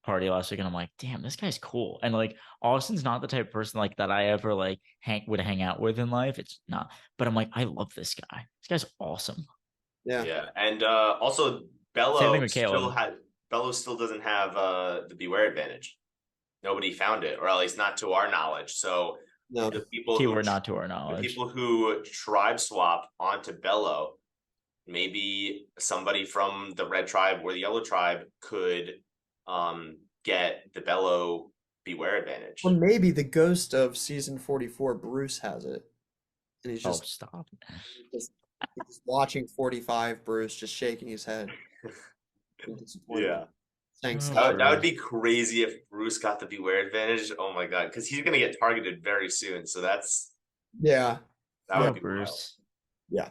party last week, and I'm like, damn, this guy's cool. And Austin's not the type of person that I ever would hang out with in life. It's not. But I'm like, I love this guy. This guy's awesome. Yeah. Yeah, and also Bello still doesn't have the Beware Advantage. Nobody found it, or at least not to our knowledge. So. No, the people not to our knowledge. The people who tribe swap onto Bello, maybe somebody from the red tribe or the yellow tribe could get the Bello Beware Advantage. Or maybe the ghost of season 44, Bruce, has it. And he's just stop. He's watching 45, Bruce just shaking his head. Yeah. Thanks. That would be crazy if Bruce got the Beware Advantage. Oh my god, because he's gonna get targeted very soon. So that would be Bruce. Yeah.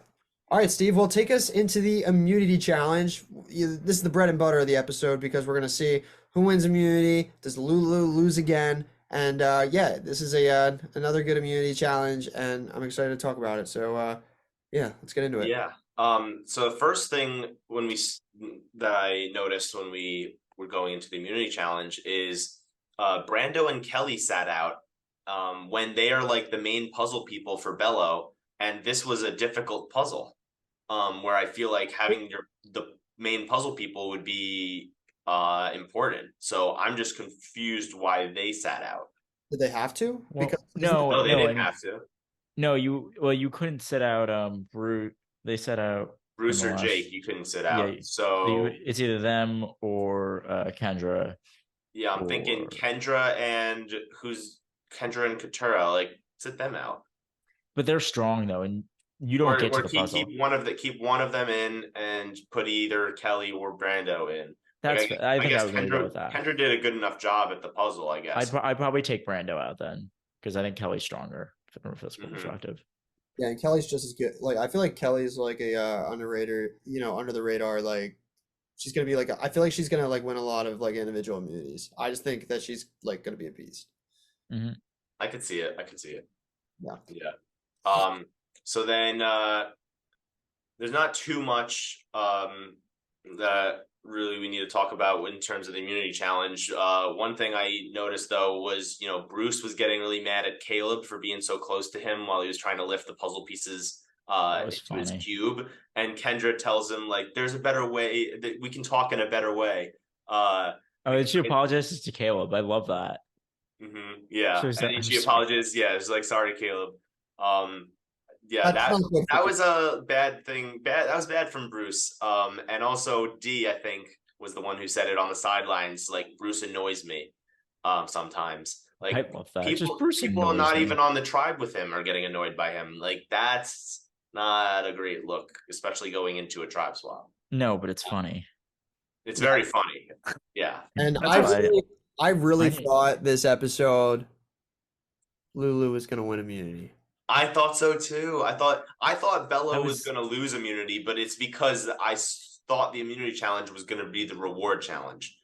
All right, Steve. Well, take us into the immunity challenge. This is the bread and butter of the episode because we're gonna see who wins immunity. Does Lulu lose again? And this is another good immunity challenge, and I'm excited to talk about it. So let's get into it. Yeah. So the first thing that I noticed when we were going into the immunity challenge is Brando and Kelly sat out when they are the main puzzle people for Bello, and this was a difficult puzzle where I feel like having the main puzzle people would be important. So I'm just confused why they sat out. Did they have to? Well, Because isn't no, No, they no, I didn't mean, have to. no, you couldn't sit out Brute. They set out in Bruce the or Jake, last, you couldn't sit yeah. out. So So it's either them or Kendra yeah, I'm thinking or, Kendra and Kendra and Katura, like sit them out. but they're strong though, and you don't get to Or the keep puzzle. keep one of them in and put either Kelly or Brando in. That's, I I think I guess was gonna go with that. Kendra did a good enough job at the puzzle, I guess. I'd probably take Brando out then because I think Kelly's stronger from a physical perspective. Yeah, and Kelly's just as good. Like I feel like Kelly's like a underrated, under the radar. Like she's gonna be like I feel like she's gonna like win a lot of like individual immunities. I just think that she's like gonna be a beast. Hmm. I could see it. I could see it. Yeah. Yeah. So then there's not too much that really we need to talk about in terms of the immunity challenge. One thing I noticed though was, Bruce was getting really mad at Caleb for being so close to him while he was trying to lift the puzzle pieces That was into his funny. cube. And Kendra tells him like, there's a better way that we can talk in a better way. Oh, and she apologizes to Caleb. I love that. Yeah. So is And that then I'm she sorry. apologizes. Yeah. It's like, sorry, Caleb. Yeah, That sounds good for that me. was a bad thing. That was bad from Bruce. And also D, I think, was the one who said it on the sidelines. Like Bruce annoys me. Sometimes, I like love that. Just Bruce people annoys not me. even on the tribe with him are getting annoyed by him. Like that's not a great look, especially going into a tribe swap. No, but it's funny. It's very funny. Yeah. And That's why I really I thought this episode Lulu was gonna win immunity. I thought so too. I thought Bella was was going to lose immunity, but it's because I thought the immunity challenge was going to be the reward challenge.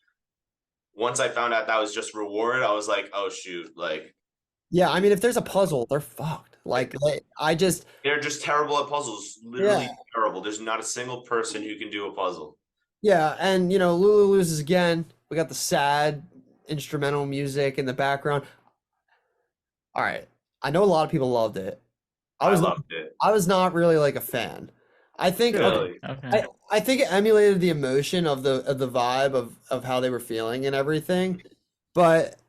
Once I found out that was just reward, I was like, "Oh shoot!" Like, Yeah, I mean, if there's a puzzle, they're fucked. Like, they're just terrible at puzzles. Literally Yeah. terrible. There's not a single person who can do a puzzle. yeah, and Lulu loses again. We got the sad instrumental music in the background. All right, I know a lot of people loved it. I loved it. I was not really like a fan. I think Really? okay. I think it emulated the emotion of the vibe of how they were feeling and everything, but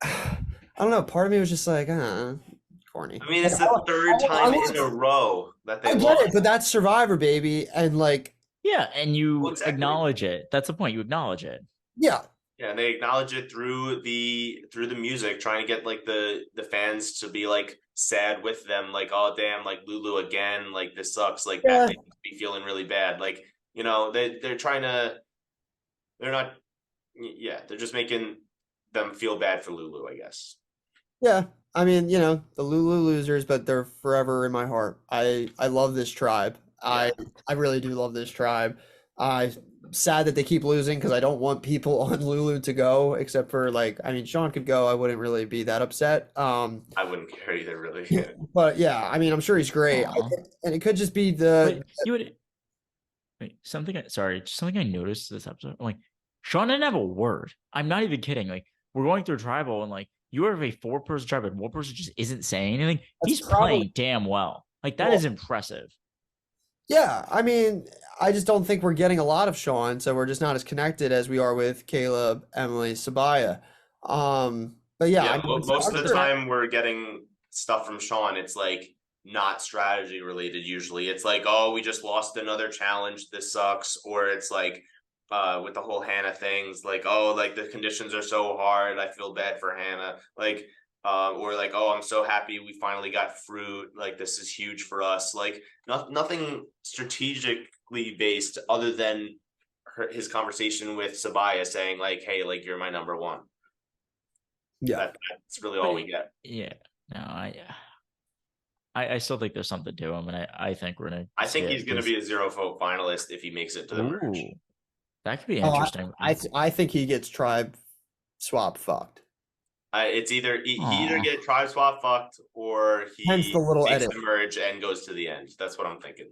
I don't know. Part of me was just like, corny. I mean, it's the third time in a row that they I get lost. it, but that's Survivor, baby, and like, Yeah, and you Well, exactly. acknowledge it. That's the point. You acknowledge it. yeah, Yeah, and they acknowledge it through the music, trying to get like the fans to be like sad with them, like, oh damn, like Lulu again, like this sucks, like Yeah. that makes me feeling really bad. Like, they're trying to they're not yeah, they're just making them feel bad for Lulu, I guess. yeah. I mean, the Lulu losers, but they're forever in my heart. I love this tribe. I really do love this tribe. I sad that they keep losing because I don't want people on Lulu to go, except for like, I mean, Sean could go. I wouldn't really be that upset. I wouldn't care either, really. But yeah, I mean, I'm sure he's great, Aw. and it could just be the But you would wait, just something I noticed this episode. I'm like, Sean didn't have a word. I'm not even kidding. Like, we're going through tribal and like you have a 4-person tribe and one person just isn't saying anything. He's playing damn well. Like that is impressive. Yeah, I mean, I just don't think we're getting a lot of Sean, so we're just not as connected as we are with Caleb, Emily, Sabaya. But yeah, Yeah, I mean, most of I'm the sure- time we're getting stuff from Sean. It's like not strategy related usually. It's like, oh, we just lost another challenge. This sucks. Or it's like with the whole Hannah things, like, oh, like the conditions are so hard. I feel bad for Hannah. Like, or like, oh, I'm so happy we finally got fruit. Like, this is huge for us. Like, nothing strategically based other than his conversation with Sabaya saying, like, hey, like, you're my number one. Yeah. That's really all we get. Yeah. No, I still think there's something to him, and I think we're gonna. I think he's going to be a 0 vote finalist if he makes it to the merge. Ooh, that could be Oh, interesting. I think he gets tribe swap fucked. It's either he Aw. either get tribe swap fucked or Hence he the little makes edit. the merge and goes to the end. That's what I'm thinking.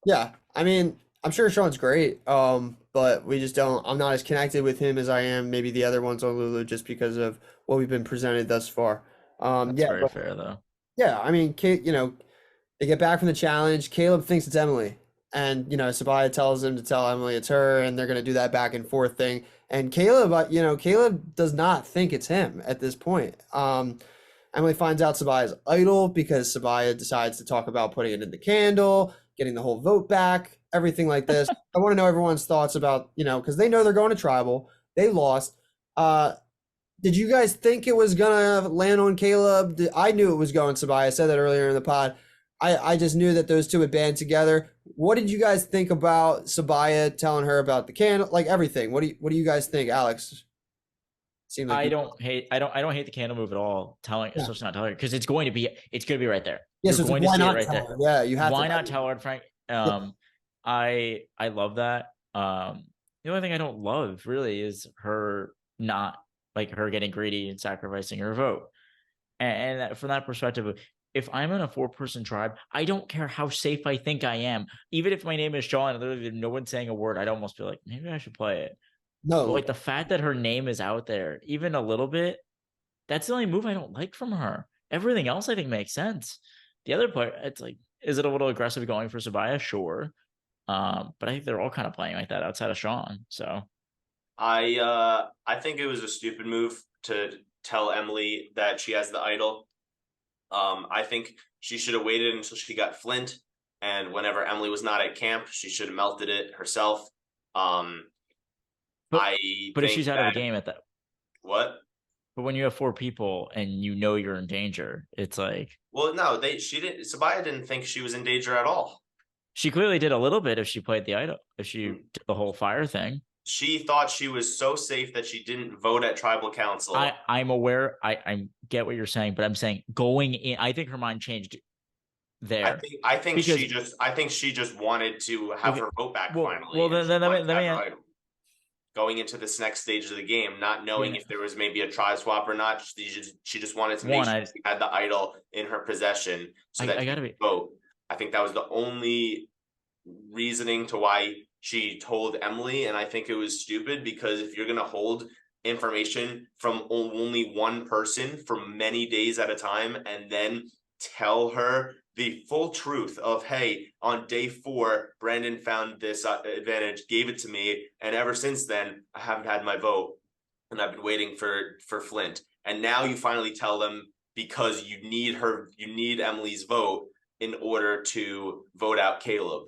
Yeah, I mean, I'm sure Sean's great, but we just don't. I'm not as connected with him as I am maybe the other ones on Lulu, just because of what we've been presented thus far. That's Yeah, very but fair though. yeah, I mean, Kate, they get back from the challenge. Caleb thinks it's Emily. And, Sabaya tells him to tell Emily it's her, and they're going to do that back and forth thing. And Caleb, Caleb does not think it's him at this point. Emily finds out Sabaya's idol because Sabaya decides to talk about putting it in the candle, getting the whole vote back, everything like this. I want to know everyone's thoughts about, because they know they're going to tribal. They lost. Did you guys think it was gonna land on Caleb? I knew it was going Sabaya. I said that earlier in the pod. I just knew that those two would band together. What did you guys think about Sabaya telling her about the candle, like everything? What do you guys think, Alex? Seemed like I don't hate the candle move at all. Especially not telling her, because it's going to be right there. Yeah, You're so going to why see it not right tell there. her? Yeah, you have Why to. not tell her, Frank? I love that. The only thing I don't love really is her not, like, her getting greedy and sacrificing her vote. And from that perspective, if I'm in a 4-person tribe, I don't care how safe I think I am. Even if my name is Sean and literally no one's saying a word, I'd almost be like, maybe I should play it. But No, like the fact that her name is out there, even a little bit, that's the only move I don't like from her. Everything else I think makes sense. The other part, it's like, is it a little aggressive going for Sabaya? Sure. But I think they're all kind of playing like that outside of Sean. So I think it was a stupid move to tell Emily that she has the idol. I think she should have waited until she got Flint, and whenever Emily was not at camp, she should have melted it herself. but I but if think she's out of the game at that, what? but when you have 4 people and you're in danger, it's like, Well, no, she didn't. Sabaya didn't think she was in danger at all. she clearly did a little bit if she played the idol, if she Mm. did the whole fire thing. She thought she was so safe that she didn't vote at tribal council. I'm aware. I get what you're saying, but I'm saying going in, I think her mind changed there. I think because she just wanted to have her vote back finally. Well, and then she let wanted to me have her idol. Going into this next stage of the game, not knowing if there was maybe a tribe swap or not. She just wanted to make sure she had the idol in her possession so that she could vote. I think that was the only reasoning to why she told Emily, and I think it was stupid, because if you're going to hold information from only one person for many days at a time and then tell her the full truth of, hey, on day 4 Brandon found this advantage, gave it to me, and ever since then I haven't had my vote and I've been waiting for Flint, and now you finally tell them because you need Emily's vote in order to vote out Caleb.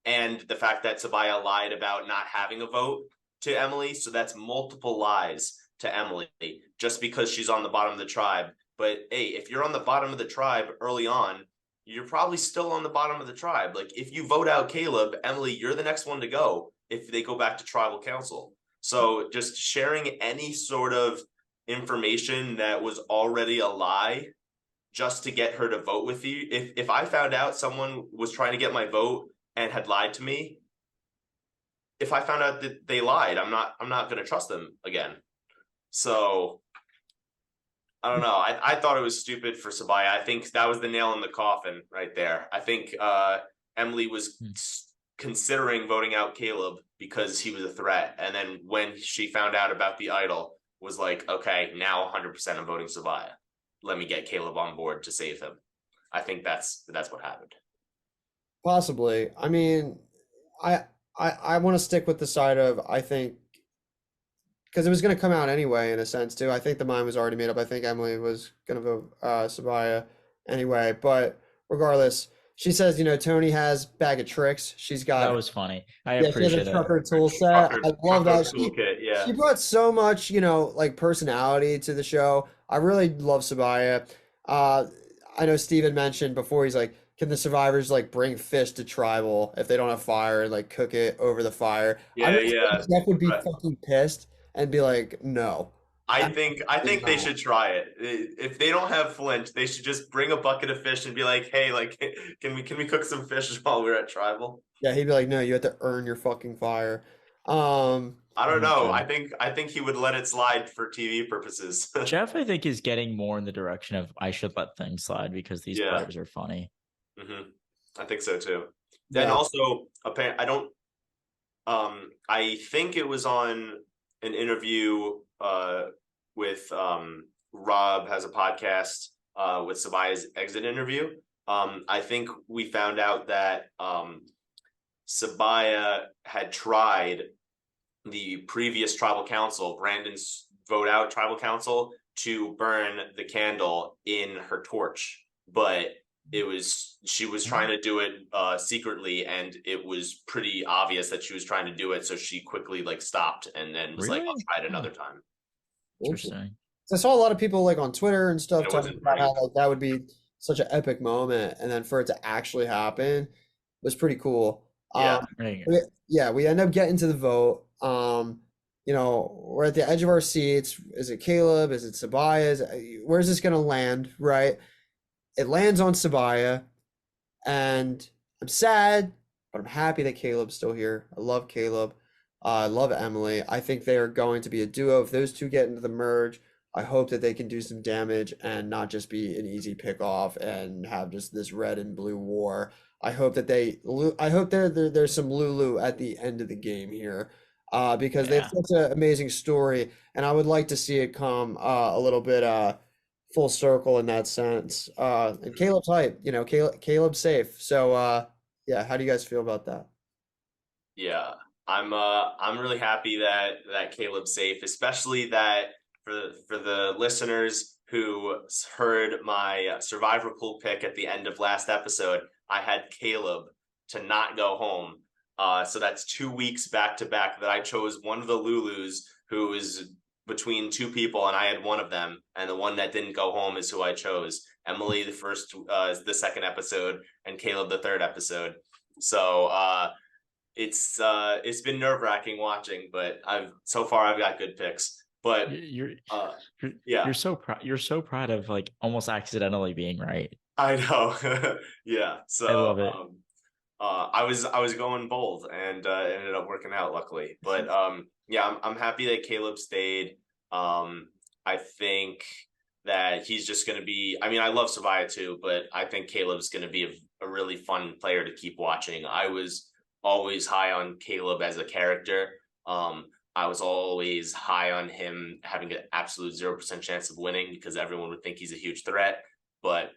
And the fact that Sabaya lied about not having a vote to Emily, so that's multiple lies to Emily just because she's on the bottom of the tribe. But hey, if you're on the bottom of the tribe early on, you're probably still on the bottom of the tribe. Like, if you vote out Caleb, Emily, you're the next one to go if they go back to tribal council. So just sharing any sort of information that was already a lie just to get her to vote with you. If I found out someone was trying to get my vote and had lied to me, if I found out that they lied, I'm not going to trust them again. So I don't know. I thought it was stupid for Sabaya. I think that was the nail in the coffin right there. I think Emily was considering voting out Caleb because he was a threat, and then when she found out about the idol, was like, okay, now 100% I'm voting Sabaya. Let me get Caleb on board to save him. I think that's what happened. Possibly. I mean, I want to stick with the side of, I think, because it was going to come out anyway, in a sense, too. I think the mind was already made up. I think Emily was going to vote Sabaya anyway. But regardless, she says, Tony has bag of tricks. She's got. That was funny. I she has appreciate a it. trucker tool set. I love that. Toolkit, She brought so much, like, personality to the show. I really love Sabaya. I know Steven mentioned before, he's like, can the survivors, like, bring fish to tribal if they don't have fire and, like, cook it over the fire? Yeah, yeah. Jeff would be fucking pissed and be like, no. I think they should try it. If they don't have Flint, they should just bring a bucket of fish and be like, hey, like, can we cook some fish while we're at tribal? Yeah, he'd be like, no, you have to earn your fucking fire. I don't know. I think he would let it slide for TV purposes. Jeff, I think, is getting more in the direction of, I should let things slide because these players are funny. Mm-hmm. I think so too. Then also, I think it was on an interview with Rob has a podcast with Sabaya's exit interview. I think we found out that Sabaya had tried the previous tribal council, Brandon's vote out tribal council, to burn the candle in her torch, but she was trying to do it secretly, and it was pretty obvious that she was trying to do it, so she quickly like stopped and then was like, I'll Really? try it another time. Interesting. So I saw a lot of people like on Twitter and stuff And it talking wasn't about how burning. like that would be such an epic moment, and then for it to actually happen was pretty cool. Yeah. There you go. Yeah, we end up getting to the vote. We're at the edge of our seats. Is it Caleb? Is it Sabaya? Where's this gonna land? Right? It lands on Sabaya, and I'm sad, but I'm happy that Caleb's still here. I love Caleb. I love Emily. I think they are going to be a duo. If those two get into the merge, I hope that they can do some damage and not just be an easy pick off and have just this red and blue war. I hope that I hope there's some Lulu at the end of the game here, because they have Yeah. such an amazing story, and I would like to see it come a little bit full circle in that sense. And Caleb's hype, Caleb's safe. So yeah, how do you guys feel about that? Yeah, I'm really happy that Caleb's safe, especially that for the listeners who heard my survivor pool pick at the end of last episode, I had Caleb to not go home. So that's 2 weeks back to back that I chose one of the Lulus who was between two people, and I had one of them, and the one that didn't go home is who I chose. Emily the second episode, and Caleb the third episode. So it's been nerve-wracking watching, but I've got good picks. But You're yeah, you're so proud of like almost accidentally being right. I know. Yeah, I so love it. I was going bold, and it ended up working out luckily. But yeah, I'm happy that Caleb stayed. I think that he's just going to be. I mean, I love Savaya too, but I think Caleb's going to be a really fun player to keep watching. I was always high on Caleb as a character. I was always high on him having an absolute 0% chance of winning because everyone would think he's a huge threat. But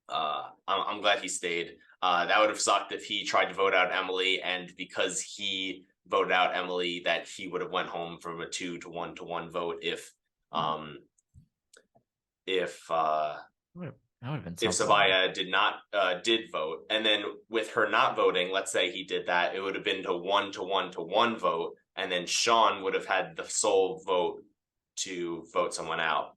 I'm glad he stayed. That would have sucked if he tried to vote out Emily, and because he voted out Emily, that he would have went home from a 2-to-1 vote if That would have been if something. Sabaya did vote, and then with her not voting, let's say he did that, it would have been to 1-to-1 vote, and then Sean would have had the sole vote to vote someone out,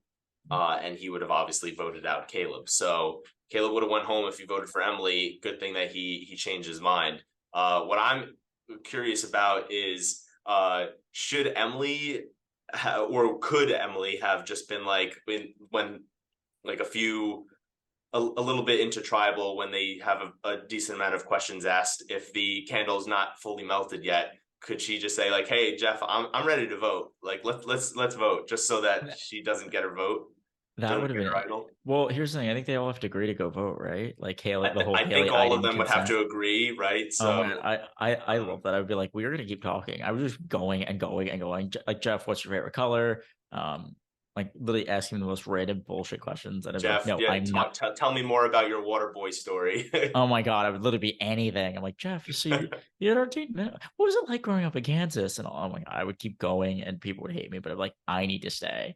and he would have obviously voted out Caleb. So Caleb would have went home if he voted for Emily. Good thing that he changed his mind. What I'm curious about is should Emily or could Emily have just been like when like a little bit into tribal, when they have a decent amount of questions asked, if the candle's not fully melted yet, could she just say like, hey Jeff, I'm ready to vote, like let's vote, just so that she doesn't get her vote, That doesn't would have get her been. idol. Well, here's the thing. I think they all have to agree to go vote, right? Like Haley, the whole I think Haley, I all of didn't them would have consent. to agree, right? Oh So my God, I love that. I would be like, we're gonna keep talking. I was just going and going and going. Like Jeff, what's your favorite color? Like literally asking the most random bullshit questions, and I'd be like, Jeff, no, yeah, I'm not. tell me more about your water boy story. Oh my God, I would literally be anything. I'm like, Jeff, you see, you had our team. What was it like growing up in Kansas? And oh my God, I would keep going, and people would hate me, but I'm like, I need to stay.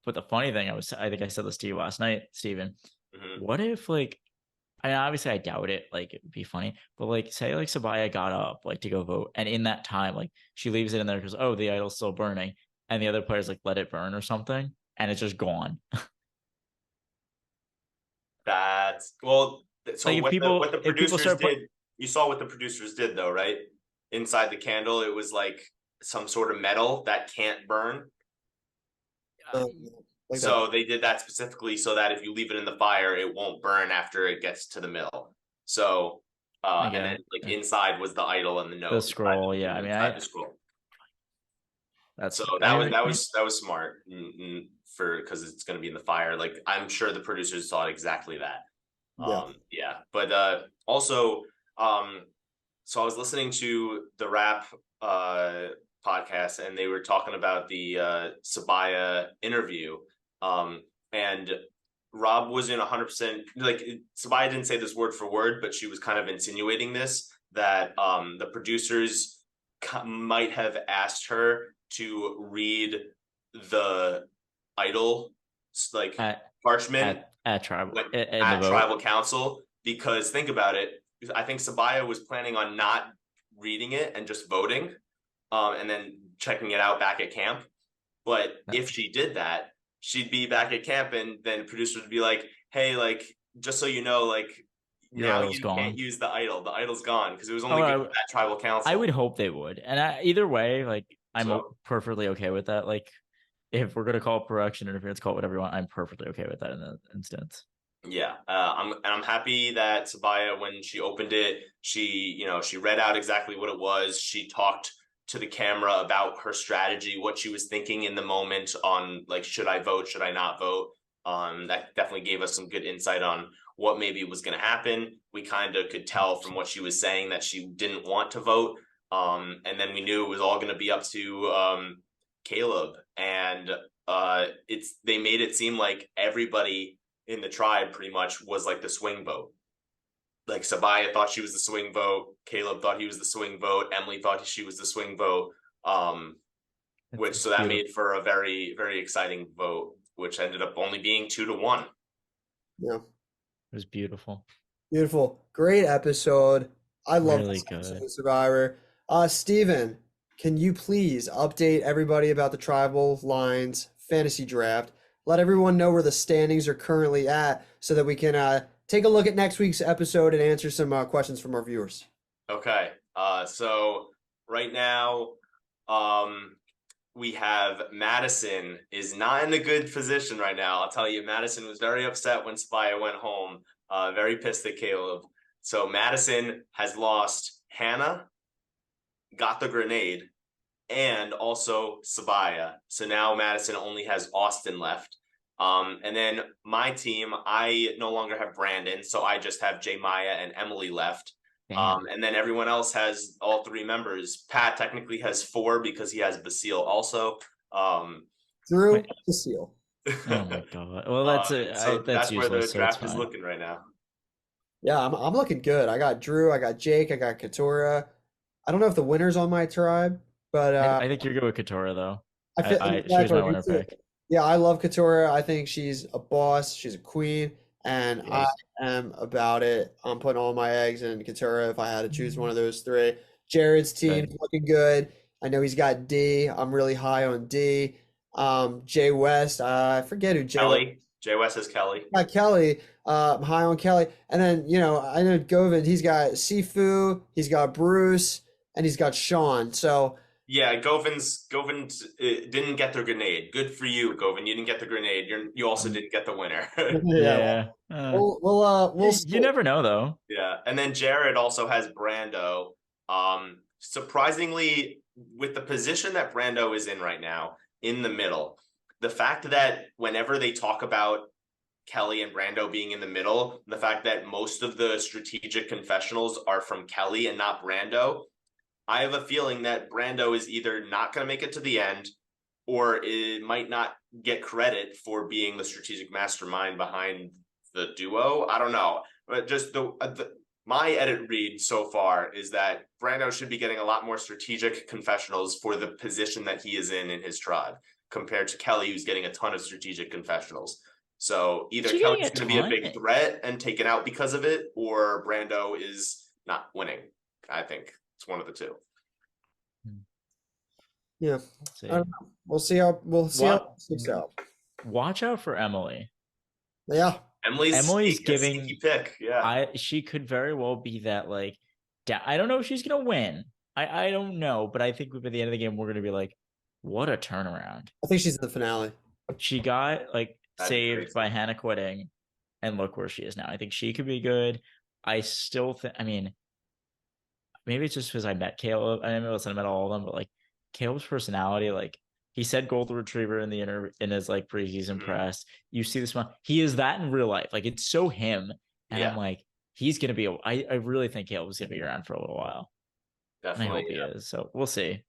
But the funny thing, I think I said this to you last night, Steven. Mhm. What if like, I mean, obviously I doubt it, like it would be funny, but like say like Sabaya got up like to go vote, and in that time, like she leaves it in there because oh the idol's still burning, and the other players like let it burn or something, and it's just gone. That's well. So Like what the if people producers start did, you saw what the producers did though, right? Inside the candle, it was like some sort of metal that can't burn. Uh, like that. So they did that specifically so that if you leave it in the fire, it won't burn after it gets to the mill. So and then again, like inside was the idol and the the note scroll, yeah. I mean, inside the scroll. that's So I mean, that was smart, for because it's going to be in the fire. Like I'm sure the producers thought exactly that. Yeah. Yeah, but also, so I was listening to the rap podcast, and they were talking about the Sabaya interview, and Rob wasn't 100% like Sabaya didn't say this word for word, but she was kind of insinuating this that the producers might have asked her to read the idol like parchment at tribal in the at vote. tribal council, because think about it, I think Sabaya was planning on not reading it and just voting, and then checking it out back at camp. But if she did that, she'd be back at camp, and then producers would be like, "Hey, like, just so you know, like, Your now idol's you gone." can't use the idol. The idol's gone because it was only good for that tribal council." I would hope they would, and either way, like, I'm perfectly okay with that. Like, if we're gonna call it production interference, call it whatever you want. I'm perfectly okay with that in that instance. Yeah, I'm happy that Sabaya, when she opened it, she read out exactly what it was. She talked to the camera about her strategy, what she was thinking in the moment on like, should I vote, should I not vote? That definitely gave us some good insight on what maybe was going to happen. We kind of could tell from what she was saying that she didn't want to vote, and then we knew it was all going to be up to Caleb, and they made it seem like everybody in the tribe pretty much was like the swing vote. Like Sabaya thought she was the swing vote, Caleb thought he was the swing vote, Emily thought she was the swing vote, that made for a very, very exciting vote, which ended up only being 2-1. Yeah, it was beautiful. Beautiful, great episode. I love really this good episode of Survivor. Steven, can you please update everybody about the Tribal Lines fantasy draft? Let everyone know where the standings are currently at so that we can take a look at next week's episode and answer some questions from our viewers. Okay. So right now, we have Madison is not in a good position right now. I'll tell you, Madison was very upset when Spia went home. Very pissed at Caleb. So Madison has lost Hannah, got the grenade, and also Sabaya. So now Madison only has Austin left. And then my team, I no longer have Brandon, so I just have J Maya and Emily left. And then everyone else has all 3 members. Pat technically has 4 because he has Basile also. Drew Basile. Oh my god! Well, that's that's where the useless, draft so is looking right now. Yeah, I'm looking good. I got Drew, I got Jake, I got Katura. I don't know if the winner's on my tribe, but I think you're good with Katora though. Exactly, she was my winner pick. Yeah, I love Katura. I think she's a boss. She's a queen, and Yes. I am about it. I'm putting all my eggs in Katura if I had to choose one of those 3. Jared's team's looking good. I know he's got D. I'm really high on D. Jay West, I forget who Jay West. Jay West has Kelly. Yeah, Kelly. I'm high on Kelly. And then, I know Govind, he's got Sifu, he's got Bruce, and he's got Sean. So yeah, Govind didn't get the grenade. Good for you, Govind. You didn't get the grenade. You also didn't get the winner. Yeah. We'll see. You never know though. Yeah, and then Jared also has Brando. Surprisingly, with the position that Brando is in right now, in the middle, the fact that whenever they talk about Kelly and Brando being in the middle, the fact that most of the strategic confessionals are from Kelly and not Brando, I have a feeling that Brando is either not going to make it to the end, or it might not get credit for being the strategic mastermind behind the duo. I don't know, but just my edit read so far is that Brando should be getting a lot more strategic confessionals for the position that he is in his tribe, compared to Kelly, who's getting a ton of strategic confessionals. So either Kelly's going to be a big threat and taken out because of it, or Brando is not winning. I think it's one of the 2. Yeah, we'll see how it sticks out. Watch out for Emily. Yeah, Emily's giving sneaky pick. Yeah, she could very well be that like. I don't know if she's gonna win. I don't know, but I think by the end of the game we're gonna be like, what a turnaround. I think she's in the finale. She got saved by Hannah quitting, and look where she is now. I think she could be good. I still think. I mean, maybe it's just because I met Caleb. I mean, listen, I met all of them, but Caleb's personality, he said golden retriever in his preseason press. You see this one, he is that in real life. It's so him, and I'm he's gonna be. I really think Caleb's gonna be around for a little while. Definitely, I hope he is. So we'll see.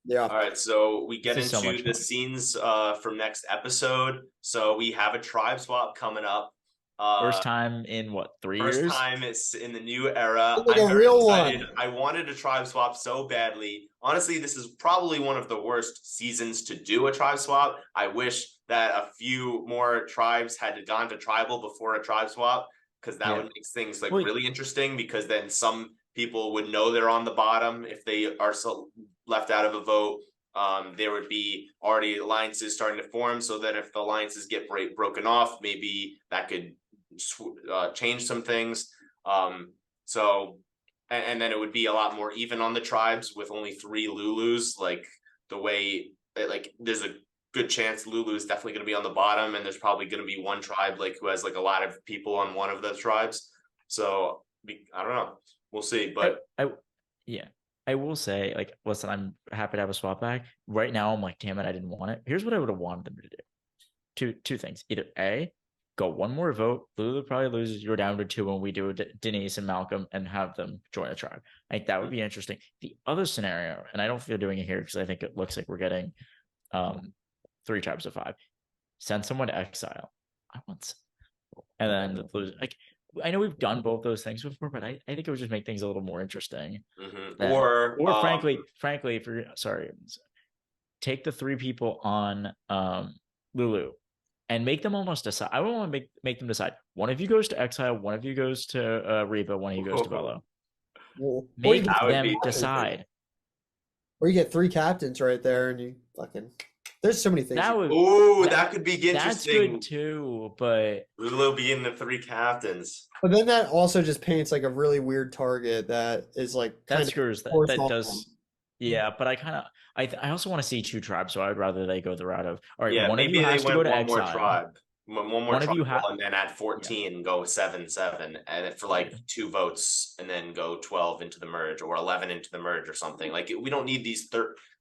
Yeah. All right, so we get into the scenes from next episode. So we have a tribe swap coming up. First time in what, 3 First years? time it's in the new era. Like I'm a very real excited. one. I wanted a tribe swap so badly. Honestly, this is probably one of the worst seasons to do a tribe swap. I wish that a few more tribes had gone to tribal before a tribe swap, because that Yeah. would make things like Well, really interesting, because then some people would know they're on the bottom if they are so left out of a vote. There would be already alliances starting to form, so that if the alliances get broken off, maybe that could change some things. So, and then it would be a lot more even on the tribes with only 3 Lulus. Like the way, like there's a good chance Lulu is definitely going to be on the bottom, and there's probably going to be one tribe like who has like a lot of people on one of the tribes. So I don't know. We'll see. But yeah, I will say, like, listen, I'm happy to have a swap back. Right now, I'm like, damn it, I didn't want it. Here's what I would have wanted them to do. Two things. Either A, go one more vote. Lulu probably loses. You're down to 2 when we do Denise and Malcolm and have them join a tribe. I think that would be interesting. The other scenario, and I don't feel doing it here because I think it looks like we're getting 3 tribes of 5. Send someone to exile. I want, and then lose. Like, I know we've done both those things before, but I think it would just make things a little more interesting. Or frankly, if you're sorry, take the 3 people on Lulu and make them almost decide. I want to make them decide. One of you goes to exile, one of you goes to Reba, one of you goes to Velo. Make them decide. Or you get 3 captains right there, and you fucking. There's so many things. That could be interesting. That's good too, but Lulu being the 3 captains. But then that also just paints like a really weird target that is like that screws that does. Yeah, but I also want to see 2 tribes, so I would rather they go the route of all right. One of you has to go to exile. More tribe. One more tribe, and then at 14 go 7-7, and for like 2 votes, and then go 12 into the merge or 11 into the merge or something. Like we don't need these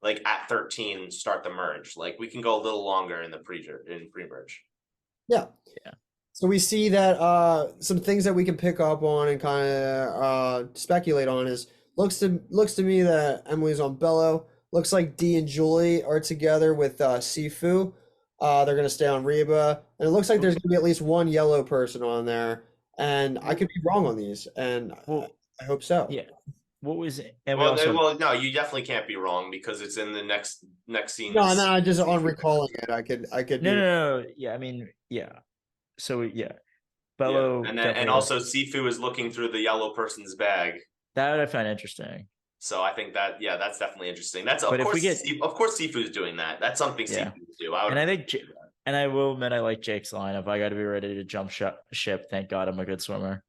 like at 13 start the merge. Like we can go a little longer in the pre-merge. Yeah. So we see that some things that we can pick up on and kind of speculate on is looks to me that Emily's on Bello. Looks like Dee and Julie are together with Sifu. They're gonna stay on Reba, and it looks like there's gonna be at least one yellow person on there. And I could be wrong on these, and I hope so. Yeah. What was it? And well, no, you definitely can't be wrong because it's in the next scene. No, I just on recalling it, I could. No. Yeah, I mean, yeah. So yeah, Bello, and also Sifu is looking through the yellow person's bag. That I find interesting. So I think that that's definitely interesting. That's of course Sifu's doing that. That's something Sifu would do. And I think, and I will admit, I like Jake's line of I got to be ready to jump ship. Thank God I'm a good swimmer.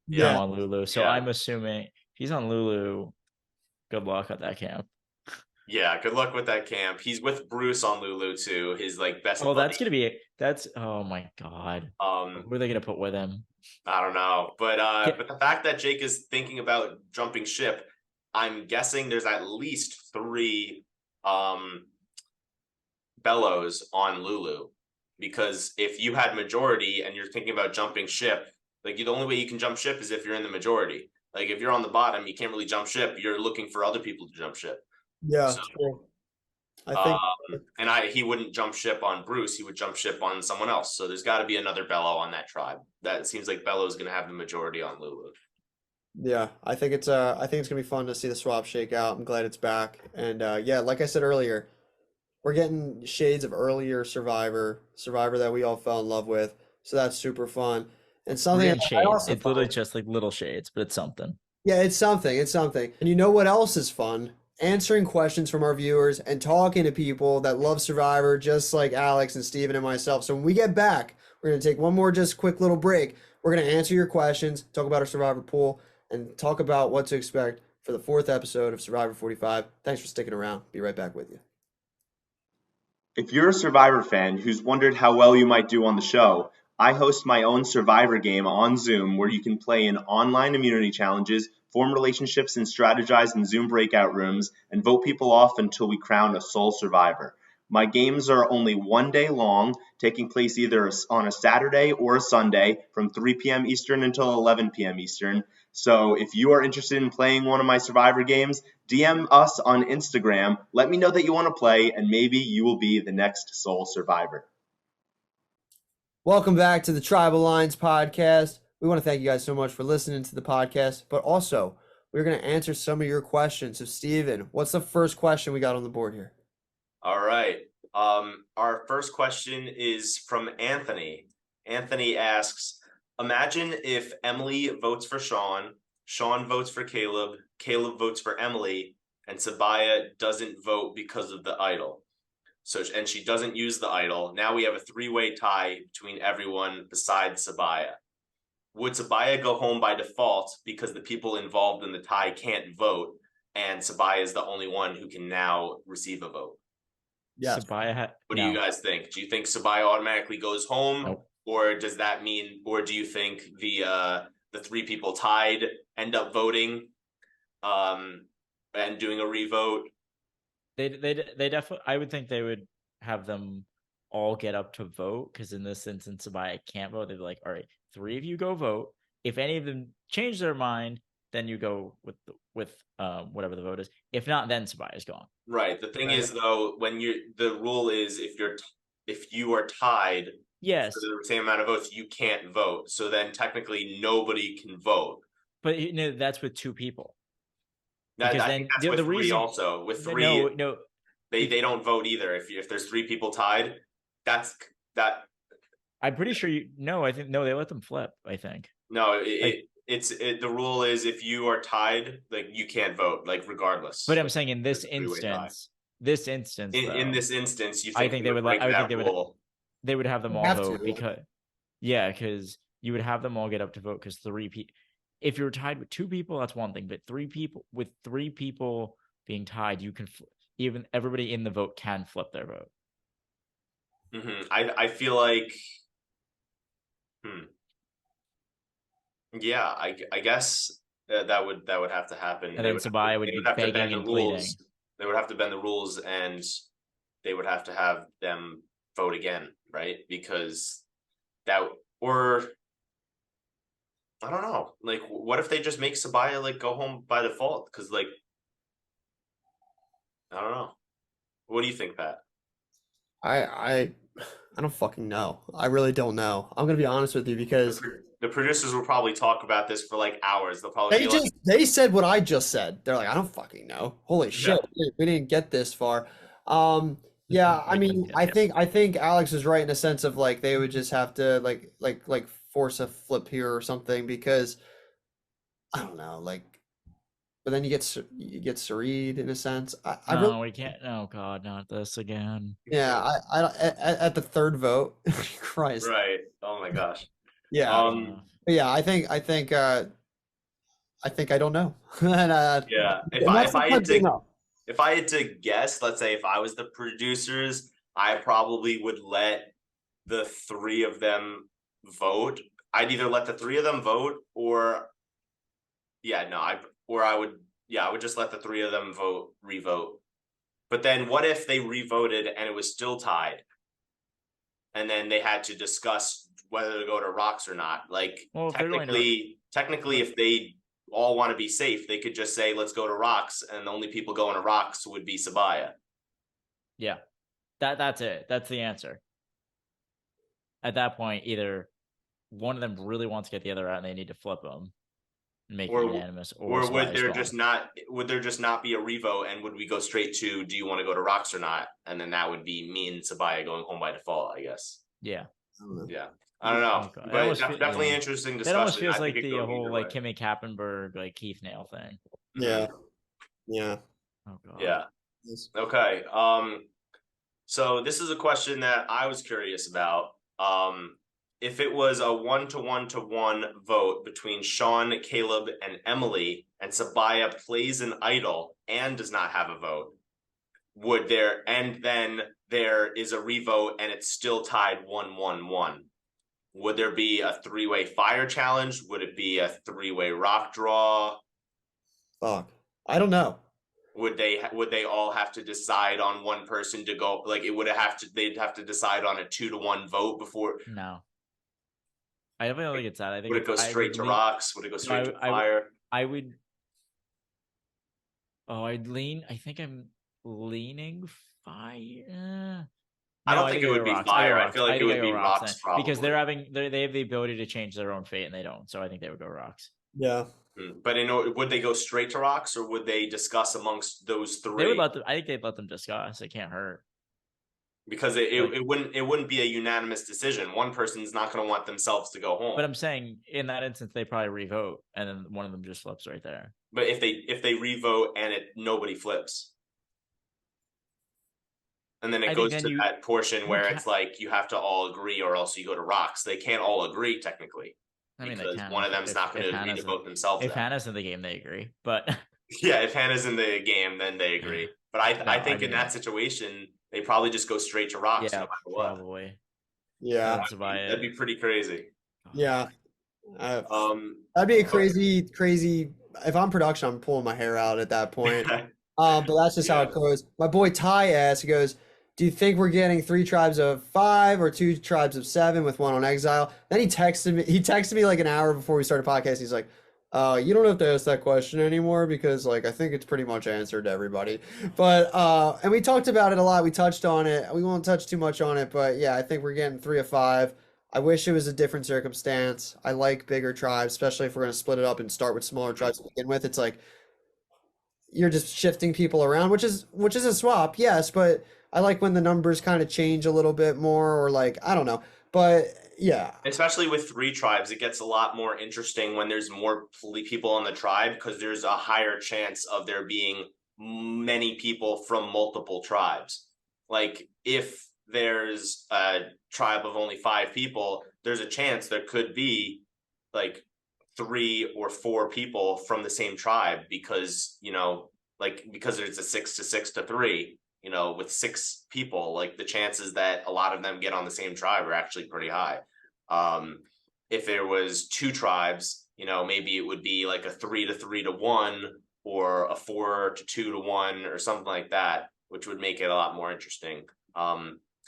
Yeah, I'm on Lulu. So I'm assuming he's on Lulu. Good luck at that camp. Yeah, good luck with that camp. He's with Bruce on Lulu too. His like best. Oh, buddy. That's oh my God. Who are they gonna put with him? I don't know, but the fact that Jake is thinking about jumping ship, I'm guessing there's at least 3 Bellows on Lulu, because if you had majority and you're thinking about jumping ship, like the only way you can jump ship is if you're in the majority. Like if you're on the bottom, you can't really jump ship. You're looking for other people to jump ship. Yeah, true. I think, he wouldn't jump ship on Bruce. He would jump ship on someone else. So there's got to be another Bello on that tribe. That seems like Bello is going to have the majority on Lulu. Yeah, I think it's gonna be fun to see the swap shake out. I'm glad it's back, and yeah, like I said earlier, we're getting shades of earlier Survivor that we all fell in love with. So that's super fun. And something it's literally just like little shades, but it's something. Yeah, it's something. And you know what else is fun? Answering questions from our viewers and talking to people that love Survivor, just like Alex and Steven and myself. So when we get back, we're going to take one more just quick little break. We're going to answer your questions, talk about our Survivor pool, and talk about what to expect for the 4th episode of Survivor 45. Thanks for sticking around. Be right back with you. If you're a Survivor fan who's wondered how well you might do on the show, I host my own Survivor game on Zoom where you can play in online immunity challenges, form relationships and strategize in Zoom breakout rooms, and vote people off until we crown a sole survivor. My games are only 1 day long, taking place either on a Saturday or a Sunday from 3 p.m. Eastern until 11 p.m. Eastern. So if you are interested in playing one of my Survivor games, DM us on Instagram, let me know that you want to play, and maybe you will be the next sole survivor. Welcome back to the Tribal Lines podcast. We want to thank you guys so much for listening to the podcast, but also we're going to answer some of your questions. So, Steven, what's the first question we got on the board here? All right. Our first question is from Anthony. Anthony asks, imagine if Emily votes for Sean, Sean votes for Caleb, Caleb votes for Emily, and Sabaya doesn't vote because of the idol. So, and she doesn't use the idol. Now we have a three-way tie between everyone besides Sabaya. Would Sabaya go home by default because the people involved in the tie can't vote, and Sabaya is the only one who can now receive a vote? Yes. Sabaya What do you guys think? Do you think Sabaya automatically goes home, Nope. or does that mean, or do you think the three people tied end up voting, and doing a revote? They definitely. I would think they would have them all get up to vote, because in this instance, Sabaya can't vote. They'd be like, all right, 3 of you go vote. If any of them change their mind, then you go with whatever the vote is. If not, then Sabaya's gone. Right. The thing is, though, when the rule is if you are tied, yes, for the same amount of votes, you can't vote. So then technically nobody can vote. But that's with 2 people. Because Because I then think that's the with three reason also. With 3, no, they don't vote either. If there's 3 people tied, that's that. I'm pretty sure I think they let them flip. I think No, the rule is if you are tied, like you can't vote, like regardless. But I'm saying in this It's a three-way tie. instance, in this instance, you I think think they would break that they would rule? they would have them all Have vote to. because you would have them all get up to vote, because 3 people. If you're tied with 2 people, that's one thing, but 3 people being tied, you can even everybody in the vote can flip their vote. I feel like, yeah, I guess that would have to happen. And then Sabaya would be begging and pleading. They would have to bend the rules, and they would have to have them vote again, right? Because or I don't know. Like, what if they just make Sabaya like go home by default? Because like, I don't know. What do you think, Pat? I don't fucking know. I really don't know. I'm gonna be honest with you because The producers will probably talk about this for like hours. They'll probably be like, they said what I just said. They're like, I don't fucking know. Holy shit, we didn't get this far. Yeah, I mean, I think Alex is right in a sense of like they would just have to like force a flip here or something, because I don't know, like, but then you get Sareed in a sense. I No, really, we can't. Oh God, not this again. yeah, I at the third vote, Christ, right. Oh my gosh. yeah, but yeah, I think I don't know. And, Yeah. If I had to guess, let's say if I was the producers, I probably would let the 3 of them vote. I'd either let the 3 of them vote, or I would just let the 3 of them revote. But then what if they revoted and it was still tied? And then they had to discuss whether to go to rocks or not. Like, Well, technically, if they all want to be safe, they could just say, let's go to rocks, and the only people going to rocks would be Sabaya. Yeah, that's it. That's the answer. At that point, either one of them really wants to get the other out and they need to flip them and make it unanimous, or would there just not be a revote, and would we go straight to, do you want to go to rocks or not? And then that would be me and Sabaya going home by default, I guess. Yeah. Yeah. I don't know. Okay. But it's definitely interesting discussion. That almost feels I like think the whole like Kimmy Kappenberg, like Keith Nail thing. Yeah. Yeah. Oh God. Yeah. Okay. So this is a question that I was curious about. If it was a 1-to-1-to-1 vote between Sean, Caleb, and Emily, and Sabaya plays an idol and does not have a vote, and then there is a revote and it's still tied 1-1-1. Would there be a 3-way fire challenge? Would it be a 3-way rock draw? Fuck. I don't know. Would they all have to decide on one person to go? Like, they'd have to decide on a 2-to-1 vote before. No. I don't think it's that. I think would it go straight to rocks? Would it go straight to fire? I would. Oh, I think I'm leaning fire. I No, don't think it I would go be Rocks. fire. I feel like I it think I would go be Rocks rocks then, because probably. they have the ability to change their own fate and they don't. So I think they would go Rocks. Yeah. But would they go straight to rocks, or would they discuss amongst those They would three? let them. I think they'd let them discuss. It can't hurt. Because Like, it wouldn't be a unanimous decision. One person's not going to want themselves to go home. but I'm saying in that instance, they probably revote, and then one of them just flips right there. But if they revote and nobody flips, and then I it think goes then to you- that portion where you it's like you have to all agree, or else you go to rocks. They can't all agree technically, I mean, they because can one of if- them's if- not going if to agree Hannah's to in- vote themselves If out. Hannah's in the game, they agree. But Yeah, if Hannah's in the game, then they agree. But I think in mean- that situation, they probably just go straight to rocks no yeah, matter what. probably. Yeah. That'd be pretty crazy. Yeah. That'd be a okay. crazy. If I'm production, I'm pulling my hair out at that point. But that's just how it goes. My boy Ty asks, he goes, "Do you think we're getting 3 tribes of 5 or 2 tribes of 7 with 1 on exile?" Then he texted me. He texted me like an hour before we started podcast. He's like, "You don't have to ask that question anymore because like I think it's pretty much answered to everybody." But and we talked about it a lot. We touched on it. We won't touch too much on it, but yeah, I think we're getting 3 of 5. I wish it was a different circumstance. I like bigger tribes, especially if we're going to split it up and start with smaller tribes to begin with. It's like you're just shifting people around, which is a swap, yes, but I like when the numbers kind of change a little bit more, or like I don't know, but yeah, Especially with 3 tribes, it gets a lot more interesting when there's more people on the tribe, because there's a higher chance of there being many people from multiple tribes. Like if there's a tribe of only 5 people, there's a chance there could be like 3 or 4 people from the same tribe, because because there's a 6 to 3, with 6 people, like the chances that a lot of them get on the same tribe are actually pretty high. If there was 2 tribes, maybe it would be like a 3 to 1 or a 4 to 2 to 1 or something like that, which would make it a lot more interesting.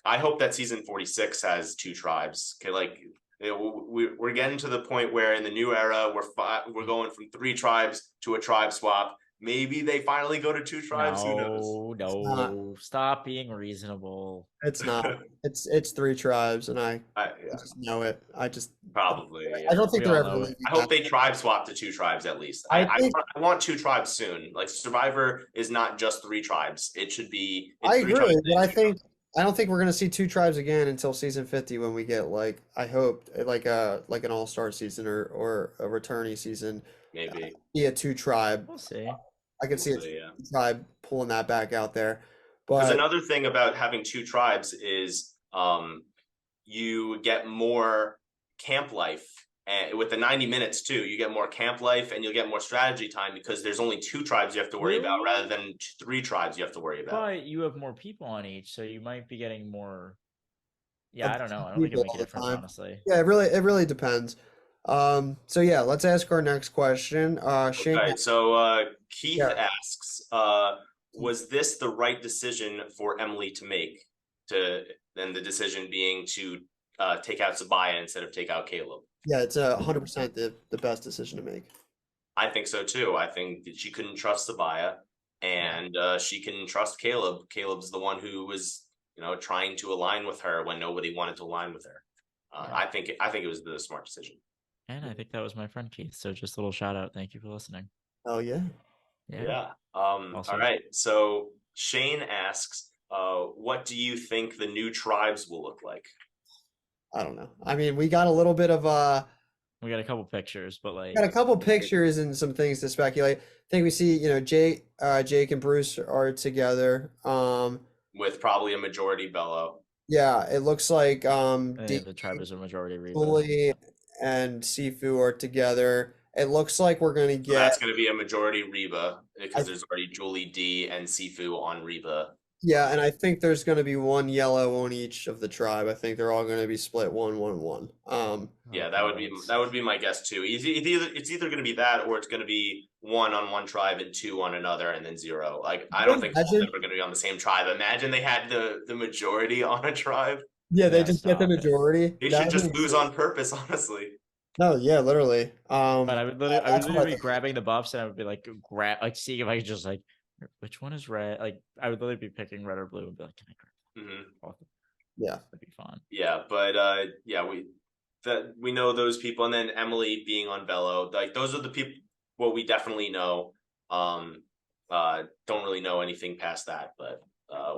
I hope that season 46 has 2 tribes. Okay, like we're getting to the point where in the new era we're going from 3 tribes to a tribe swap. Maybe they finally go to 2 tribes. Who knows? No, stop being reasonable. it's not. It's 3 tribes, and I Yeah, just know it. I just probably. I don't think We they're all ever know it. leaving I hope that. they tribe swap to 2 tribes at least. I I think- want 2 tribes soon. Like Survivor is not just 3 tribes. It should be. It's I 3 agree, tribes but I don't think we're gonna see 2 tribes again until season 50 when we get like I hope like an all-star season or a returnee season. maybe. Be a 2 tribe. We'll see. I could see We'll a see, yeah. tribe pulling that back out there. Because But another thing about having 2 tribes is you get more camp life. And with the 90 minutes too, you get more camp life and you'll get more strategy time, because there's only 2 tribes you have to worry about Really? rather than 3 tribes you have to worry about. But you have more people on each, so you might be getting more. Yeah, Of I don't know. I don't think it people make all a the difference, time. honestly. yeah, it really depends. So yeah, let's ask our next question. Shane, Okay, so Keith Yeah. asks, was this the right decision for Emily to make? Then the decision being to take out Sabaya instead of take out Caleb. yeah, it's 100% the best decision to make. I think so too. I think that she couldn't trust Sabaya, and she can trust Caleb. Caleb's the one who was, trying to align with her when nobody wanted to align with her. Yeah. I think it was the smart decision. And I think that was my friend Keith. So just a little shout out. Thank you for listening. Oh yeah. Yeah. Also- All right. So Shane asks, what do you think the new tribes will look like? I don't know. I mean, we got a little bit of We got a couple pictures, but like got a couple pictures and some things to speculate. I think we see, Jake and Bruce are together. With probably a majority Bello. Yeah, it looks like I think the tribe is a majority Reba. Julie and Sifu are together. It looks like we're gonna So get that's going to be a majority Reba, because I- there's already Julie D and Sifu on Reba. yeah, and I think there's gonna be 1 yellow on each of the tribe. I think they're all gonna be split 1-1-1. Yeah, that would be my guess too. It's either going to be that, or it's going to be 1 on one tribe and 2 on another, and then 0. Like I don't think they're Imagine- going to be on the same tribe. Imagine they had the majority on a tribe. Yeah, they Yeah, just get the stop it. majority. They That should just would be lose insane. on purpose, honestly. No, yeah, literally. But I would that's what literally I be think. grabbing the buffs and I would be like seeing if I could just which one is red? Like I would literally be picking red or blue and be like, can I grab Mhm. both? Yeah. That'd be fun. Yeah, but we know those people, and then Emily being on Velo, like those are the people. Well, we definitely know. Don't really know anything past that, but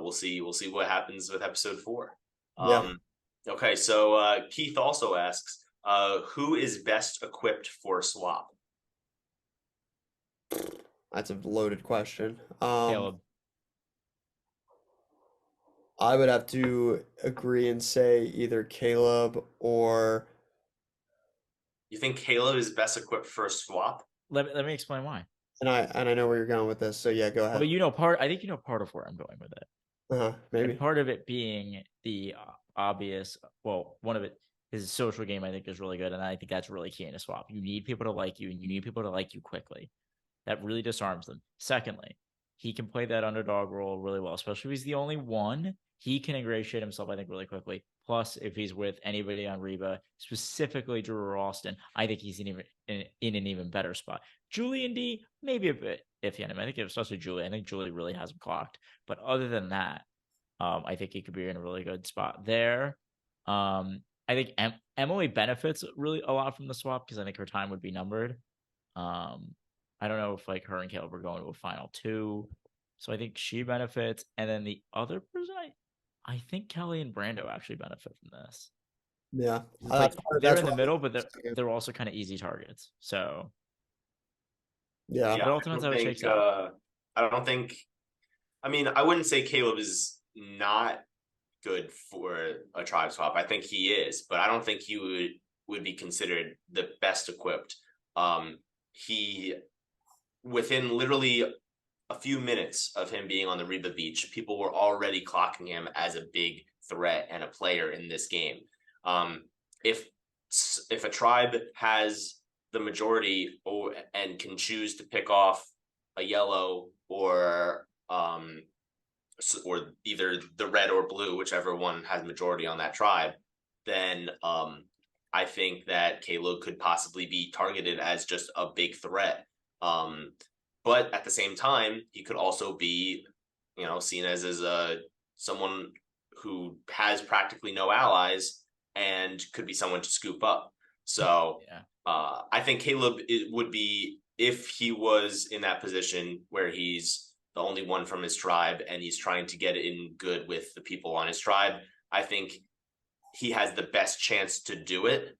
we'll see. We'll see what happens with episode 4. Yeah. Okay, so Keith also asks, who is best equipped for a swap? That's a loaded question. Caleb. I would have to agree and say either Caleb or You think Caleb is best equipped for a swap? Let me explain why. and I know where you're going with this. So yeah, go But ahead. you know part. I think you know part of where I'm going with it. Maybe. And part of it being the obvious. Well, one of it, his social game, I think, is really good, and I think that's really key in a swap. You need people to like you, and you need people to like you quickly. That really disarms them. Secondly, he can play that underdog role really well, especially if he's the only one. He can ingratiate himself, I think, really quickly. Plus, if he's with anybody on Reba, specifically Drew or Austin, I think he's in an even better spot. Julian D, maybe a bit iffy on him. I think especially Julie. I think Julie really has him clocked. But other than that, I think he could be in a really good spot there. I think Emily benefits really a lot from the swap because I think her time would be numbered. I don't know if like her and Caleb are going to a final 2, so I think she benefits. And then the other person, I think Kelly and Brando actually benefit from this. Yeah. It's like they're in the what middle, but they're also kind of easy targets. So yeah. it all depends how it shakes out. I don't think. I mean, I wouldn't say Caleb is not good for a tribe swap. I think he is, but I don't think he would be considered the best equipped. He within literally a few minutes of him being on the Reba Beach, people were already clocking him as a big threat and a player in this game. If a tribe has the majority and can choose to pick off a yellow or either the red or blue, whichever one has majority on that tribe, then I think that Caleb could possibly be targeted as just a big threat. But at the same time, he could also be, seen as someone who has practically no allies and could be someone to scoop up. So I think Caleb would be, if he was in that position where he's the only one from his tribe and he's trying to get in good with the people on his tribe, I think he has the best chance to do it.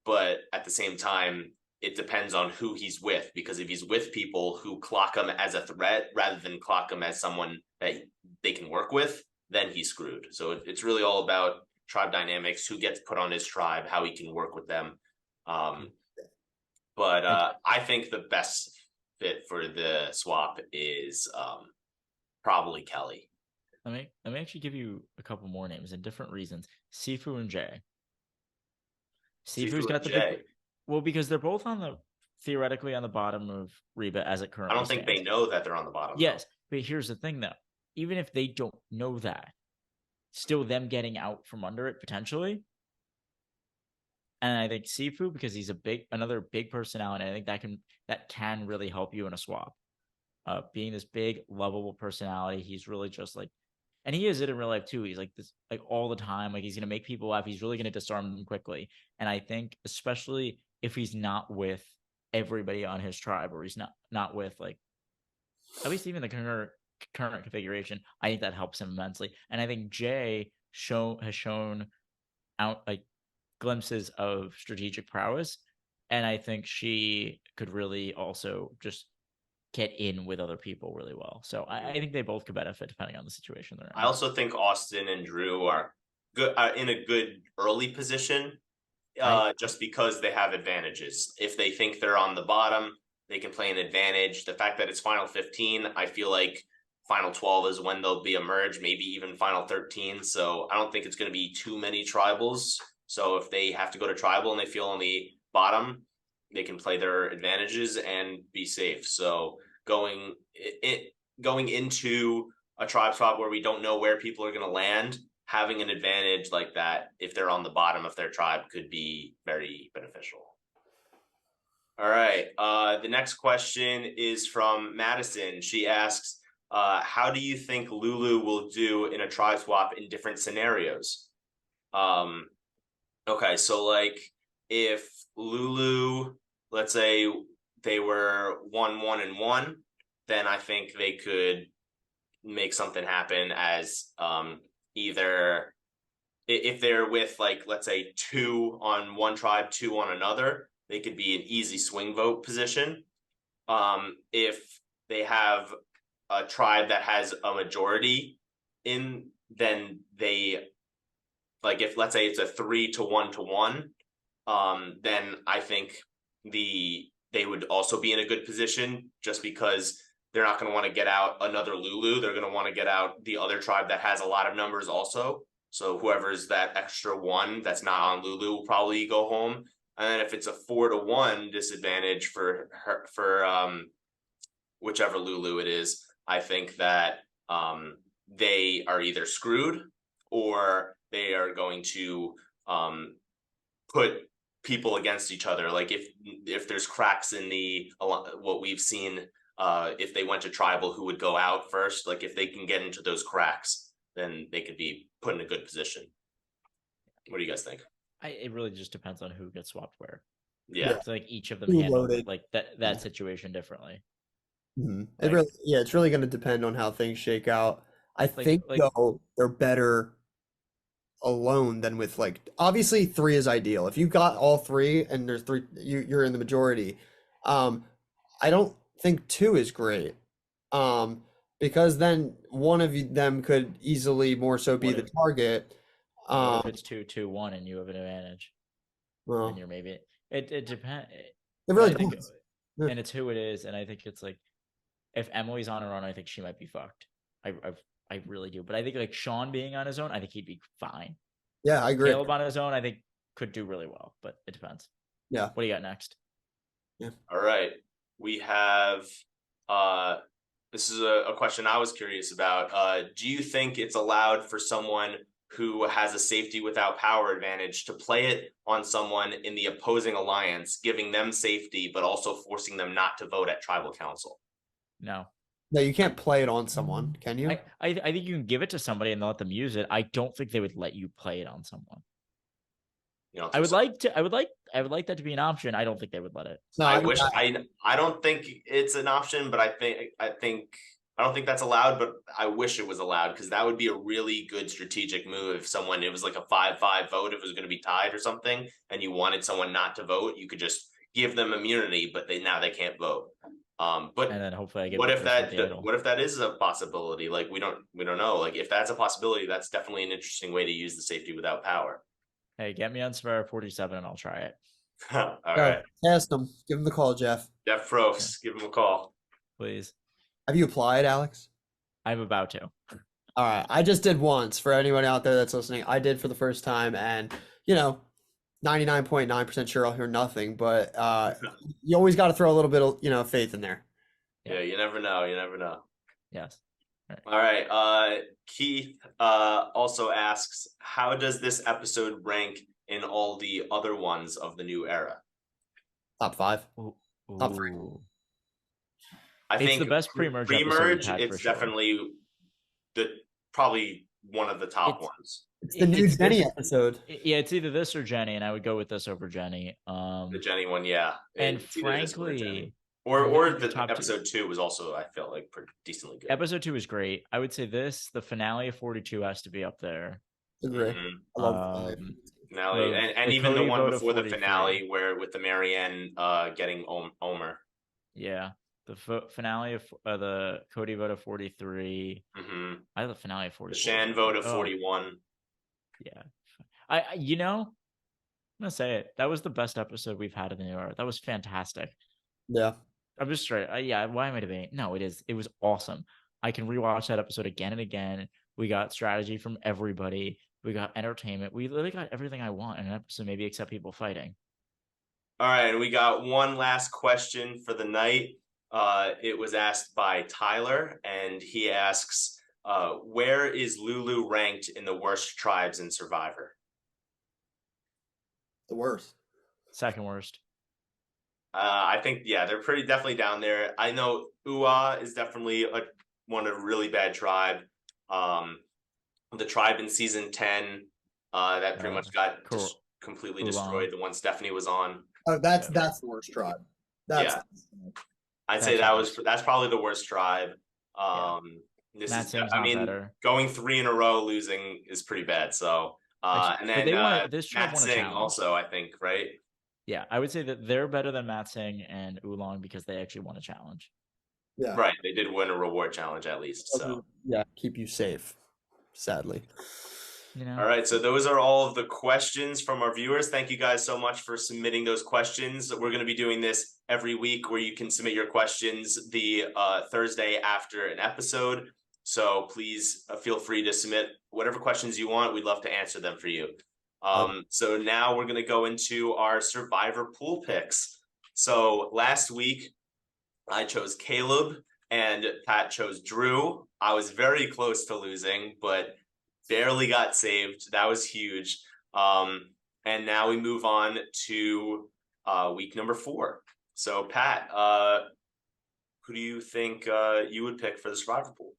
But at the same time, it depends on who he's with, because if he's with people who clock him as a threat rather than clock him as someone that they can work with, then he's screwed. So it's really all about tribe dynamics, who gets put on his tribe, how he can work with them. But I think the best fit for the swap is probably Kelly. Let me actually give you a couple more names and different reasons. Sifu and Jay. Sifu's got the big. Well, because they're both theoretically on the bottom of Reba as it currently I don't think stands. they know that they're on the bottom. Yes, but here's the thing, though. Even if they don't know that, still them getting out from under it potentially. And I think Sifu, because he's another big personality, I think that can really help you in a swap. Being this big, lovable personality, he's really just like, and he is it in real life too. He's like this, like all the time. Like he's gonna make people laugh. He's really gonna disarm them quickly. And I think, especially if he's not with everybody on his tribe, or he's not with like, at least even the current configuration, I think that helps him immensely. And I think Jay has shown out like glimpses of strategic prowess, and I think she could really also just get in with other people really well. So I think they both could benefit depending on the situation they're in. I also think Austin and Drew are good in a good early position, just because they have advantages. If they think they're on the bottom, they can play an advantage. The fact that it's final 15, I feel like final 12 is when they'll be emerged, maybe even final 13. So I don't think it's going to be too many tribals. So if they have to go to tribal and they feel on the bottom, they can play their advantages and be safe. So going into a tribe swap where we don't know where people are going to land, having an advantage like that, if they're on the bottom of their tribe, could be very beneficial. All right. The next question is from Madison. She asks, how do you think Lulu will do in a tribe swap in different scenarios? Okay, so like if Lulu, let's say they were 1-1-1, then I think they could make something happen as either if they're with like let's say 2 on one tribe, 2 on another, they could be an easy swing vote position. If they have a tribe that has a majority in, then they like if let's say it's a 3-1-1, then I think they would also be in a good position just because they're not going to want to get out another Lulu. They're going to want to get out the other tribe that has a lot of numbers also. So whoever's that extra one that's not on Lulu will probably go home. And then if it's a 4-1 disadvantage for her, for whichever Lulu it is, I think that they are either screwed or they are going to put people against each other. Like if there's cracks in the what we've seen, if they went to tribal, who would go out first? Like if they can get into those cracks, then they could be put in a good position. What do you guys think? It really just depends on who gets swapped where. Yeah. It's like each of them Who handle loaded. like that situation differently. It really, yeah, it's really going to depend on how things shake out. I think though they're better alone than with like obviously 3 is ideal. If you got all 3 and there's 3, you're in the majority. I don't think 2 is great. Because then one of them could easily more so be What the if- target. What if it's 2-2-1 and you have an advantage? Well, And you're maybe it depends. it really I think, depends. Yeah. and it's who it is, and I think it's like if Emily's on her own, I think she might be fucked. I really do, but I think like Sean being on his own, I think he'd be fine. Yeah, I agree. Caleb on his own, I think could do really well, but it depends. Yeah. What do you got next? All right. We have this is a question I was curious about. Do you think it's allowed for someone who has a safety without power advantage to play it on someone in the opposing alliance, giving them safety, but also forcing them not to vote at tribal council? No. No, you can't play it on someone, can you? I think you can give it to somebody and let them use it. I don't think they would let you play it on someone. You know, I would like that to be an option. I don't think they would let it. No, I mean, wish I don't think it's an option, but I don't think that's allowed, but I wish it was allowed because that would be a really good strategic move. If someone, it was like a 5-5 vote, if it was going to be tied or something, and you wanted someone not to vote, you could just give them immunity, but now they can't vote. But And then hopefully I get what the if person with the that idol. what if that is a possibility? Like we don't know. Like if that's a possibility, that's definitely an interesting way to use the safety without power. Hey, get me on Survivor 47 and I'll try it. All Go, right, Ask them. Give them the call, Jeff. Jeff Probst, give him a call. Please. Have you applied, Alex? I'm about to. All right. I just did once. For anyone out there that's listening, I did for the first time, and 99.9% sure I'll hear nothing. But you always got to throw a little bit of faith in there. Yeah, you never know. You never know. Yes. All right. Keith also asks, how does this episode rank in all the other ones of the new era? Top 5. Ooh. Top 3. I It's think the best pre-merge episode we've had, it's for sure. definitely probably one of the top ones. It's the new Jenny episode. Yeah, it's either this or Jenny, and I would go with this over Jenny. The Jenny one, yeah. And It's either this or Jenny. frankly, or the the top two. episode 2 was also, I felt like, pretty decently good. Episode 2 is great. I would say the finale of 42 has to be up there. Agree. Mhm. I love that. Finale, and the even the Cody one vote of before the 43. finale, where with the Marianne getting Omer. Yeah, the finale of the Cody vote of 43. Mm-hmm. I love the finale of The 44. Shan vote of 41. Yeah, I'm gonna say it. That was the best episode we've had in the new era. That was fantastic. Yeah. I'm just straight. Yeah, why am I debating? No, it is. It was awesome. I can rewatch that episode again and again. We got strategy from everybody. We got entertainment. We literally got everything I want in an episode, maybe except people fighting. All right, we got one last question for the night. It was asked by Tyler, and he asks, where is Lulu ranked in the worst tribes in Survivor? The worst. Second worst. I think, yeah, they're definitely down there. I know Ua is definitely one a really bad tribe. The tribe in season 10 That pretty much got Cool. completely Oolong. destroyed. The one Stephanie was on. Oh, that's Yeah. that's the worst tribe. That's Yeah. I'd That's say interesting. that's probably the worst tribe. Yeah. This Matt is, Sing's I not mean, better. going 3 in a row losing is pretty bad. So, and But then they won. This tribe Matt won a Singh challenge. also, I think, right? Yeah, I would say that they're better than Matt Singh and Oolong because they actually won a challenge. yeah. Right. They did win a reward challenge at least. So, Yeah, keep you safe, sadly. You know. all right. So those are all of the questions from our viewers. Thank you guys so much for submitting those questions. We're going to be doing this every week where you can submit your questions the Thursday after an episode. So please feel free to submit whatever questions you want. We'd love to answer them for you. So now we're going to go into our Survivor pool picks. So last week, I chose Caleb and Pat chose Drew. I was very close to losing, but barely got saved. That was huge. And now we move on to week number 4. So Pat, who do you think you would pick for the Survivor pool?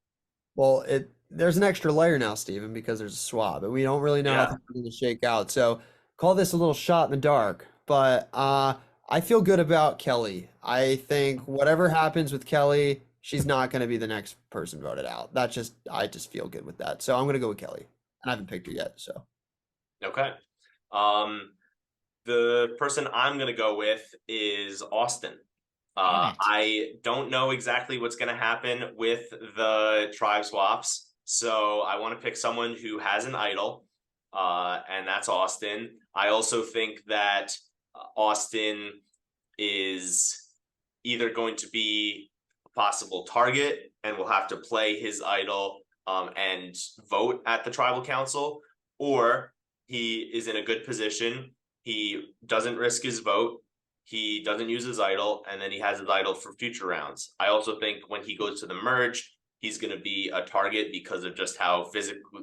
Well, there's an extra layer now, Steven, because there's a swab, and we don't really know how things are going to shake out. So call this a little shot in the dark. But I feel good about Kelly. I think whatever happens with Kelly, she's not going to be the next person voted out. I just feel good with that. So I'm going to go with Kelly. And I haven't picked her yet. So Okay. The person I'm going to go with is Austin. I don't know exactly what's going to happen with the tribe swaps. So I want to pick someone who has an idol, and that's Austin. I also think that Austin is either going to be a possible target and will have to play his idol and vote at the tribal council, or he is in a good position. He doesn't risk his vote. He doesn't use his idol, and then he has his idol for future rounds. I also think when he goes to the merge, he's going to be a target because of just how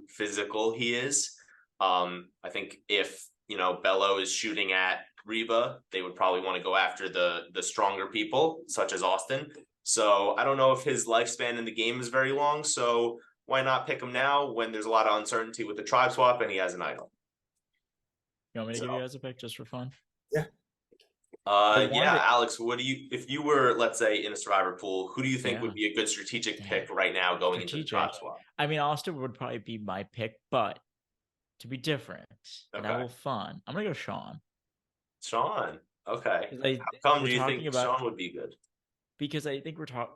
physical he is. I think if Bello is shooting at Reba, they would probably want to go after the stronger people, such as Austin. So I don't know if his lifespan in the game is very long. So why not pick him now when there's a lot of uncertainty with the tribe swap and he has an idol? You want me to give you guys a pick just for fun? Yeah. Alex, if you were, let's say, in a Survivor pool, who do you think would be a good strategic pick right now going into the tribe swap? I mean, Austin would probably be my pick, but to be different and a little fun, I'm gonna go Sean. Sean, okay. How come do you think Sean would be good? Because I think we're talking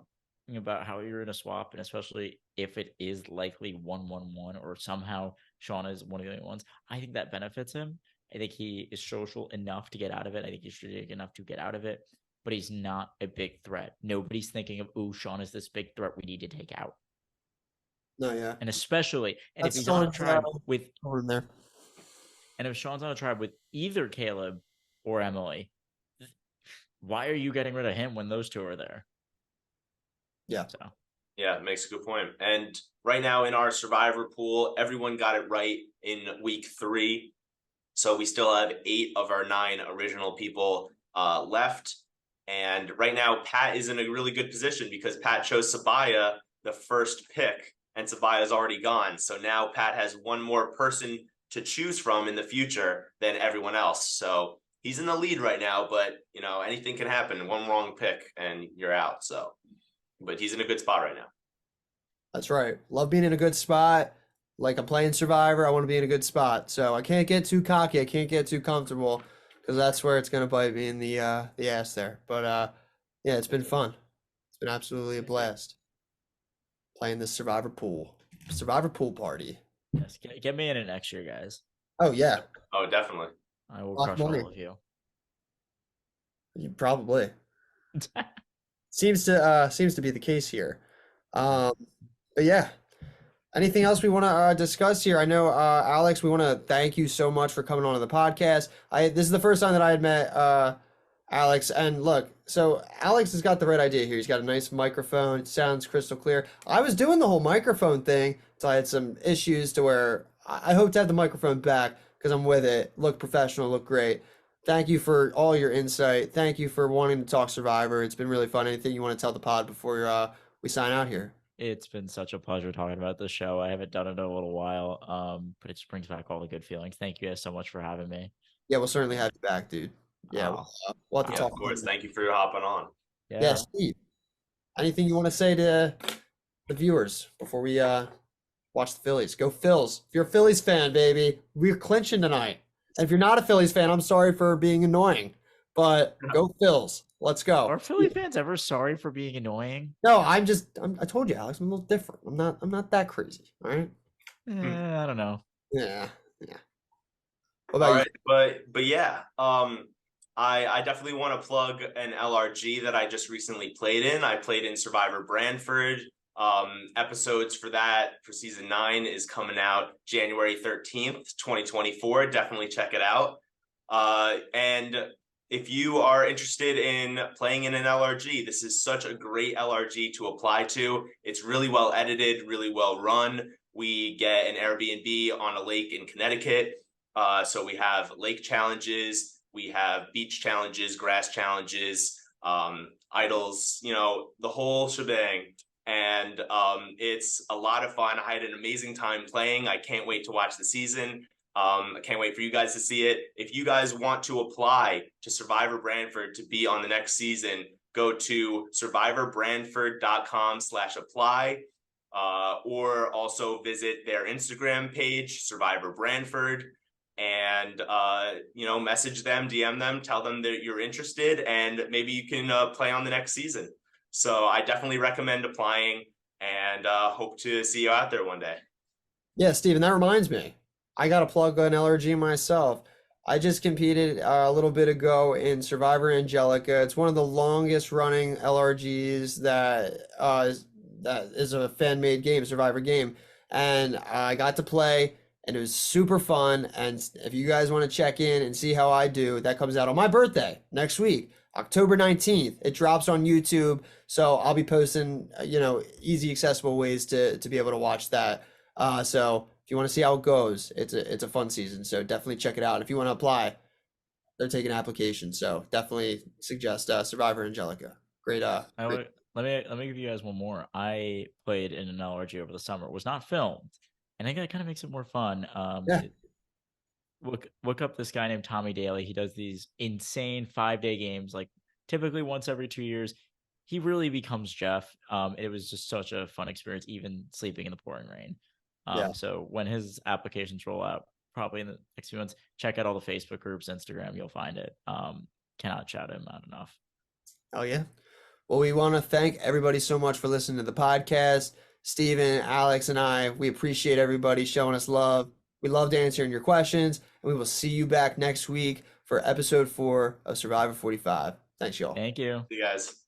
about how you're in a swap, and especially if it is likely 1-1-1 or somehow Sean is one of the only ones, I think that benefits him. I think he is social enough to get out of it. I think he's strategic enough to get out of it, but he's not a big threat. Nobody's thinking of, "Ooh, Sean is this big threat we need to take out." No, yeah. And especially, and if he's on a tribe with there, and if Sean's on a tribe with either Caleb or Emily, why are you getting rid of him when those two are there? Yeah. So. Yeah, it makes a good point. And right now in our Survivor pool, everyone got it right in week 3. So we still have 8 of our 9 original people left. And right now, Pat is in a really good position because Pat chose Sabaya the first pick, and Sabaya's already gone. So now Pat has one more person to choose from in the future than everyone else. So he's in the lead right now, but anything can happen. One wrong pick and you're out. So, but he's in a good spot right now. That's right. Love being in a good spot. Like I'm playing Survivor, I want to be in a good spot. So I can't get too cocky. I can't get too comfortable because that's where it's gonna bite me in the ass there. But yeah, it's been fun. It's been absolutely a blast playing this Survivor pool party. Yes, get me in it next year, guys. Oh yeah. Oh, definitely. I will crush all of you. You probably. Seems to be the case here. But yeah. Anything else we want to discuss here? I know, Alex, we want to thank you so much for coming on to the podcast. This is the first time that I had met Alex, and look, so Alex has got the right idea here. He's got a nice microphone. It sounds crystal clear. I was doing the whole microphone thing until I had some issues to where I hope to have the microphone back because I'm with it. Look professional, look great. Thank you for all your insight. Thank you for wanting to talk Survivor. It's been really fun. Anything you want to tell the pod before we sign out here? it's been such a pleasure talking about this show. I haven't done it in a little while, but it just brings back all the good feelings. Thank you guys so much for having me. Yeah, we'll certainly have you back, dude. Yeah, Oh, we'll have to Yeah, talk. of course. About it. Thank you for hopping on. Yeah, yeah. Steve. Anything you want to say to the viewers before we watch the Phillies? Go Phils. If you're a Phillies fan, baby, we're clinching tonight. And if you're not a Phillies fan, I'm sorry for being annoying, but go Phils. Let's go. Are Philly fans ever sorry for being annoying? No, I told you, Alex, I'm a little different. I'm not that crazy. All right. I don't know. Yeah. What All about right, but yeah, I definitely want to plug an LRG that I just recently played in. I played in Survivor Brantford. Episodes for that for season 9 is coming out January 13th, 2024. Definitely check it out. And if you are interested in playing in an LRG, this is such a great LRG to apply to. It's really well edited, really well run. We get an Airbnb on a lake in Connecticut. So we have lake challenges, we have beach challenges, grass challenges, idols, the whole shebang. And it's a lot of fun. I had an amazing time playing. I can't wait to watch the season. I can't wait for you guys to see it. If you guys want to apply to Survivor Brantford to be on the next season, go to survivorbrantford.com/apply, or also visit their Instagram page, Survivor Brantford, and message them, DM them, tell them that you're interested, and maybe you can play on the next season. So I definitely recommend applying, and hope to see you out there one day. Yeah, Steven, that reminds me. I got to plug an LRG myself. I just competed a little bit ago in Survivor Angelica. It's one of the longest running LRGs that is a fan-made game, Survivor game. And I got to play, and it was super fun. And if you guys want to check in and see how I do, that comes out on my birthday next week, October 19th. It drops on YouTube. So I'll be posting, easy, accessible ways to be able to watch that. So if you want to see how it goes, it's a fun season. So definitely check it out. And if you want to apply, they're taking applications. So definitely suggest Survivor Angelica. Great. Let me give you guys one more. I played in an LRG over the summer. It was not filmed, and I think that kind of makes it more fun. Yeah. Look up this guy named Tommy Daly. He does these insane 5-day games, like typically once every 2 years. He really becomes Jeff. It was just such a fun experience, even sleeping in the pouring rain. So when his applications roll out, probably in the next few months, check out all the Facebook groups, Instagram, you'll find it. Cannot shout him out enough. Oh yeah. Well, we want to thank everybody so much for listening to the podcast. Steven, Alex, and I, we appreciate everybody showing us love. We loved answering your questions, and we will see you back next week for episode 4 of Survivor 45. Thanks, y'all. Thank you. See you guys.